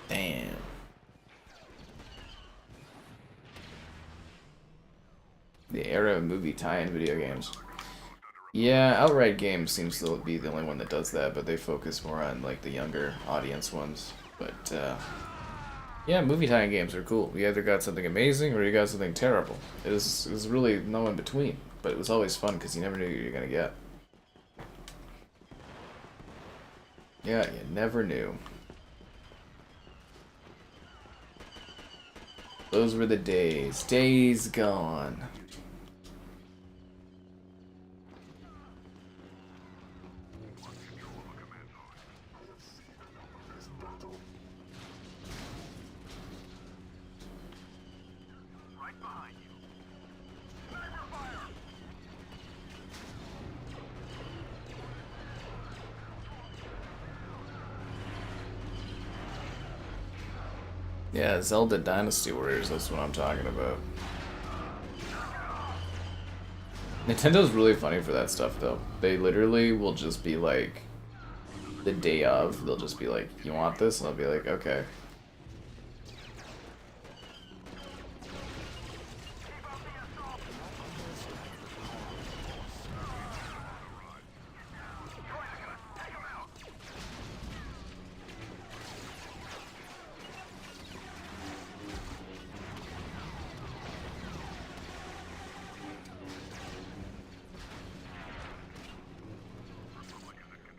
A: Damn. The era of movie tie-in video games. Yeah, Outright Games seems to be the only one that does that, but they focus more on like the younger audience ones. But yeah, movie tie-in games are cool. You either got something amazing or you got something terrible. It was really no in between, but it was always fun because you never knew what you were gonna get. Yeah, you never knew. Those were the days. Days gone.
C: Right behind you.
A: Yeah, Zelda Dynasty Warriors, that's what I'm talking about. Nintendo's really funny for that stuff, though. They literally will just be like, the day of, they'll just be like, you want this? And I'll be like, okay.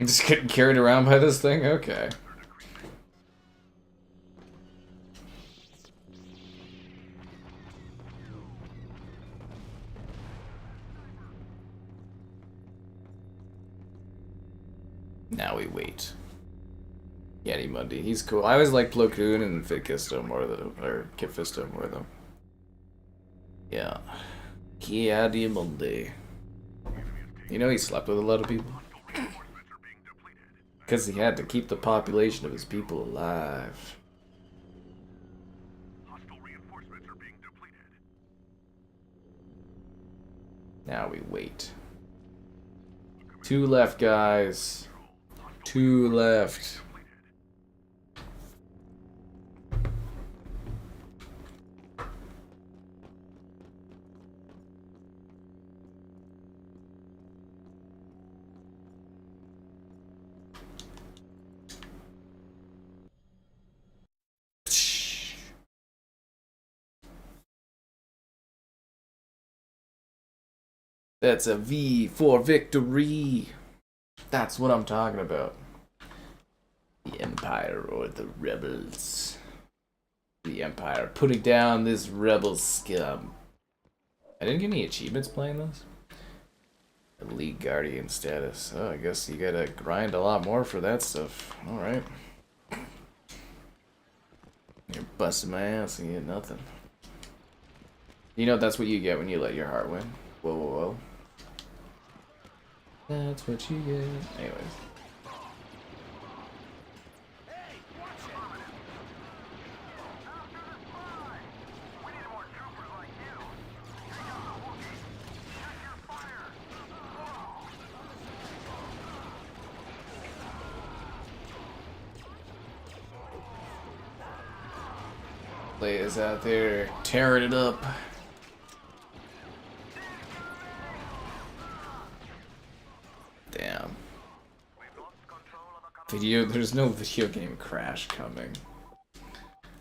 A: I'm just getting carried around by this thing? Okay. Now we wait. Yeti Mundi, he's cool. I always like Plo Koon and Fikisto more though, or Kifisto more though. Yeah. Yeti Mundi. You know he slept with a lot of people? Because he had to keep the population of his people alive. Now we wait. 2 left, guys. 2 left. That's a V for victory. That's what I'm talking about. The Empire or the Rebels. The Empire putting down this rebel scum. I didn't get any achievements playing this. Elite Guardian status. Oh, I guess you gotta grind a lot more for that stuff. Alright. You're busting my ass and you get nothing. You know that's what you get when you let your heart win. Whoa, whoa, whoa. That's what you get. Anyways. Leia's out there tearing it up. Damn. There's no video game crash coming.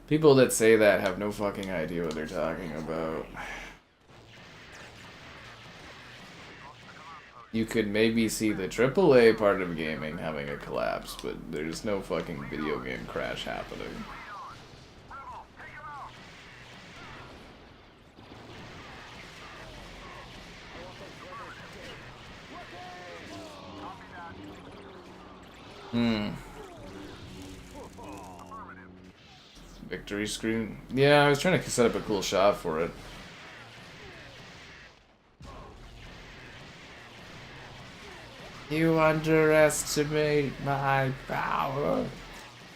A: People that say that have no fucking idea what they're talking about. You could maybe see the AAA part of gaming having a collapse, but there's no fucking video game crash happening. Victory screen? Yeah, I was trying to set up a cool shot for it. You underestimate my power.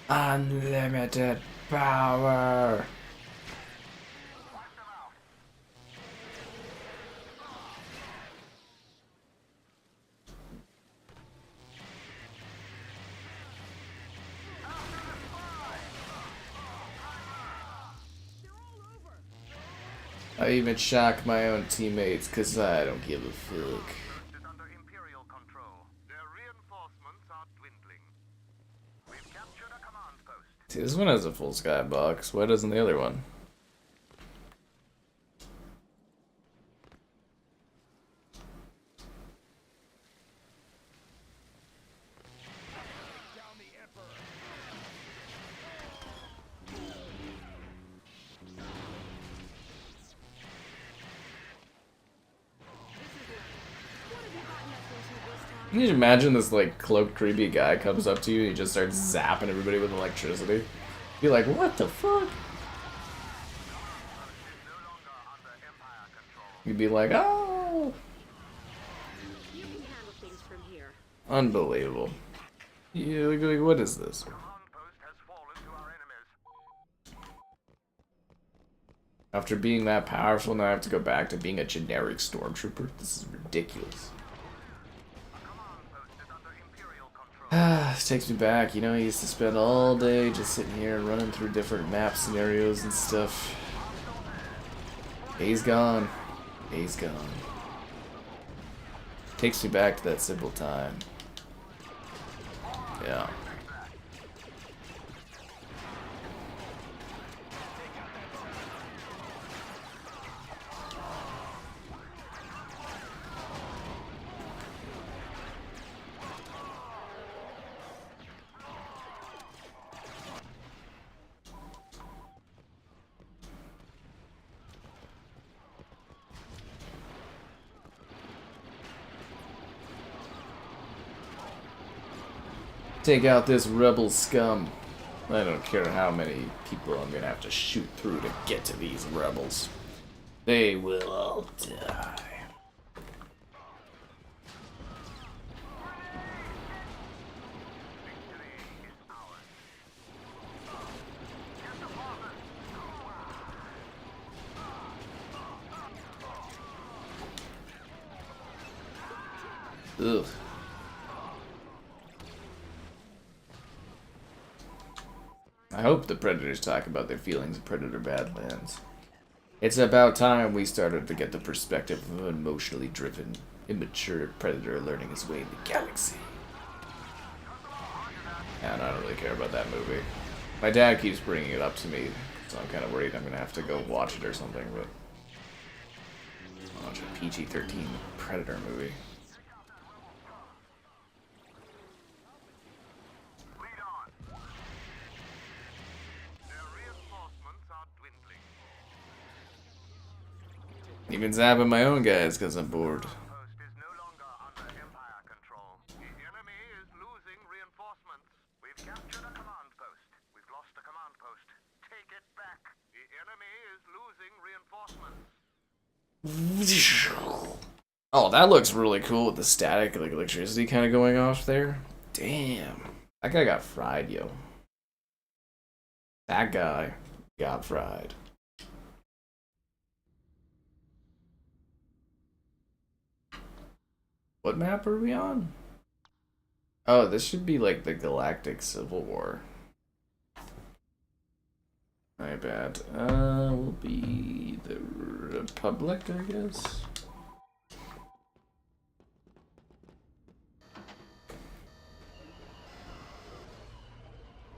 A: Unlimited power. I even shock my own teammates because I don't give a fuck.
C: Under Imperial control. Their reinforcements are dwindling. We've captured a command post.
A: See, this one has a full skybox. Why doesn't the other one? Can you imagine this like cloaked creepy guy comes up to you and he just starts zapping everybody with electricity? Be like, what the fuck? You'd be like, oh!
B: You can handle things from here.
A: Unbelievable. Yeah, like, what is this?
C: Command post has fallen to our enemies.
A: After being that powerful, now I have to go back to being a generic stormtrooper? This is ridiculous. This takes me back, you know, I used to spend all day just sitting here and running through different map scenarios and stuff. He's gone. He's gone. Takes me back to that simple time. Yeah. Take out this rebel scum. I don't care how many people I'm gonna have to shoot through to get to these rebels. They will all die. Ugh. I hope the Predators talk about their feelings of Predator Badlands. It's about time we started to get the perspective of an emotionally driven, immature Predator learning his way in the galaxy. And I don't really care about that movie. My dad keeps bringing it up to me, so I'm kind of worried I'm going to have to go watch it or something, but... I'll watch a PG-13 Predator movie. Even zapping my own guys because I'm bored.
C: Post is no longer under Empire control. The enemy is losing reinforcements. We've captured a command post. We've lost a command post. Take it back. The enemy is losing reinforcements.
A: Oh, that looks really cool with the static, like electricity kind of going off there. Damn. That guy got fried, yo. That guy got fried. What map are we on? Oh, this should be like the Galactic Civil War. My bad. Will be the Republic, I guess.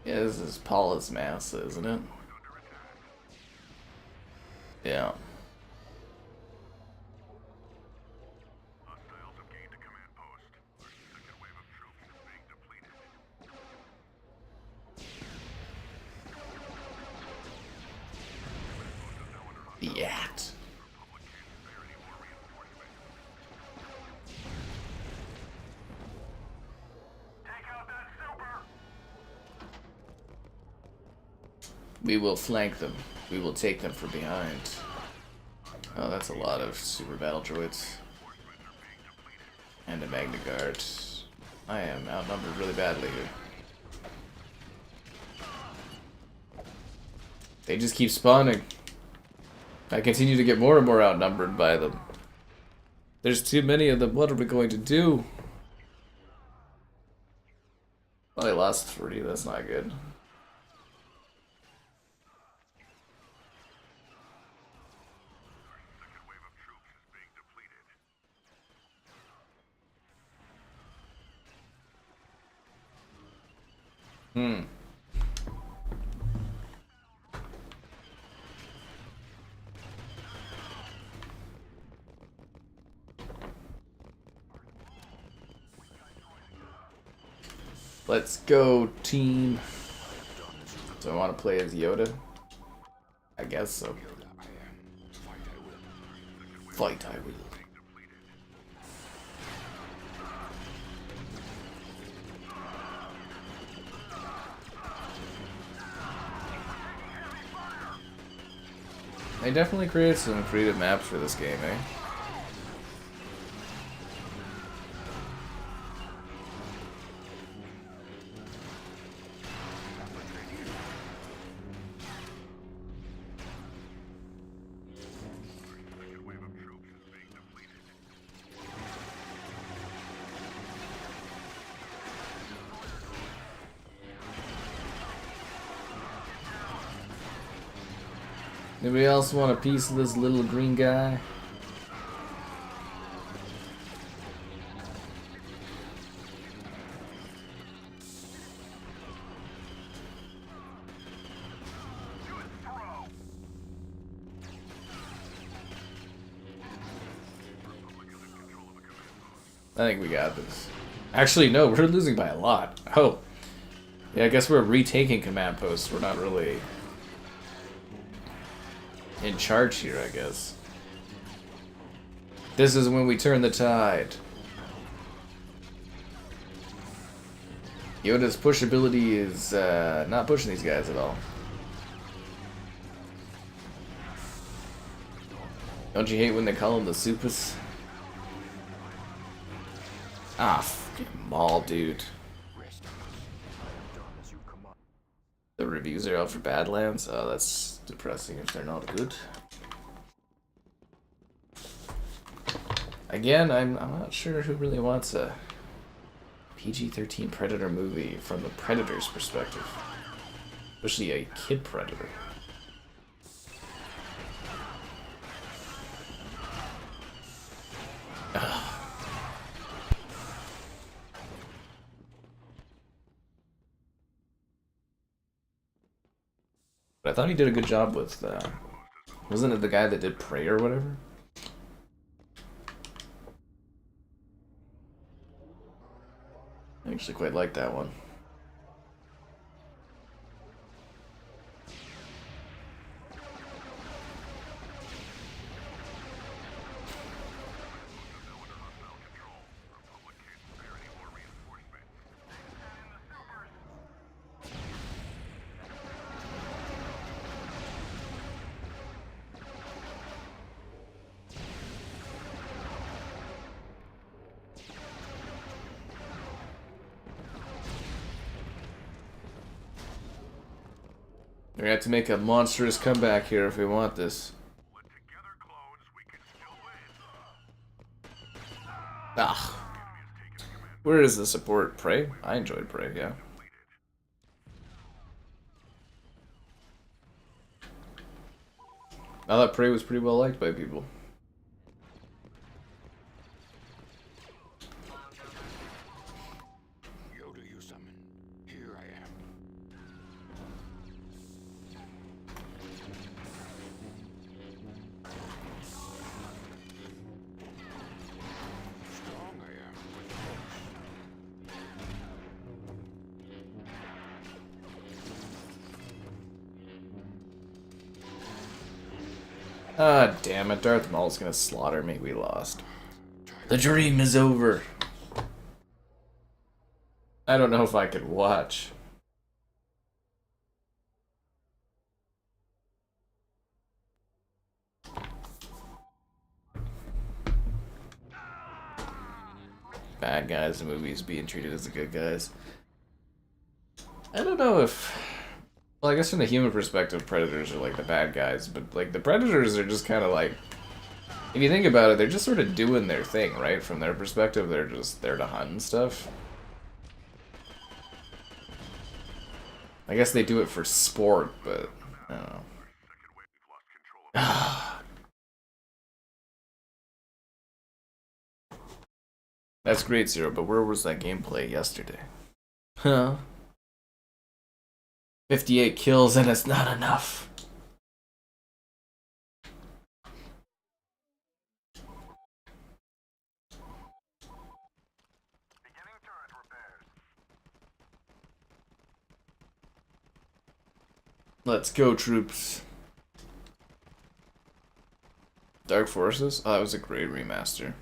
A: Yeah, this is Polis Massa, isn't it? Yeah.
C: Hostiles have gained a command post. Our second wave of troops is being depleted.
A: Yat.
C: Republic can't spare any more reinforcements. Take out that super!
A: We will flank them. We will take them from behind. Oh, that's a lot of super battle droids. And a Magna Guard. I am outnumbered really badly here. They just keep spawning. I continue to get more and more outnumbered by them. There's too many of them. What are we going to do? Well, I lost 3. That's not good.
C: Second wave of troops is being depleted.
A: Let's go, team. Do I want to play as Yoda? I guess so. Fight I will. They definitely created some creative maps for this game, eh?
C: Second wave of troops is being depleted.
A: Anybody else want a piece of this little green guy? I think we got this. Actually, no, we're losing by a lot. Oh. Yeah, I guess we're retaking command posts. We're not really in charge here, I guess. This is when we turn the tide. Yoda's push ability is not pushing these guys at all. Don't you hate when they call him the Supas? Ah, fucking Maul, dude. The reviews are out for Badlands? Oh, that's depressing if they're not good. Again, I'm not sure who really wants a PG-13 Predator movie from the Predator's perspective. Especially a kid Predator. But I thought he did a good job with, wasn't it the guy that did Prey or whatever? I actually quite like that one. We have to make a monstrous comeback here if we want this. Ah. Where is the support? Prey? I enjoyed Prey, yeah. I thought Prey was pretty well liked by people. Ah, damn it. Darth Maul's gonna slaughter me. We lost. The dream is over. I don't know if I could watch. Bad guys in movies being treated as the good guys. I don't know if... Well, I guess from the human perspective, predators are like the bad guys, but like the predators are just kind of like, if you think about it, they're just sort of doing their thing, right? From their perspective, they're just there to hunt and stuff. I guess they do it for sport, but I don't know. That's great, Zero, but where was that gameplay yesterday? Huh? 58 kills and it's not enough.
C: Beginning turret repairs.
A: Let's go, troops. Dark Forces? Oh, that was a great remaster.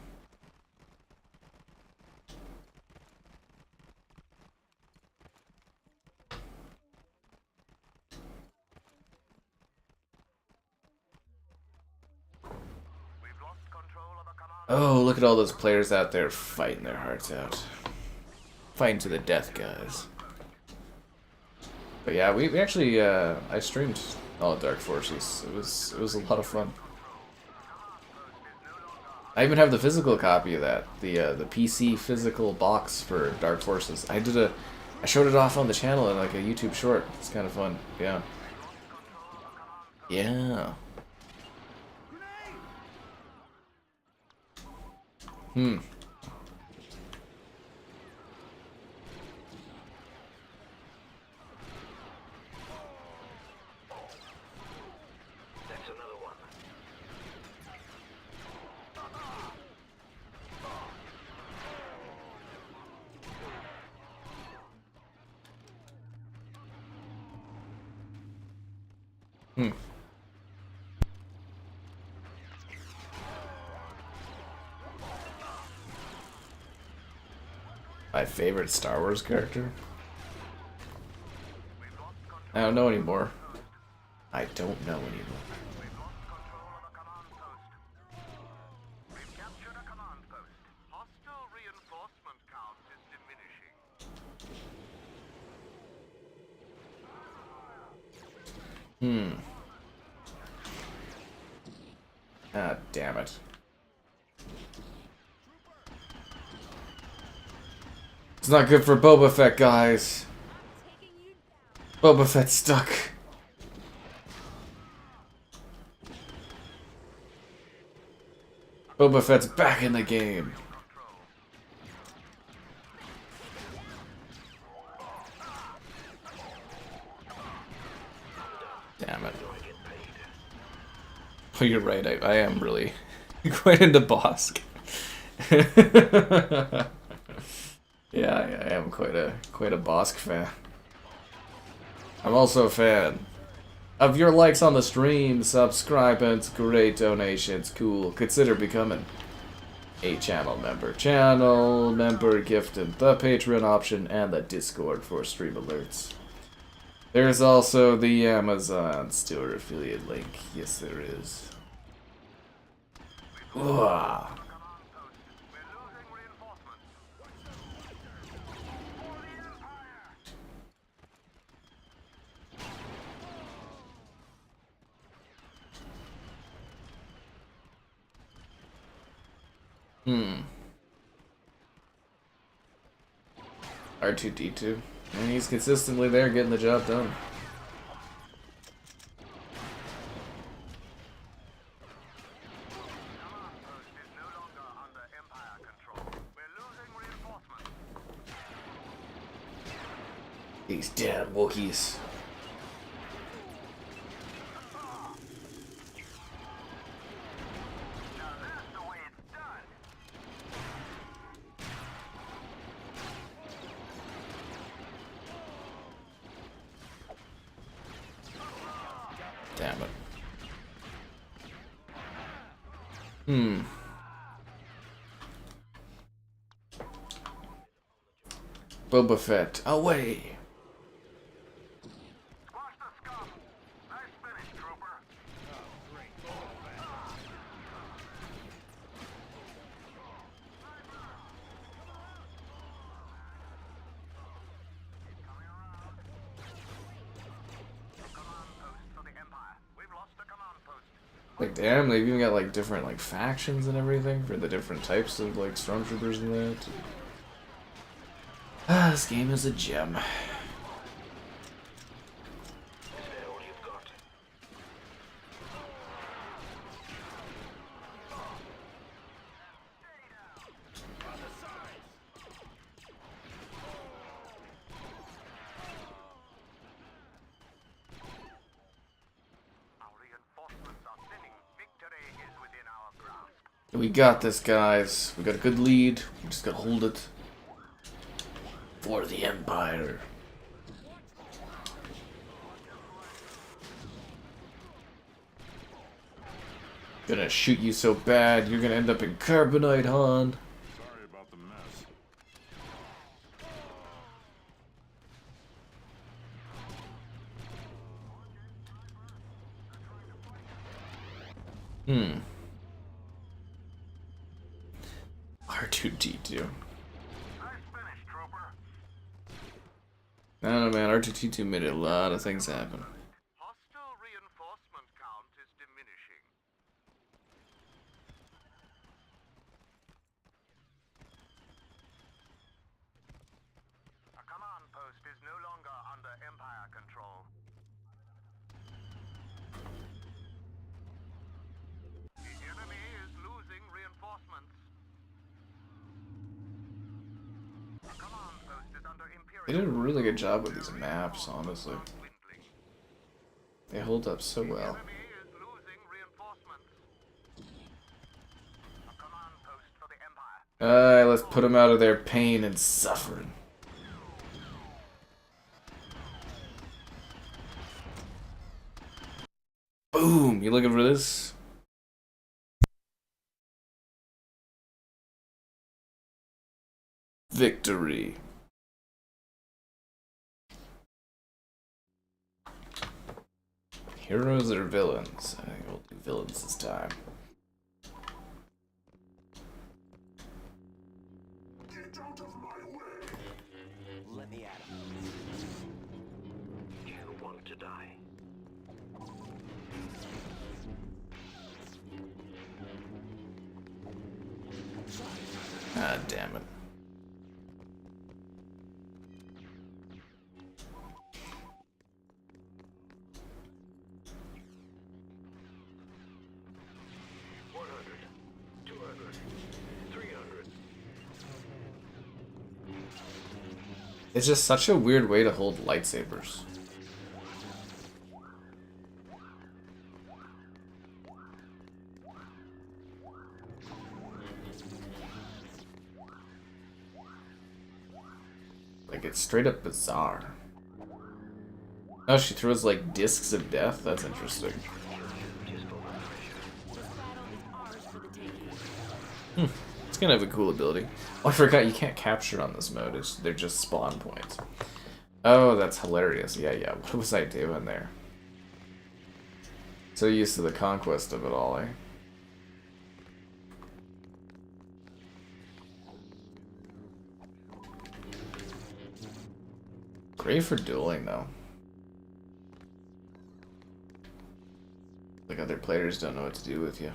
A: Oh, look at all those players out there fighting their hearts out. Fighting to the death, guys. But yeah, we actually, I streamed all Dark Forces. It was a lot of fun. I even have the physical copy of that. The PC physical box for Dark Forces. I showed it off on the channel in like a YouTube short. It's kind of fun. Yeah. Yeah. Hmm.
C: That's another one.
A: Hmm. My favorite Star Wars character? I don't know anymore. I don't know anymore.
C: We've lost control of a command post. We've captured a command post. Hostile reinforcement count is diminishing.
A: Ah, damn it. It's not good for Boba Fett, guys. Boba Fett's stuck. Boba Fett's back in the game. Damn it. Oh, you're right. I am really quite into Bosk. Yeah, I am quite a Bosk fan. I'm also a fan of your likes on the stream, subscribing, great donations, cool. Consider becoming a channel member. Channel member gifting the Patreon option and the Discord for stream alerts. There's also the Amazon store affiliate link. Yes, there is. Ooh. R2-D2. And he's consistently there getting the job done. These damn Wookiees. Damn it. Boba Fett, away!
C: Squash the scum! Nice finish, trooper! Coming around. Command post for the Empire. We've lost the command post.
A: Like, damn, they've even got, like, different, like, factions and everything for the different types of, like, stormtroopers and that. Ah, this game is a gem. We got this, guys. We got a good lead. We just gotta hold it. For the Empire. Gonna shoot you so bad, you're gonna end up in carbonite, Han.
E: Sorry about the mess.
A: R2-D2. I don't know, man. R2-D2 made a lot of things happen.
C: Hostile reinforcement count is diminishing. A command post is no longer under Empire control. The enemy is losing reinforcements. A command post is under Imperial.
A: They did a really good job with these maps, honestly. They hold up so well. Alright, let's put them out of their pain and suffering. Boom! You looking for this? Victory. Heroes or villains? I think we'll do villains this time.
E: Get out of my way!
D: Let me at him.
C: You want to die?
A: Ah, damn it. It's just such a weird way to hold lightsabers. Like, it's straight up bizarre. Oh, she throws like discs of death? That's interesting. It's gonna have a cool ability. Oh, I forgot you can't capture on this mode. They're just spawn points. Oh, that's hilarious. Yeah, yeah. What was I doing there? So used to the conquest of it all, eh? Great for dueling, though. Like other players don't know what to do with you.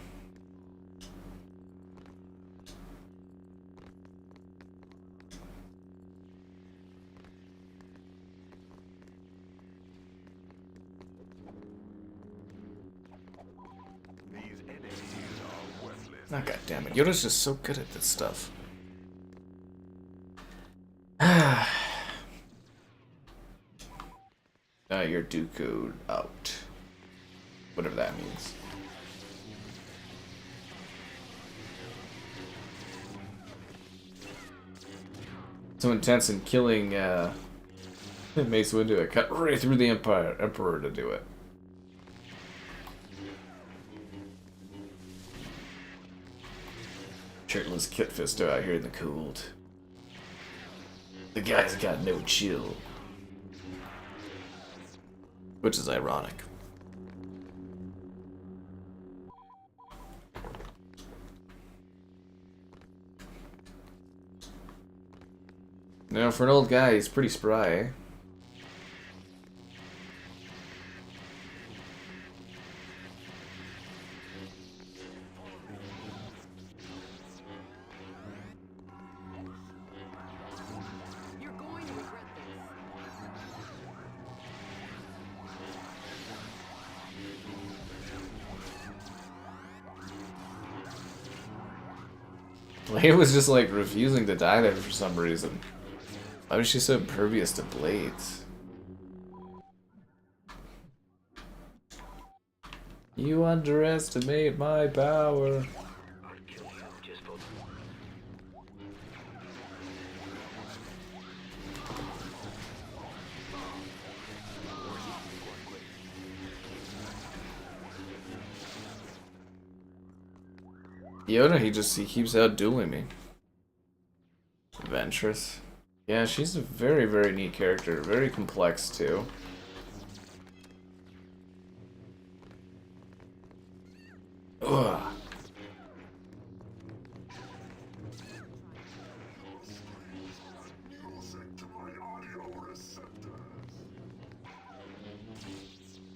A: Oh, God damn it. Yoda's just so good at this stuff. You're Dooku'd out. Whatever that means. So intense in killing Mace Windu. It cut right through the Emperor to do it. Shirtless Kit Fisto out here in the cold. The guy's got no chill. Which is ironic. Now, for an old guy, he's pretty spry, eh?
B: You're going to regret this.
A: Leia was just like refusing to die there for some reason. Why was she so impervious to blades? You underestimate my power. Yoda, he keeps out dueling me. Ventress. Yeah, she's a very, very neat character. Very complex, too. Ugh.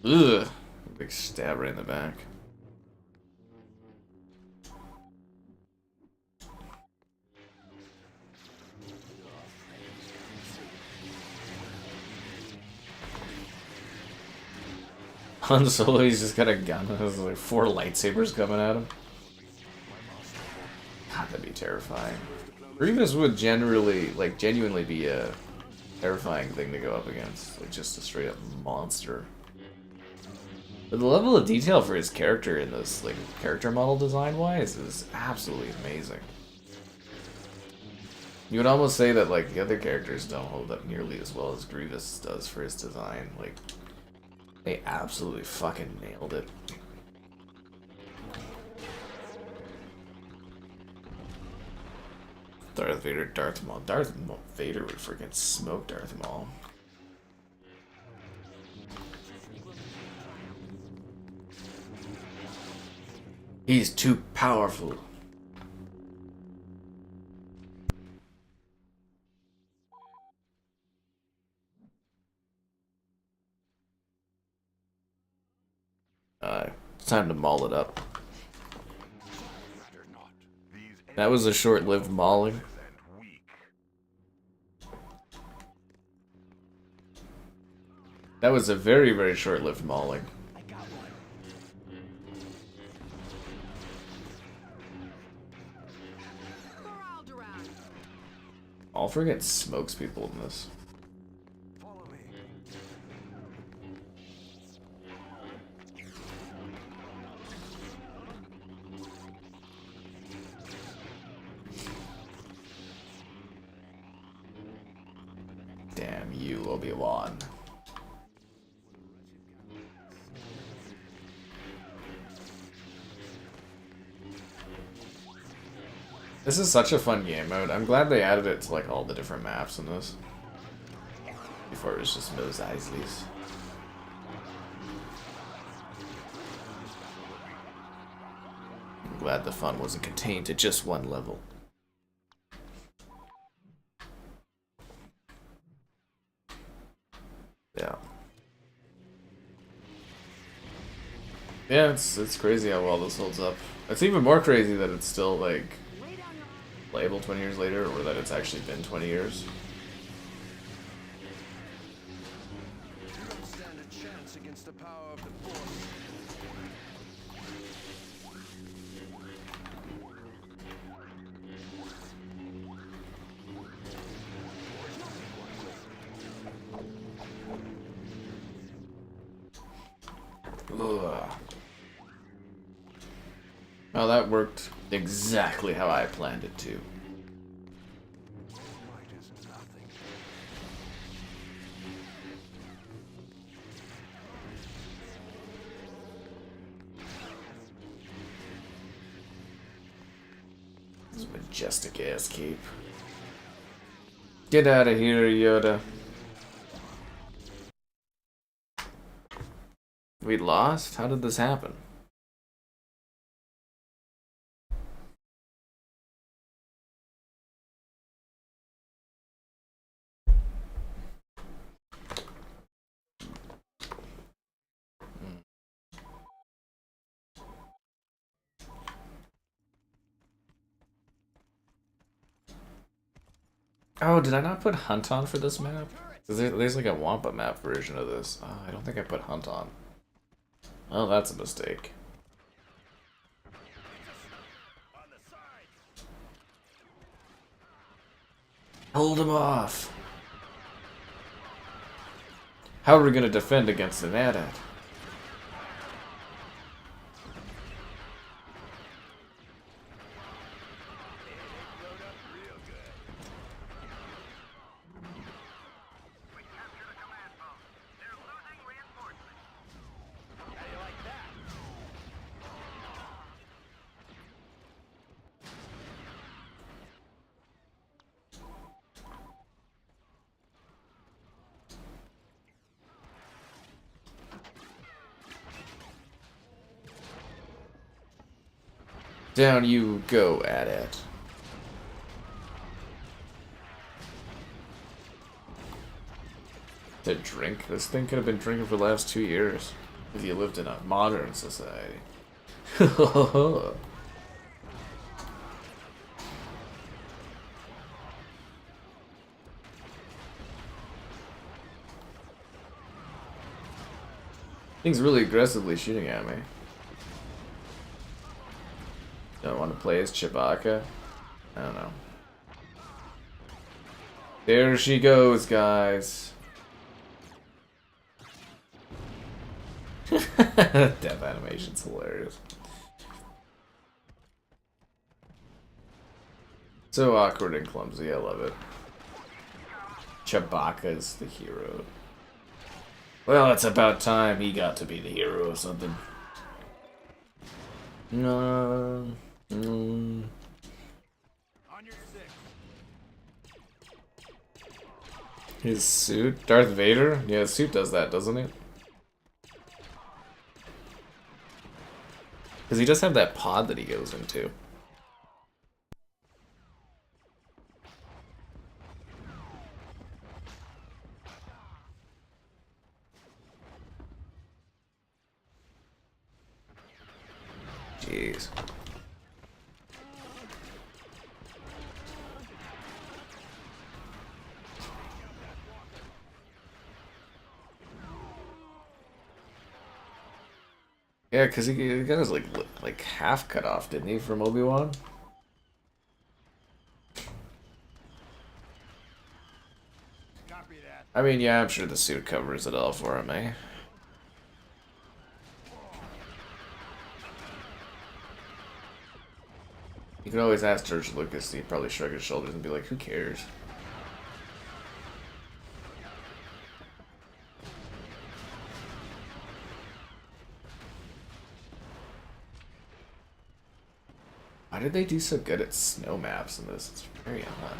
A: Ugh. Big stab right in the back. Han Solo, he's just got a gun and there's like 4 lightsabers coming at him. God, that'd be terrifying. Grievous would genuinely be a terrifying thing to go up against. Like, just a straight up monster. But the level of detail for his character in this, like, character model design-wise is absolutely amazing. You would almost say that, like, the other characters don't hold up nearly as well as Grievous does for his design. Like, they absolutely fucking nailed it. Darth Vader, Darth Maul. Darth Vader would freaking smoke Darth Maul. He's too powerful. It's time to maul it up. That was a short-lived mauling. That was a very, very short-lived mauling. I'll forget smokes people in this. Damn you, Obi-Wan. This is such a fun game mode. I'm glad they added it to like all the different maps in this. Before it was just Mos Eisley's. I'm glad the fun wasn't contained to just one level. Yeah. Yeah, it's crazy how well this holds up. It's even more crazy that it's still like playable 20 years later, or that it's actually been 20 years.
F: You don't stand a chance against the power of the Force.
A: Ugh. Oh, that worked exactly how I planned it to.
F: Might is nothing.
A: This majestic ass cape. Get out of here, Yoda. We lost? How did this happen? Oh, did I not put Hunt on for this map? There's like a Wampa map version of this. Oh, I don't think I put Hunt on. Oh, that's a mistake. Hold him off. How are we gonna defend against an AT-AT? Down you go, AT-AT. To drink? This thing could have been drinking for the last 2 years if you lived in a modern society. Thing's really aggressively shooting at me. Don't want to play as Chewbacca? I don't know. There she goes, guys. Death animation's hilarious. So awkward and clumsy, I love it. Chewbacca's the hero. Well, it's about time he got to be the hero of something. No.
F: On your six.
A: His suit? Darth Vader? Yeah, his suit does that, doesn't it? Because he does have that pod that he goes into. Jeez. Yeah, because he got his like half cut off, didn't he, from Obi-Wan?
F: Copy that.
A: I mean, yeah, I'm sure the suit covers it all for him, eh? You can always ask George Lucas, he'd probably shrug his shoulders and be like, who cares? Why did they do so good at snow maps in this? It's very odd.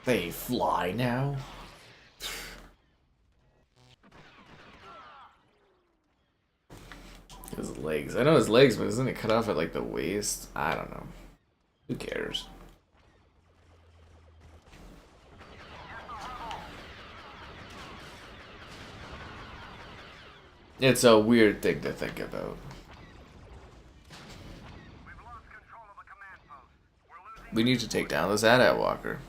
A: They fly now? His legs. I know his legs, but isn't it cut off at like the waist? I don't know. Who cares? It's a weird thing to think about. We need to take down this AT-AT walker.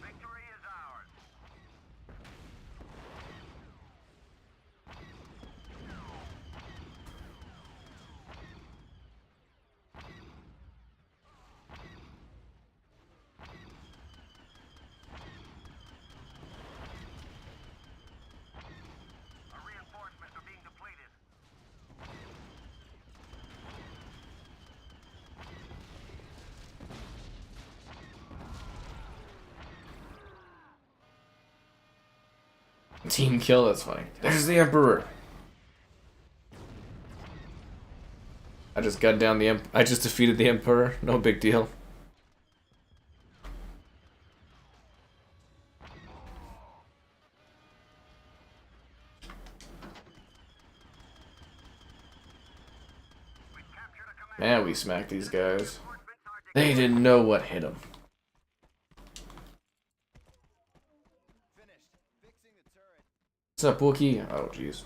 C: Victory is ours. Our reinforcements are being depleted.
A: Team kill, that's funny. There's the Emperor. I just gunned down the I just defeated the Emperor. No big deal. Man, we smacked these guys. They didn't know what hit them. What's up, Wookie? Oh, jeez.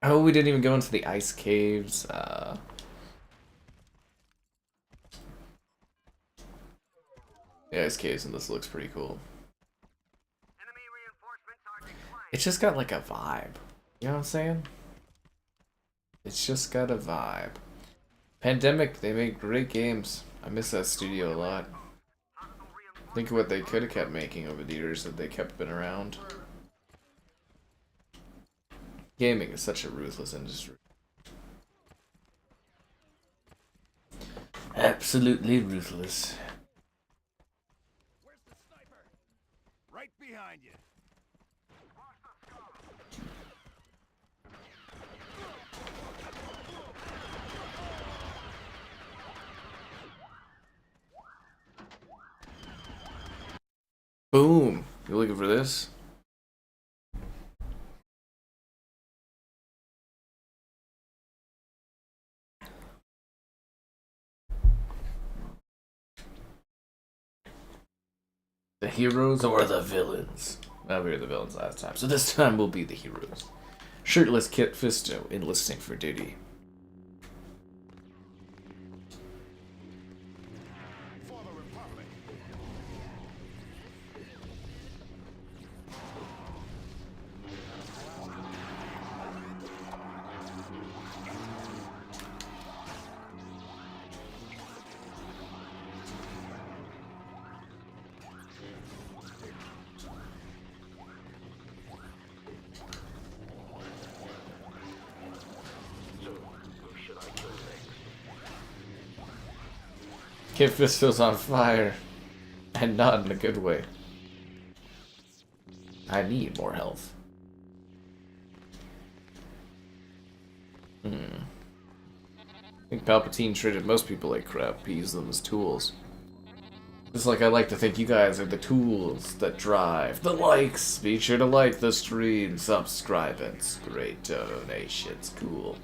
A: Oh, we didn't even go into the ice caves. The ice caves in this looks pretty cool.
C: Enemy reinforcements are declining.
A: It's just got like a vibe. You know what I'm saying? It's just got a vibe. Pandemic, they make great games. I miss that studio a lot. Think of what they could have kept making over the years if they kept been around. Gaming is such a ruthless industry. Absolutely ruthless.
F: Where's the sniper? Right behind you.
A: Boom! You looking for this? The heroes or the villains? Well, we were the villains last time, so this time we'll be the heroes. Shirtless Kit Fisto enlisting for duty.
F: For the Republic.
A: Kit Fisto's on fire. And not in a good way. I need more health. I think Palpatine treated most people like crap. He used them as tools. Just like I like to think you guys are the tools that drive the likes. Be sure to like the stream, subscribe, and great donations. Cool.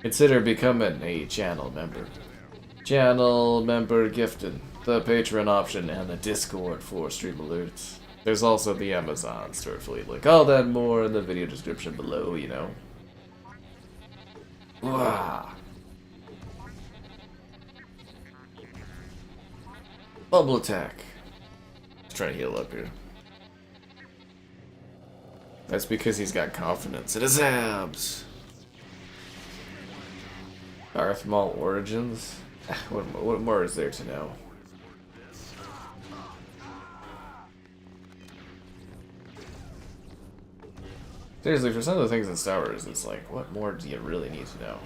A: Consider becoming a channel member. Channel member gifted, the Patreon option, and the Discord for stream alerts. There's also the Amazon store affiliate link. All that and more in the video description below, you know. Wow. Bubble attack. Let's try to heal up here. That's because he's got confidence in his abs. Darth Maul origins. What more is there to know? Seriously, for some of the things in Star Wars, it's like, what more do you really need to know?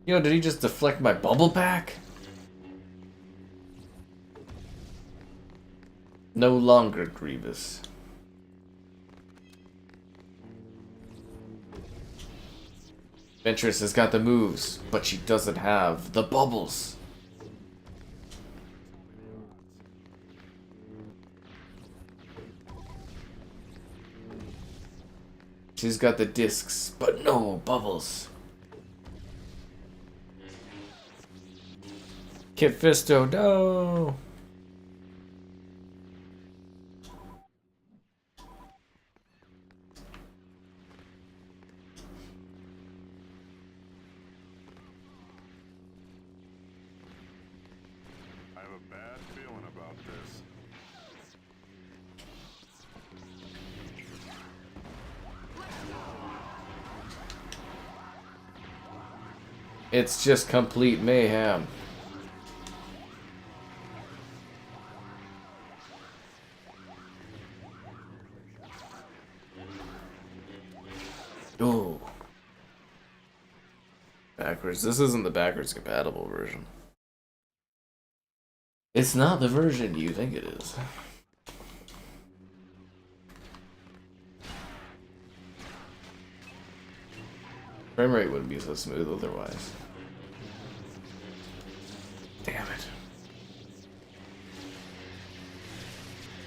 A: Yo, did he just deflect my bubble pack? No longer Grievous. Ventress has got the moves, but she doesn't have the bubbles. She's got the discs, but no bubbles. Kit Fisto, no!
E: I have a bad feeling about this.
A: It's just complete mayhem. Ooh. Backwards. This isn't the backwards compatible version. It's not the version you think it is. Frame rate wouldn't be so smooth otherwise. Damn it.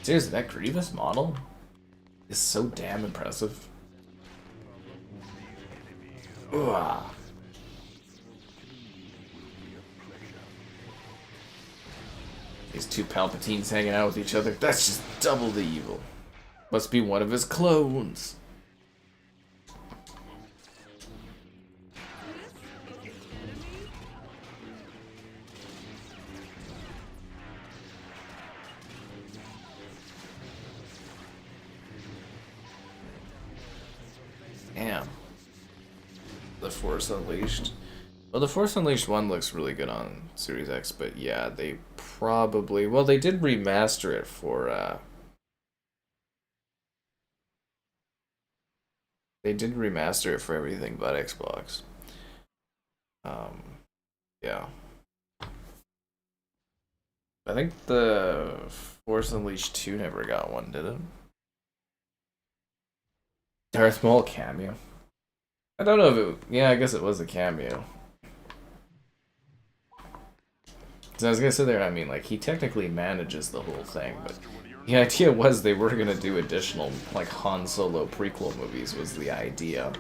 A: Seriously, that Grievous model is so damn impressive. Ooh. These two Palpatines hanging out with each other. That's just double the evil. Must be one of his clones. Damn. The Force Unleashed. Well, the Force Unleashed 1 looks really good on Series X, but yeah, they probably... Well, they did remaster it for, They did remaster it for everything but Xbox. Yeah. I think the Force Unleashed 2 never got one, did it? Darth Maul cameo. I don't know if it... Yeah, I guess it was a cameo. So I was gonna sit there, I mean, like, he technically manages the whole thing, but the idea was they were gonna do additional, like, Han Solo prequel movies was the idea.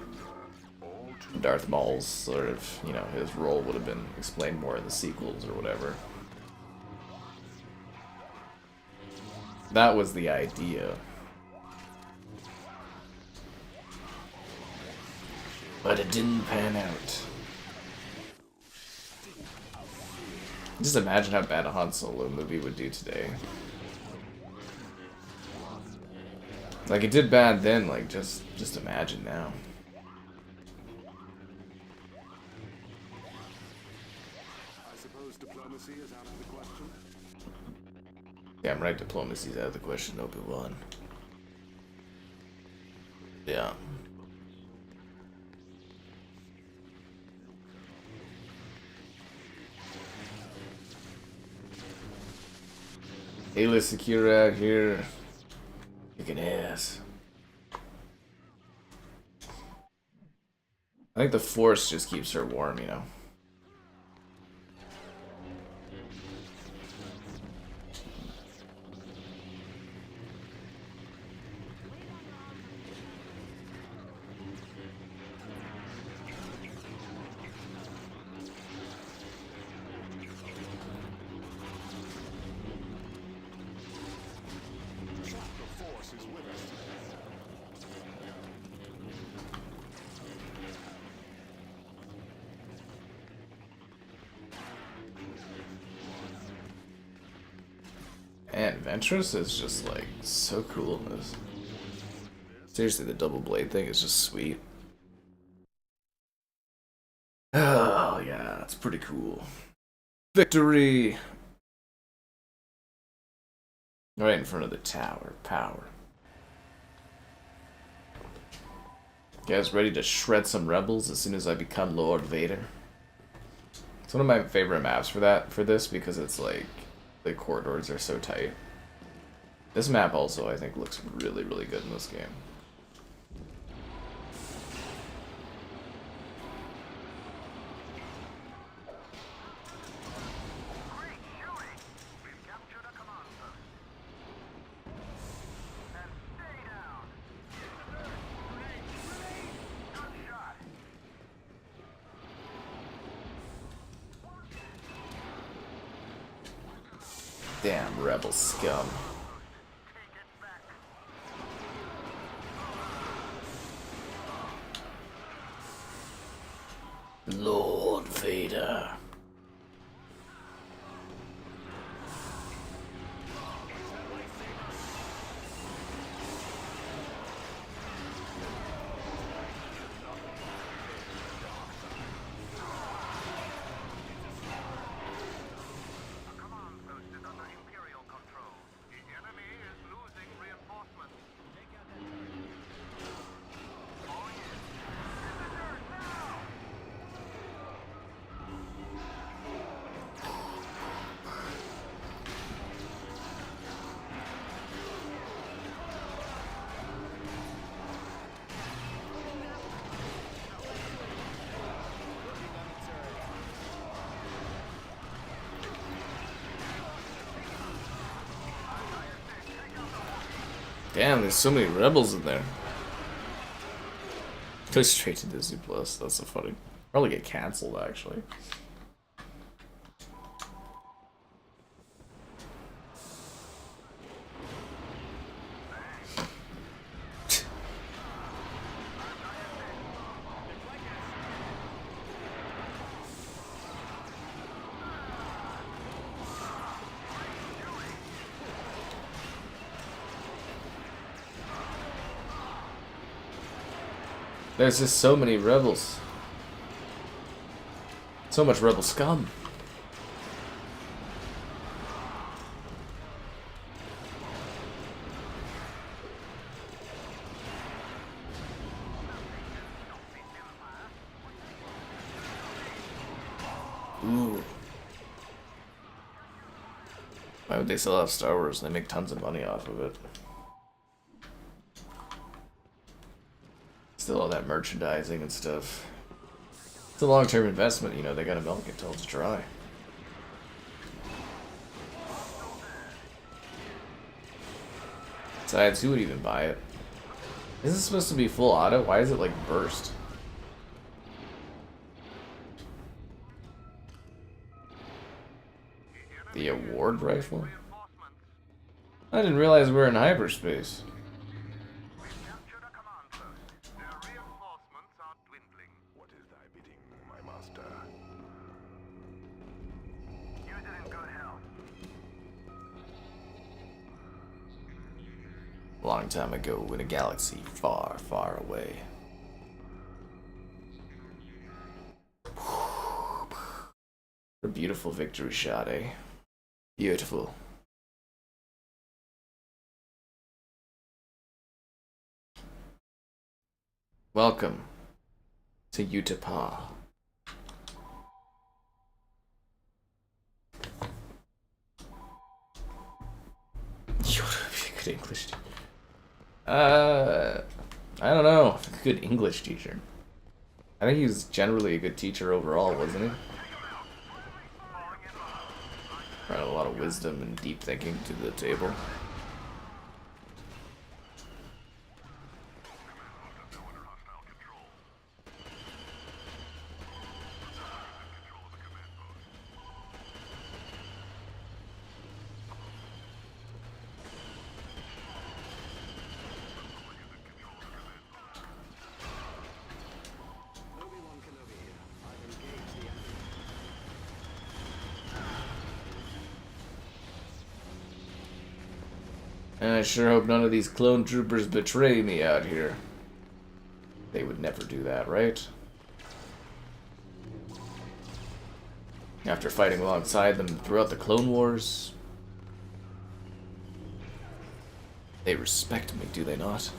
A: Darth Maul's sort of, you know, his role would have been explained more in the sequels or whatever. That was the idea. But it didn't pan out. Just imagine how bad a Han Solo movie would do today. Like, it did bad then, like, just imagine now.
E: I suppose diplomacy is out of the question.
A: Damn right, diplomacy's out of the question, Obi-Wan. Yeah. Ayla Secure out here. Kicking ass. I think the Force just keeps her warm, you know.
E: The Force is with us.
A: And Ventress is just like so cool in this. Seriously, the double blade thing is just sweet. Oh yeah, that's pretty cool. Victory! Right in front of the tower. Power. You guys ready to shred some rebels as soon as I become Lord Vader? It's one of my favorite maps for this because it's like the corridors are so tight. This map also I think looks really, really good in this game.
C: Great shooting! We've captured a command post. And stay down! Good shot!
A: Damn rebel scum.
C: Take it back!
A: Lord Vader.
C: A command post is under Imperial control. The enemy is losing reinforcements. Take out that turret. Oh yeah. Visitors now!
A: Damn, there's so many rebels in there. Go straight to Disney Plus. That's so funny. Probably get canceled actually. There's just so many rebels. So much rebel scum. Ooh. Why would they sell out Star Wars? They make tons of money off of it. Still all that merchandising and stuff. It's a long-term investment, you know, they gotta milk it till it's dry. Besides, who would even buy it? Is this supposed to be full auto? Why is it like burst? The award rifle? I didn't realize we were in hyperspace.
C: Captured a command post. Their reinforcements are dwindling.
E: What is thy bidding, my master?
C: Use it in good health.
A: Long time ago in a galaxy far, far away. A beautiful victory shot, eh? Beautiful. Welcome to Utapau. Good English teacher. I don't know. A good English teacher. I think he was generally a good teacher overall, wasn't he? Brought a lot of wisdom and deep thinking to the table. And I sure hope none of these clone troopers betray me out here. They would never do that, right? After fighting alongside them throughout the Clone Wars. They respect me, do they not?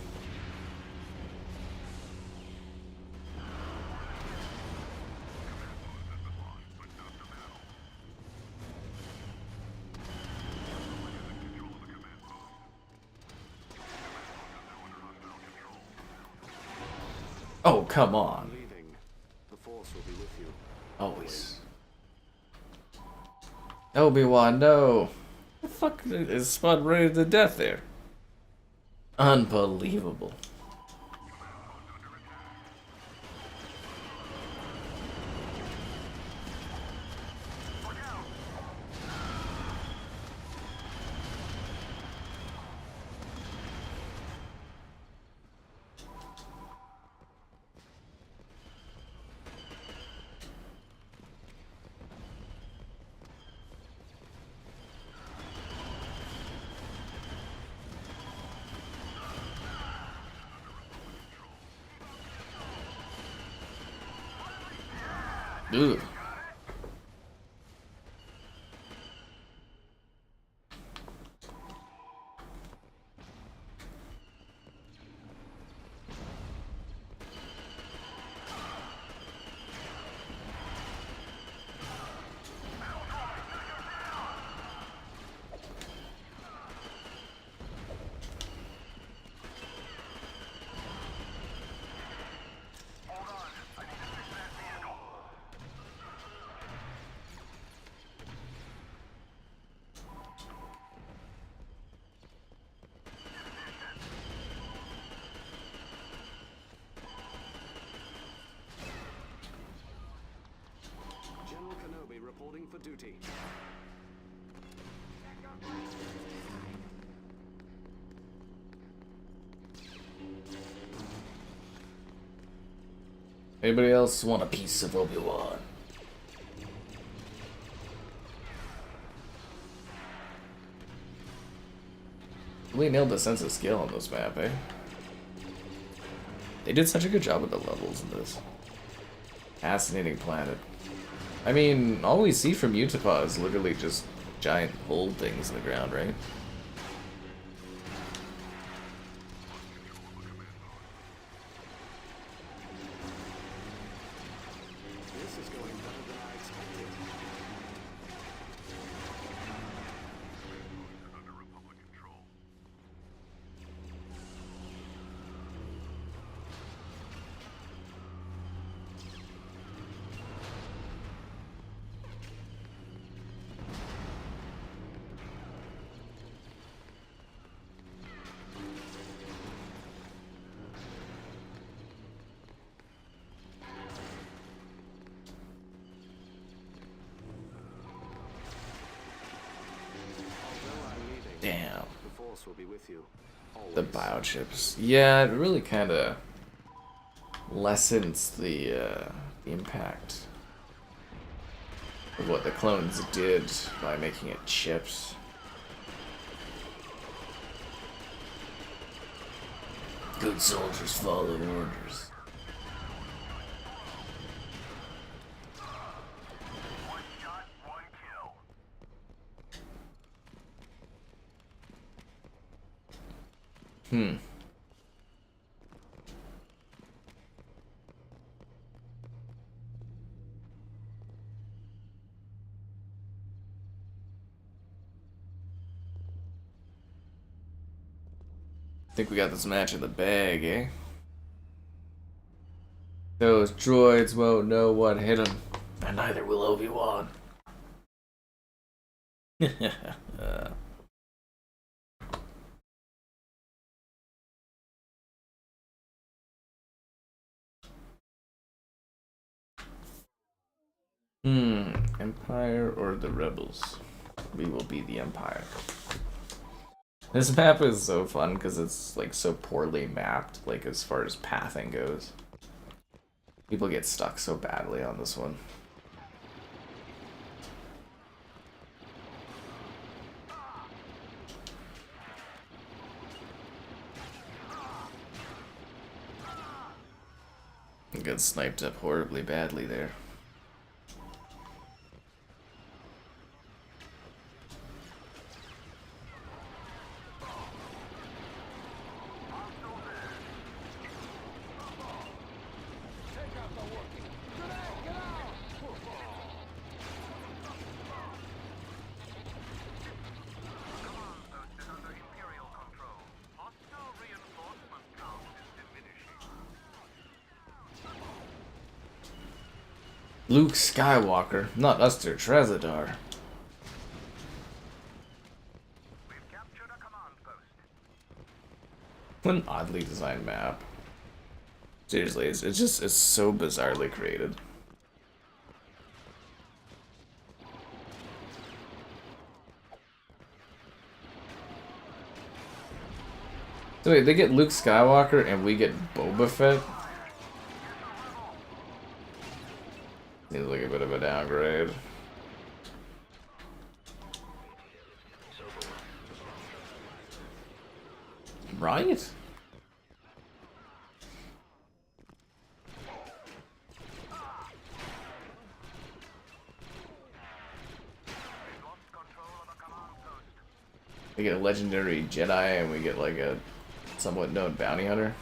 A: Oh, come on.
E: Leaving. The Force will be with you.
A: Always. Obi-Wan, no. The fuck is spun right to death there? Unbelievable. Ugh.
E: General Kenobi reporting for duty.
A: Anybody else want a piece of Obi-Wan? Really nailed the sense of skill on this map, eh? They did such a good job with the levels in this. Fascinating planet. I mean, all we see from Utapau is literally just giant hole things in the ground, right?
E: This is going better than I expected. Under Republic control.
A: Damn.
E: The Force will be with you. Always.
A: The biochips. Yeah, it really kind of lessens the impact of what the clones did by making it chips. Good soldiers follow orders.
C: One shot, one kill.
A: Hmm. Think we got this match in the bag, eh? Those droids won't know what hit them, and neither will Obi-Wan. Empire or the Rebels? We will be the Empire. This map is so fun because it's like so poorly mapped, like as far as pathing goes. People get stuck so badly on this one. Got sniped up horribly badly there. Luke Skywalker, not Uster Trezadar.
C: We've captured a command post.
A: What an oddly designed map. Seriously, it's so bizarrely created. So wait, they get Luke Skywalker and we get Boba Fett? Seems like a bit of a downgrade. Right? We get a legendary Jedi and we get like a somewhat known bounty hunter.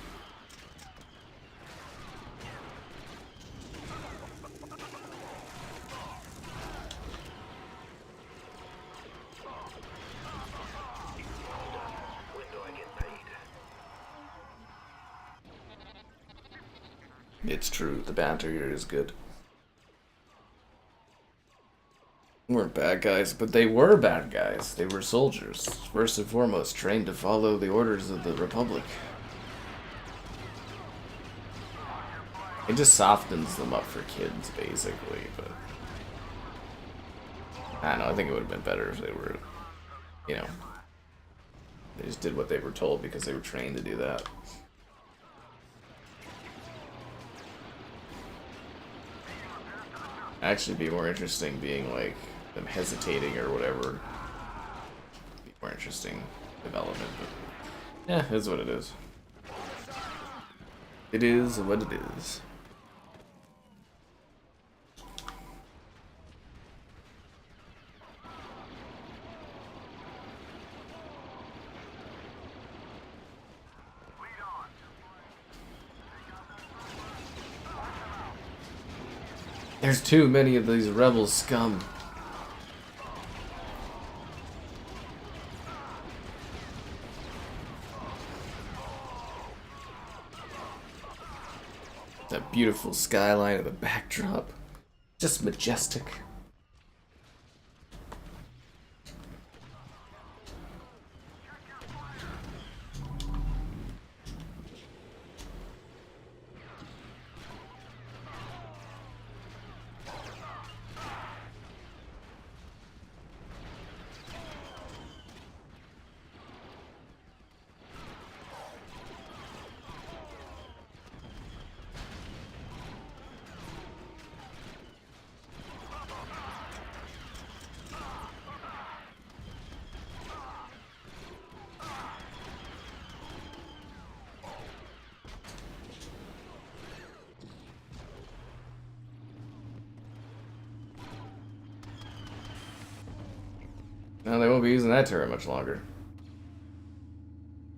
A: It's true, the banter here is good. Weren't bad guys, but they were bad guys. They were soldiers, first and foremost, trained to follow the orders of the Republic. It just softens them up for kids, basically, but... I don't know, I think it would have been better if they were, you know... They just did what they were told because they were trained to do that. Actually be more interesting being like them hesitating or whatever. Be more interesting development, but yeah, it is what it is. It is what it is. There's too many of these rebel scum. That beautiful skyline of the backdrop. Just majestic. No, they won't be using that turret much longer.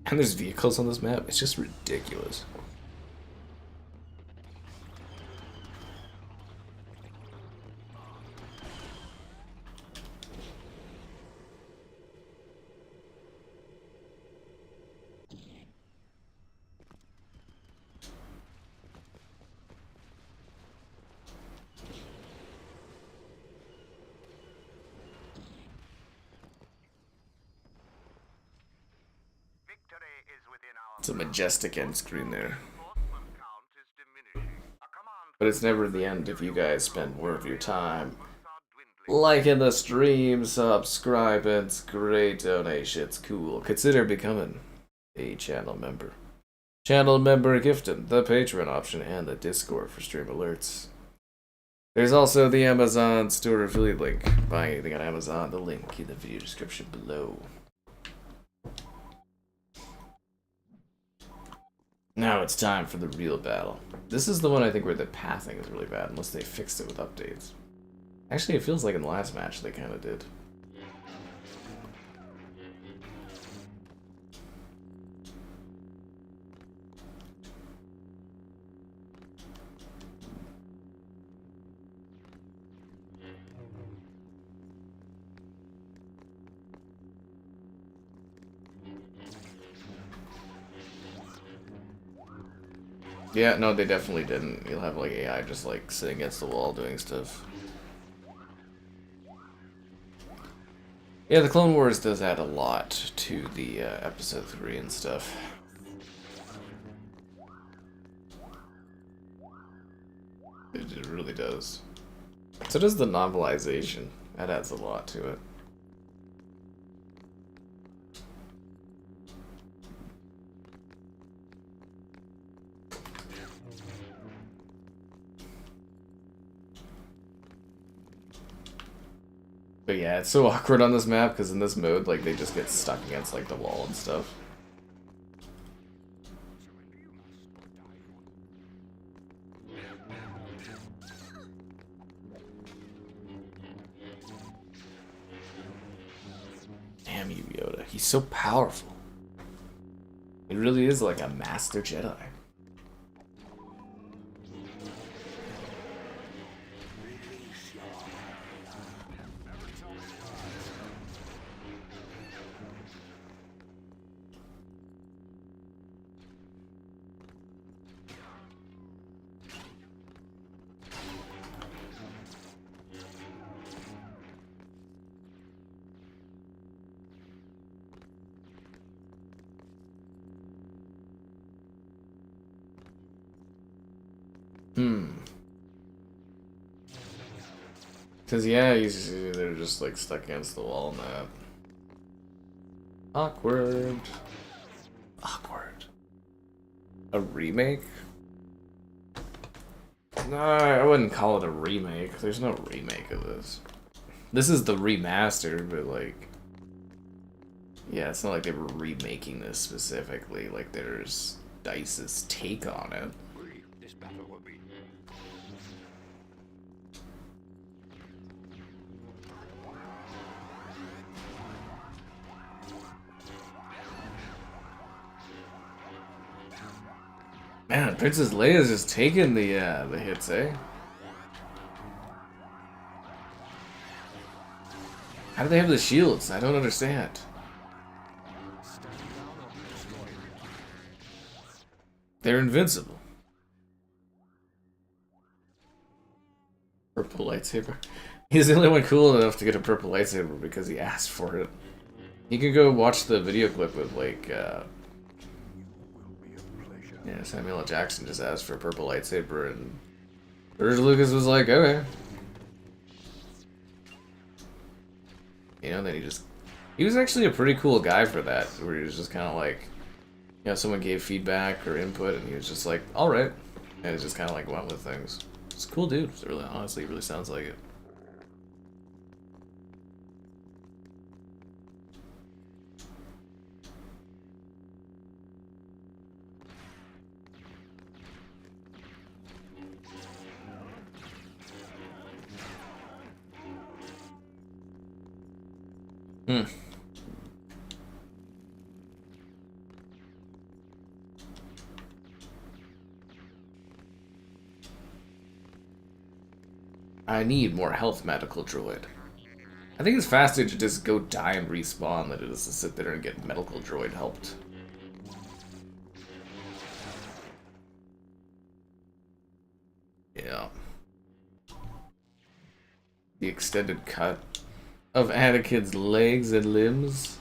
A: And there's vehicles on this map. It's just ridiculous. It's a majestic end screen there.
C: Reinforcement count is diminishing. A command
A: But it's never the end if you guys spend more of your time
C: posts are dwindling.
A: liking the stream, subscribing, it's great donations, cool. Consider becoming a channel member. Channel member gifting, the Patreon option, and the Discord for stream alerts. There's also the Amazon store affiliate link. Buy anything on Amazon, the link in the video description below. Now it's time for the real battle. This is the one I think where the pathing is really bad, unless they fixed it with updates. Actually, it feels like in the last match they kind of did. Yeah, no, they definitely didn't. You'll have like AI just like sitting against the wall doing stuff. Yeah, the Clone Wars does add a lot to the episode 3 and stuff. It really does. So does the novelization. That adds a lot to it. But yeah, it's so awkward on this map because in this mode, like, they just get stuck against like the wall and stuff. Damn you, Yoda. He's so powerful. He really is like a master Jedi. Cause yeah, they're just like stuck against the wall now. Awkward. Awkward. A remake? No, I wouldn't call it a remake. There's no remake of this. This is the remaster, but like, yeah, it's not like they were remaking this specifically. Like there's DICE's take on it.
F: This battle will be.
A: Man, Princess Leia's just taking the hits, eh? How do they have the shields? I don't understand. They're invincible. Purple lightsaber. He's the only one cool enough to get a purple lightsaber because he asked for it. You can go watch the video clip with like yeah, Samuel L. Jackson just asked for a purple lightsaber, and George Lucas was like, okay. You know, then he was actually a pretty cool guy for that, where he was just kind of like, you know, someone gave feedback or input, and he was just like, alright. And he just kind of like went with things. It's a cool dude. It's really, honestly, really sounds like it. I need more health medical droid. I think it's faster to just go die and respawn than it is to sit there and get medical droid helped. Yeah. The extended cut of Anakin's legs and limbs.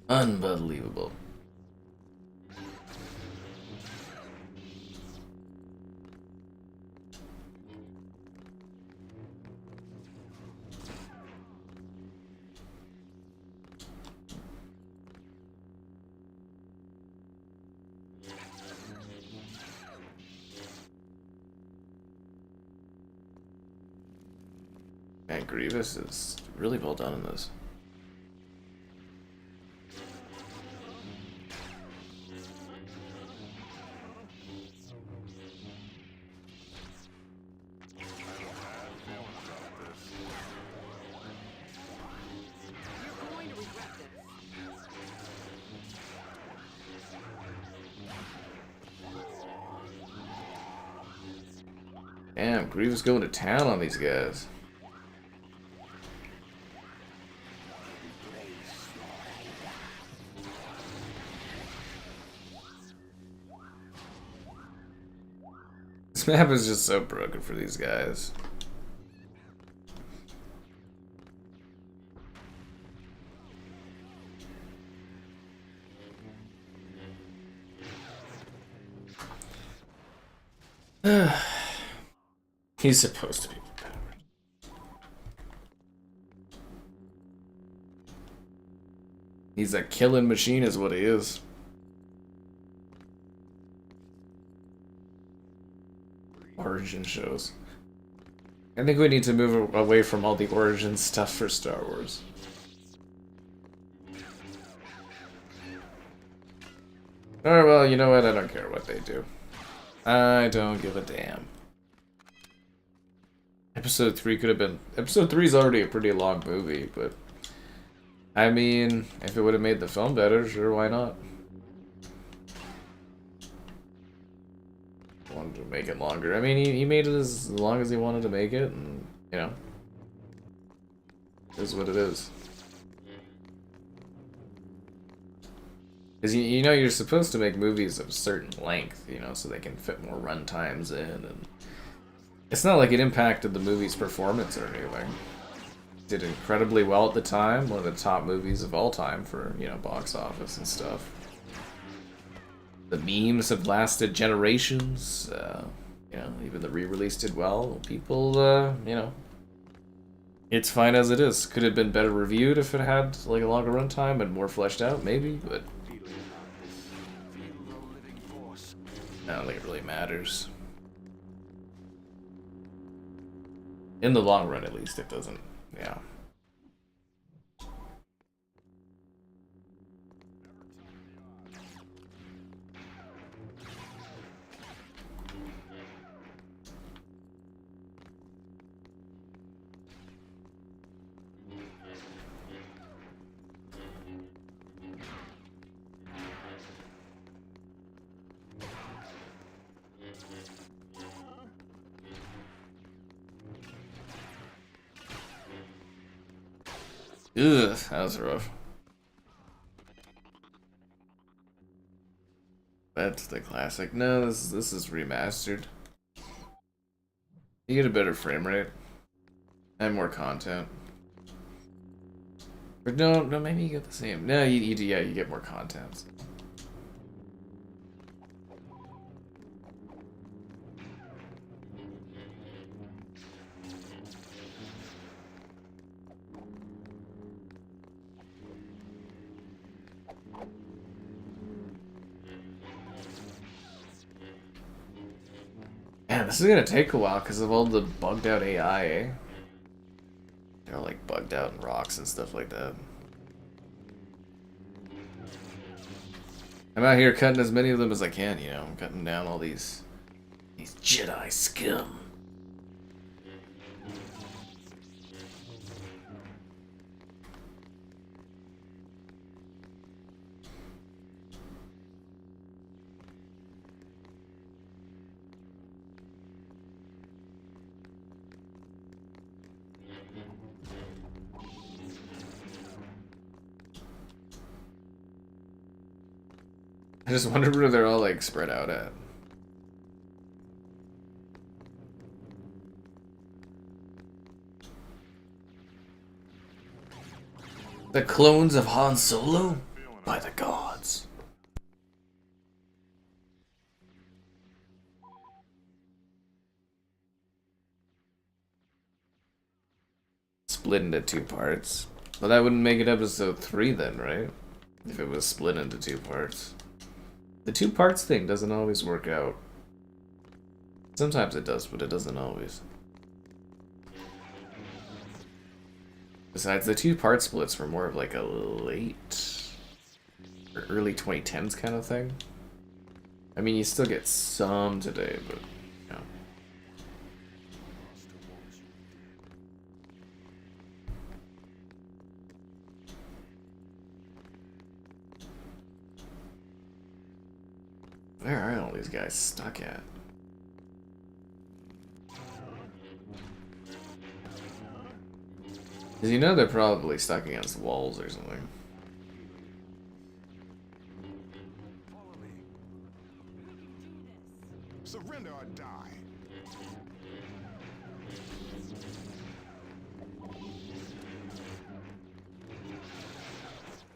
A: Unbelievable. Man, Grievous is really well done in this.
B: You're going to regret this.
A: Damn, Grievous going to town on these guys. This map is just so broken for these guys. He's supposed to be better. He's a killing machine is what he is. Origin shows. I think we need to move away from all the origin stuff for Star Wars. Alright, well, you know what? I don't care what they do. I don't give a damn. Episode 3 could have been... Episode 3 is already a pretty long movie, but... I mean, if it would have made the film better, sure, why not? Wanted to make it longer. I mean, he made it as long as he wanted to make it, and, you know... It is what it is. Because you know you're supposed to make movies of a certain length, you know, so they can fit more run times in, and... It's not like it impacted the movie's performance or anything. It did incredibly well at the time, one of the top movies of all time for, you know, box office and stuff. The memes have lasted generations, you know, even the re-release did well. People, you know, it's fine as it is. Could it have been better reviewed if it had, like, a longer runtime and more fleshed out? Maybe, but... I don't think it really matters. In the long run, at least, it doesn't, yeah. Ugh, that was rough. That's the classic. No, this is remastered. You get a better frame rate and more content. But no, maybe you get the same. No, you get more content. Man, this is gonna take a while because of all the bugged out AI, eh? They're like bugged out in rocks and stuff like that. I'm out here cutting as many of them as I can, you know. I'm cutting down all these Jedi scum. I just wonder where they're all like spread out at. The clones of Han Solo?
E: Feeling
A: By the gods. Split into 2 parts. Well, that wouldn't make it episode 3 then, right? If it was split into 2 parts. The 2 parts thing doesn't always work out. Sometimes it does, but it doesn't always. Besides, the 2 part splits were more of like a late or early 2010s kind of thing. I mean, you still get some today, but you know. Where are all these guys stuck at? Because you know they're probably stuck against walls or something.
E: Follow me. Surrender or die.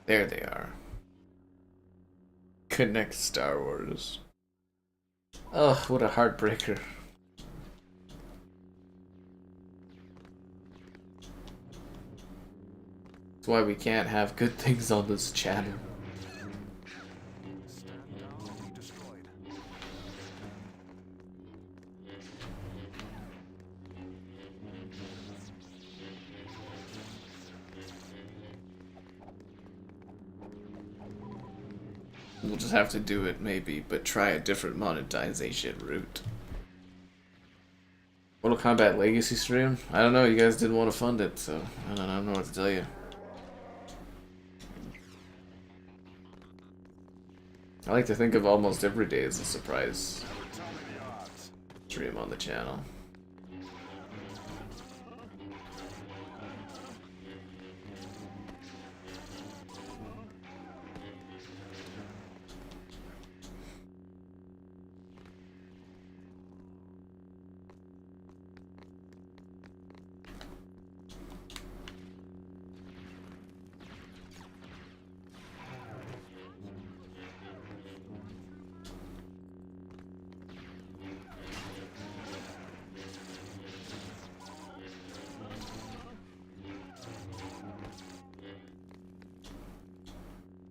A: There they are. Connect Star Wars. Ugh, what a heartbreaker. That's why we can't have good things on this channel.
E: Stand down or be destroyed.
A: We'll just have to do it maybe, but try a different monetization route. Mortal Kombat Legacy stream? I don't know, you guys didn't want to fund it, so I don't know what to tell you. I like to think of almost every day as a surprise
E: Tell me the odds.
A: stream on the channel.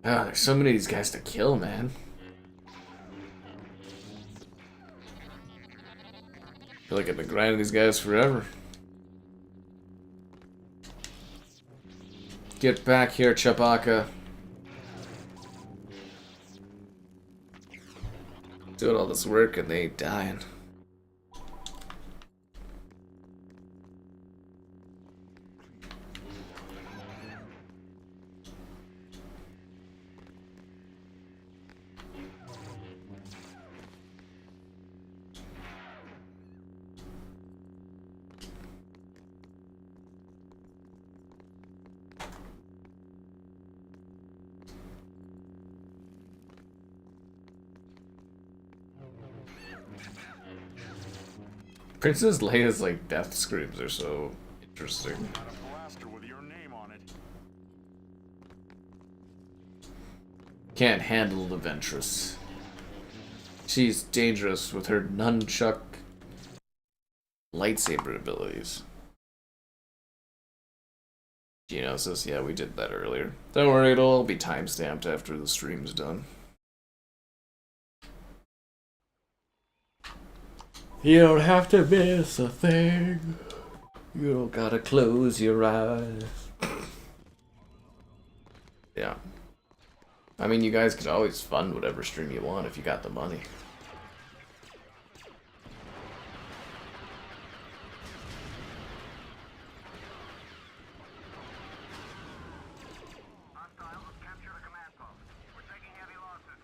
A: Ah, there's so many of these guys to kill, man. I feel like I've been grinding these guys forever. Get back here, Chewbacca. Doing all this work and they ain't dying. Princess Leia's like death screams are so interesting.
E: Got a blaster with your name on it.
A: Can't handle the Ventress. She's dangerous with her nunchuck lightsaber abilities. Geonosis, yeah, we did that earlier. Don't worry, it'll all be timestamped after the stream's done. You don't have to miss a thing. You don't gotta close your eyes. Yeah. I mean, you guys could always fund whatever stream you want if you got the money.
C: Hostiles have captured a command post. We're taking heavy losses.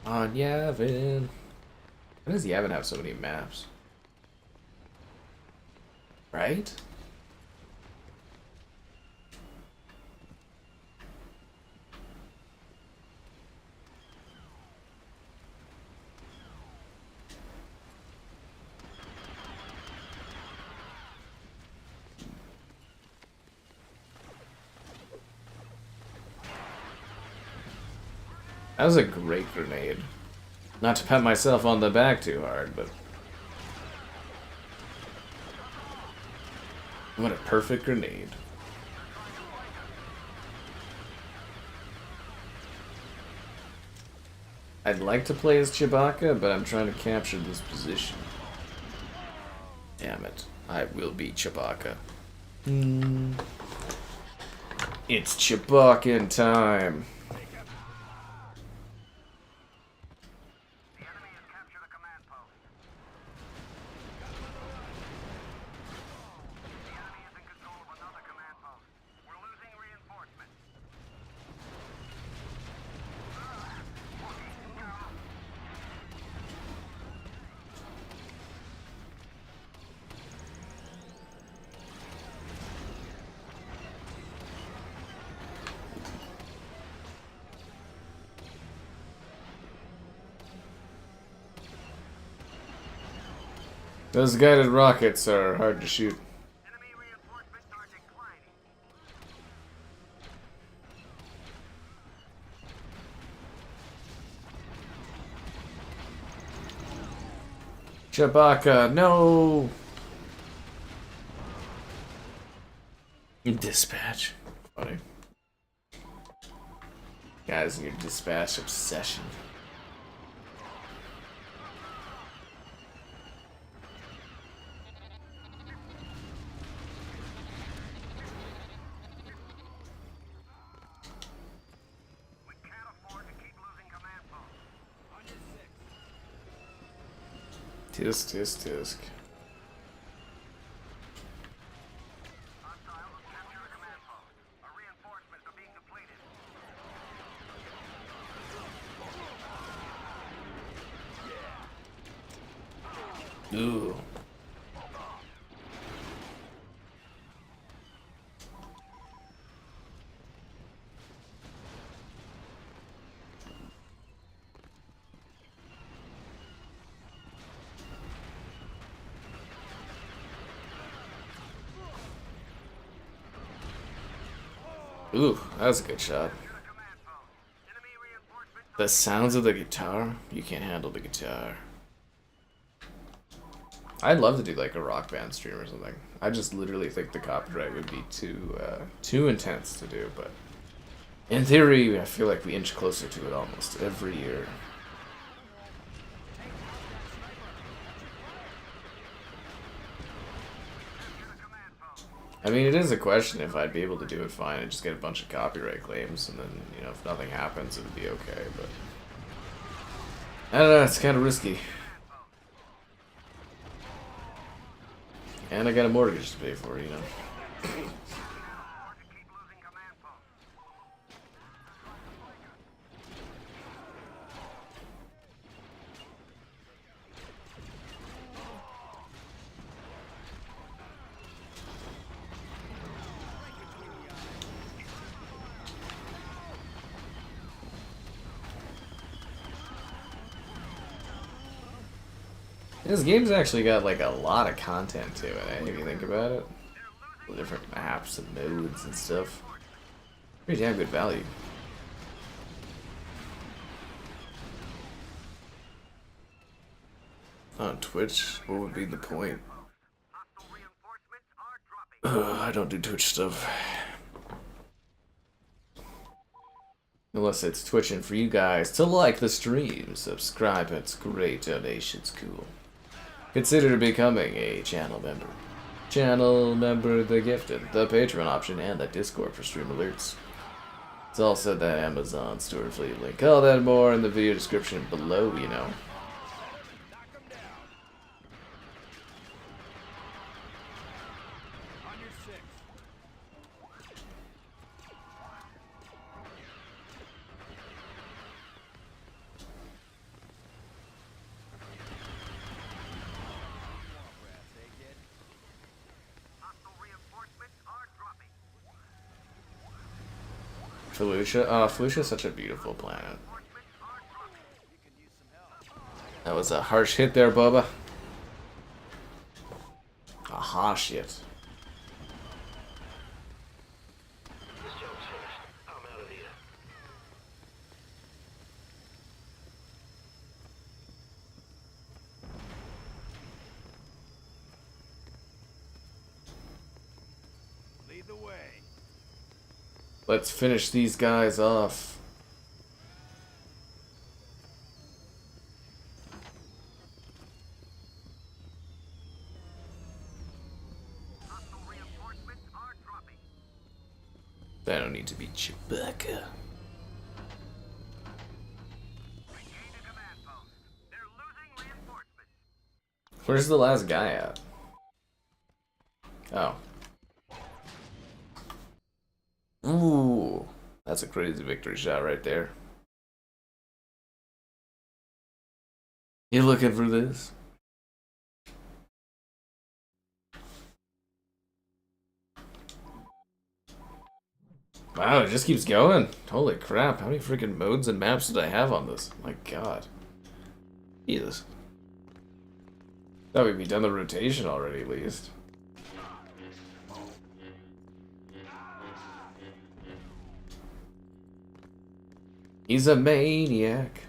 A: On Yavin. Why does Yavin have so many maps? Right? That was a great grenade. Not to pat myself on the back too hard, but what a perfect grenade. I'd like to play as Chewbacca, but I'm trying to capture this position. Damn it. I will be Chewbacca. It's Chewbacca time.
C: The enemy has captured a command post. The enemy is in control of another command post. We're losing reinforcements.
A: Those guided rockets are hard to shoot.
C: Enemy reinforcements are declining.
A: Chewbacca, no! Dispatch. Funny. Guys, your dispatch obsession.
C: We can't afford to keep losing command posts. On your six.
A: Tisk.
C: Hostiles have captured a command post. Our reinforcements are being depleted.
A: Ooh. Ooh, that was a good shot.
C: Command post. Enemy reinforcements
A: The sounds of the guitar? You can't handle the guitar. I'd love to do like a rock band stream or something. I just literally think the copyright would be too intense to do, but in theory, I feel like we inch closer to it almost every year. I mean, it is a question if I'd be able to do it fine and just get a bunch of copyright claims, and then, you know, if nothing happens, it would be okay, but I don't know, it's kind of risky. And I got a mortgage to pay for, you know.
C: to keep losing command posts.
A: This game's actually got like a lot of content to it, if you think about it. The different maps and modes and stuff. Pretty damn good value. On Twitch, what would be the point?
C: Hostile reinforcements are dropping.
A: I don't do Twitch stuff. Unless it's twitching for you guys to like the stream, subscribe, it's great, donations cool. Consider becoming a channel member. Channel member the gifted, the Patreon option, and the Discord for stream alerts. It's also that Amazon store fleet link. All that and more in the video description below, you know.
F: On your six.
C: Hostile reinforcements are dropping.
A: Felucia. Oh, Felucia's such a beautiful planet.
C: Reinforcements are dropping.
F: You can use some help.
A: That was a harsh hit there, Bubba. A harsh hit.
C: This job's finished. I'm out of here.
A: Let's finish these guys off.
C: Hostile reinforcements are dropping.
A: I don't need to be Chewbacca.
C: Regain a command post. They're losing reinforcements.
A: Where's the last guy at? Oh. Ooh. That's a crazy victory shot right there. You looking for this? Wow, it just keeps going. Holy crap, how many freaking modes and maps did I have on this? My god. Jesus. Thought we'd be done the rotation already, at least. He's a maniac.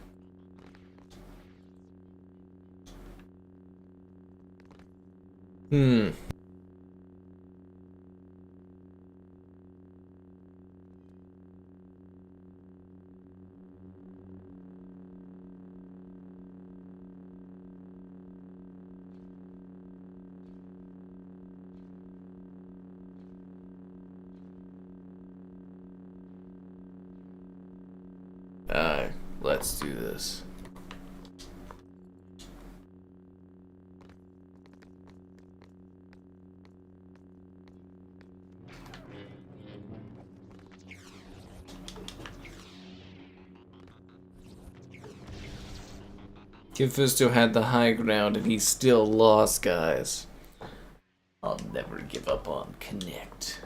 A: Hmm. Let's do this. Fisto had the high ground and he still lost, guys. I'll never give up on Connect.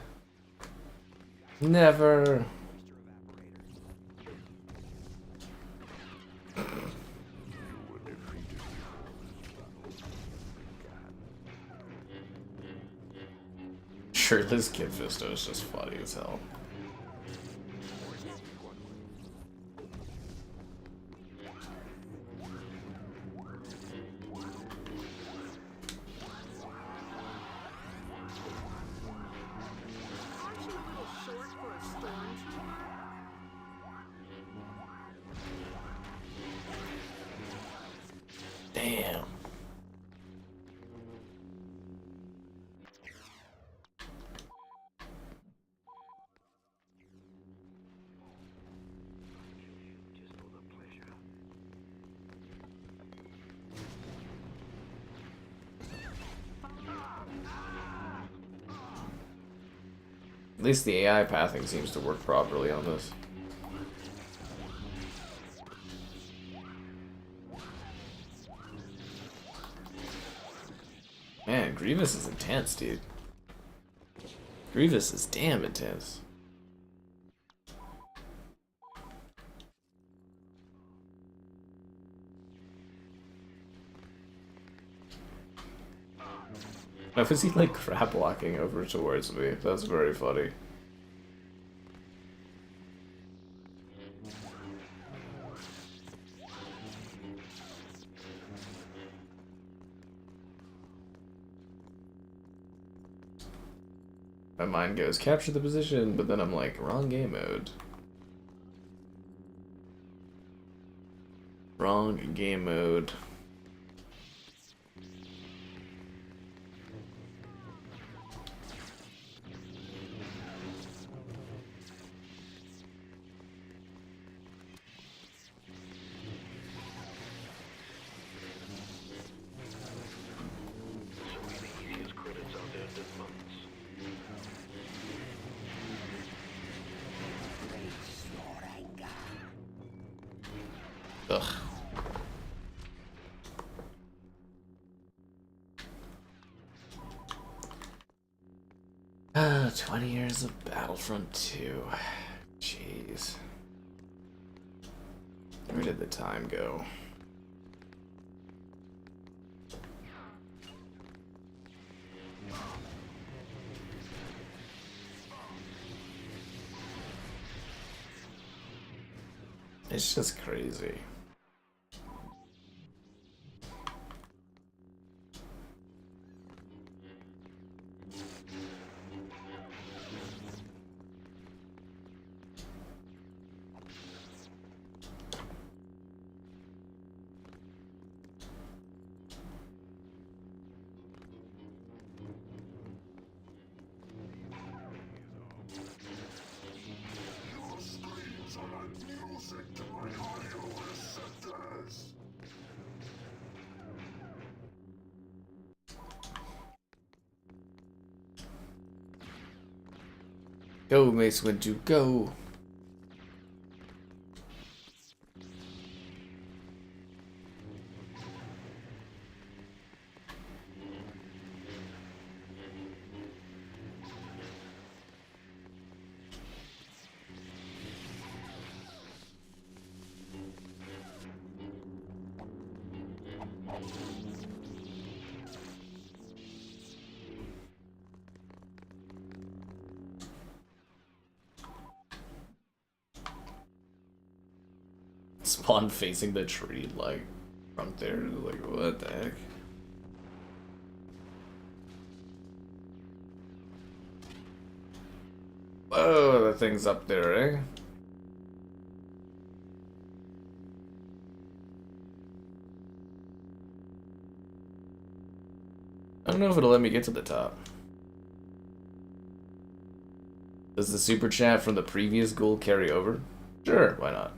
A: Never. Shirtless Kid Fisto is just funny as hell.
B: Aren't you a little short for a stormtrooper?
A: Damn. At least the AI pathing seems to work properly on this. Man, Grievous is intense, dude. Grievous is damn intense. Now, is he like crap walking over towards me? That's very funny. My mind goes, capture the position, but then I'm like, wrong game mode. Wrong game mode. Ugh. Ah, 20 years of Battlefront 2. Jeez. Where did the time go? It's just crazy. Go, Mace Windu, go. Spawn facing the tree, like, from there, like, what the heck? Whoa, that thing's up there, eh? I don't know if it'll let me get to the top. Does the super chat from the previous goal carry over? Sure, why not?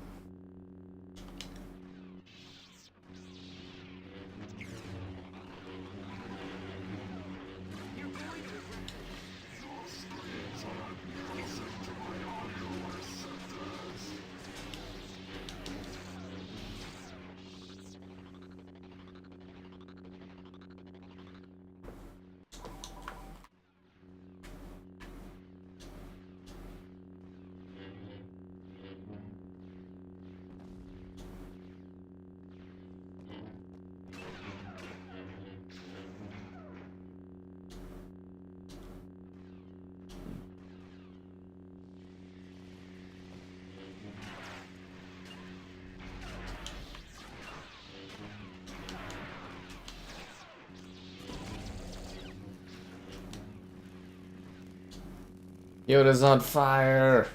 A: Yoda's on fire!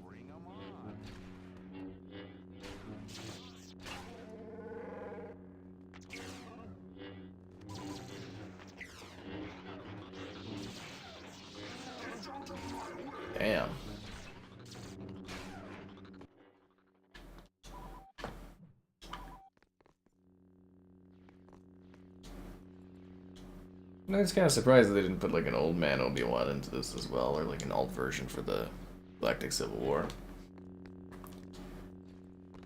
F: Bring 'em on.
A: Damn. I was kind of surprised that they didn't put like an old man Obi-Wan into this as well, or like an alt version for the Galactic Civil War.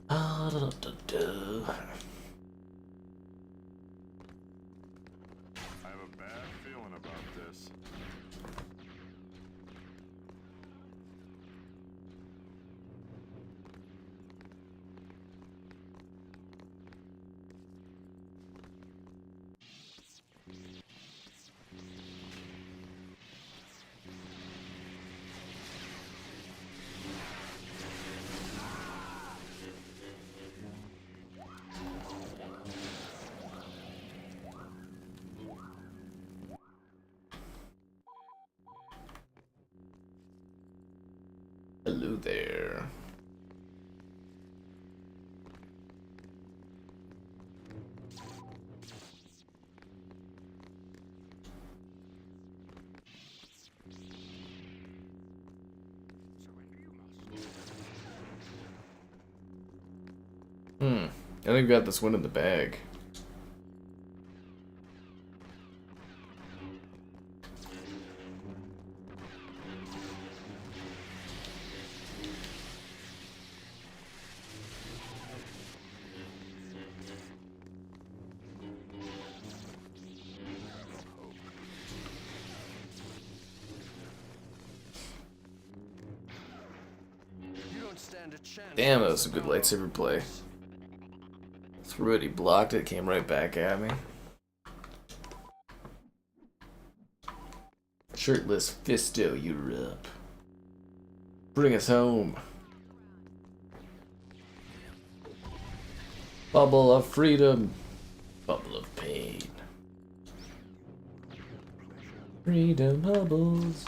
A: Ah, da, da, da, da.
E: I have a bad feeling about this.
A: Hello there. I think we got this one in the bag.
F: You don't stand a chance.
A: Damn, that was a good lightsaber play. Threw it, he blocked it, came right back at me. Shirtless Fisto Europe. Bring us home. Bubble of freedom. Bubble of pain. Freedom bubbles.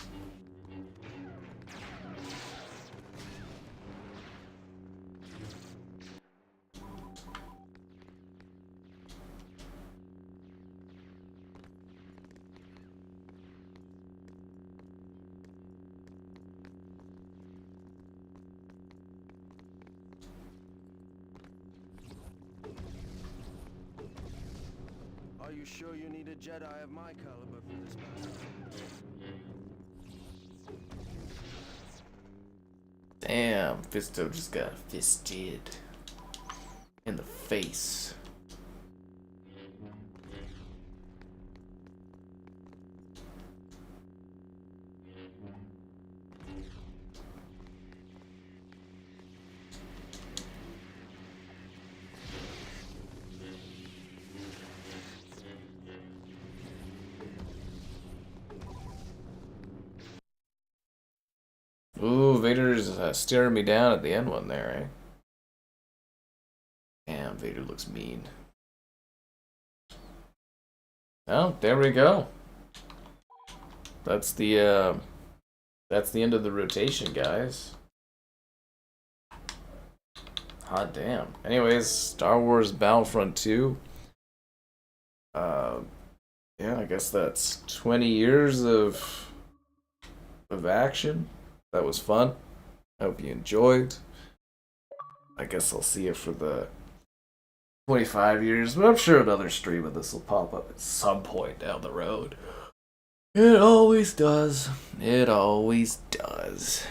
F: Are you sure you need a Jedi of my caliber for this battle?
A: Damn, Fisto just got fisted in the face. Ooh, Vader's staring me down at the end one there, eh? Damn, Vader looks mean. Oh, there we go. That's the end of the rotation, guys. Hot damn. Anyways, Star Wars Battlefront 2. Yeah, I guess that's 20 years of action. That was fun. I hope you enjoyed. I guess I'll see it for the 25 years, but I'm sure another stream of this will pop up at some point down the road. It always does. It always does.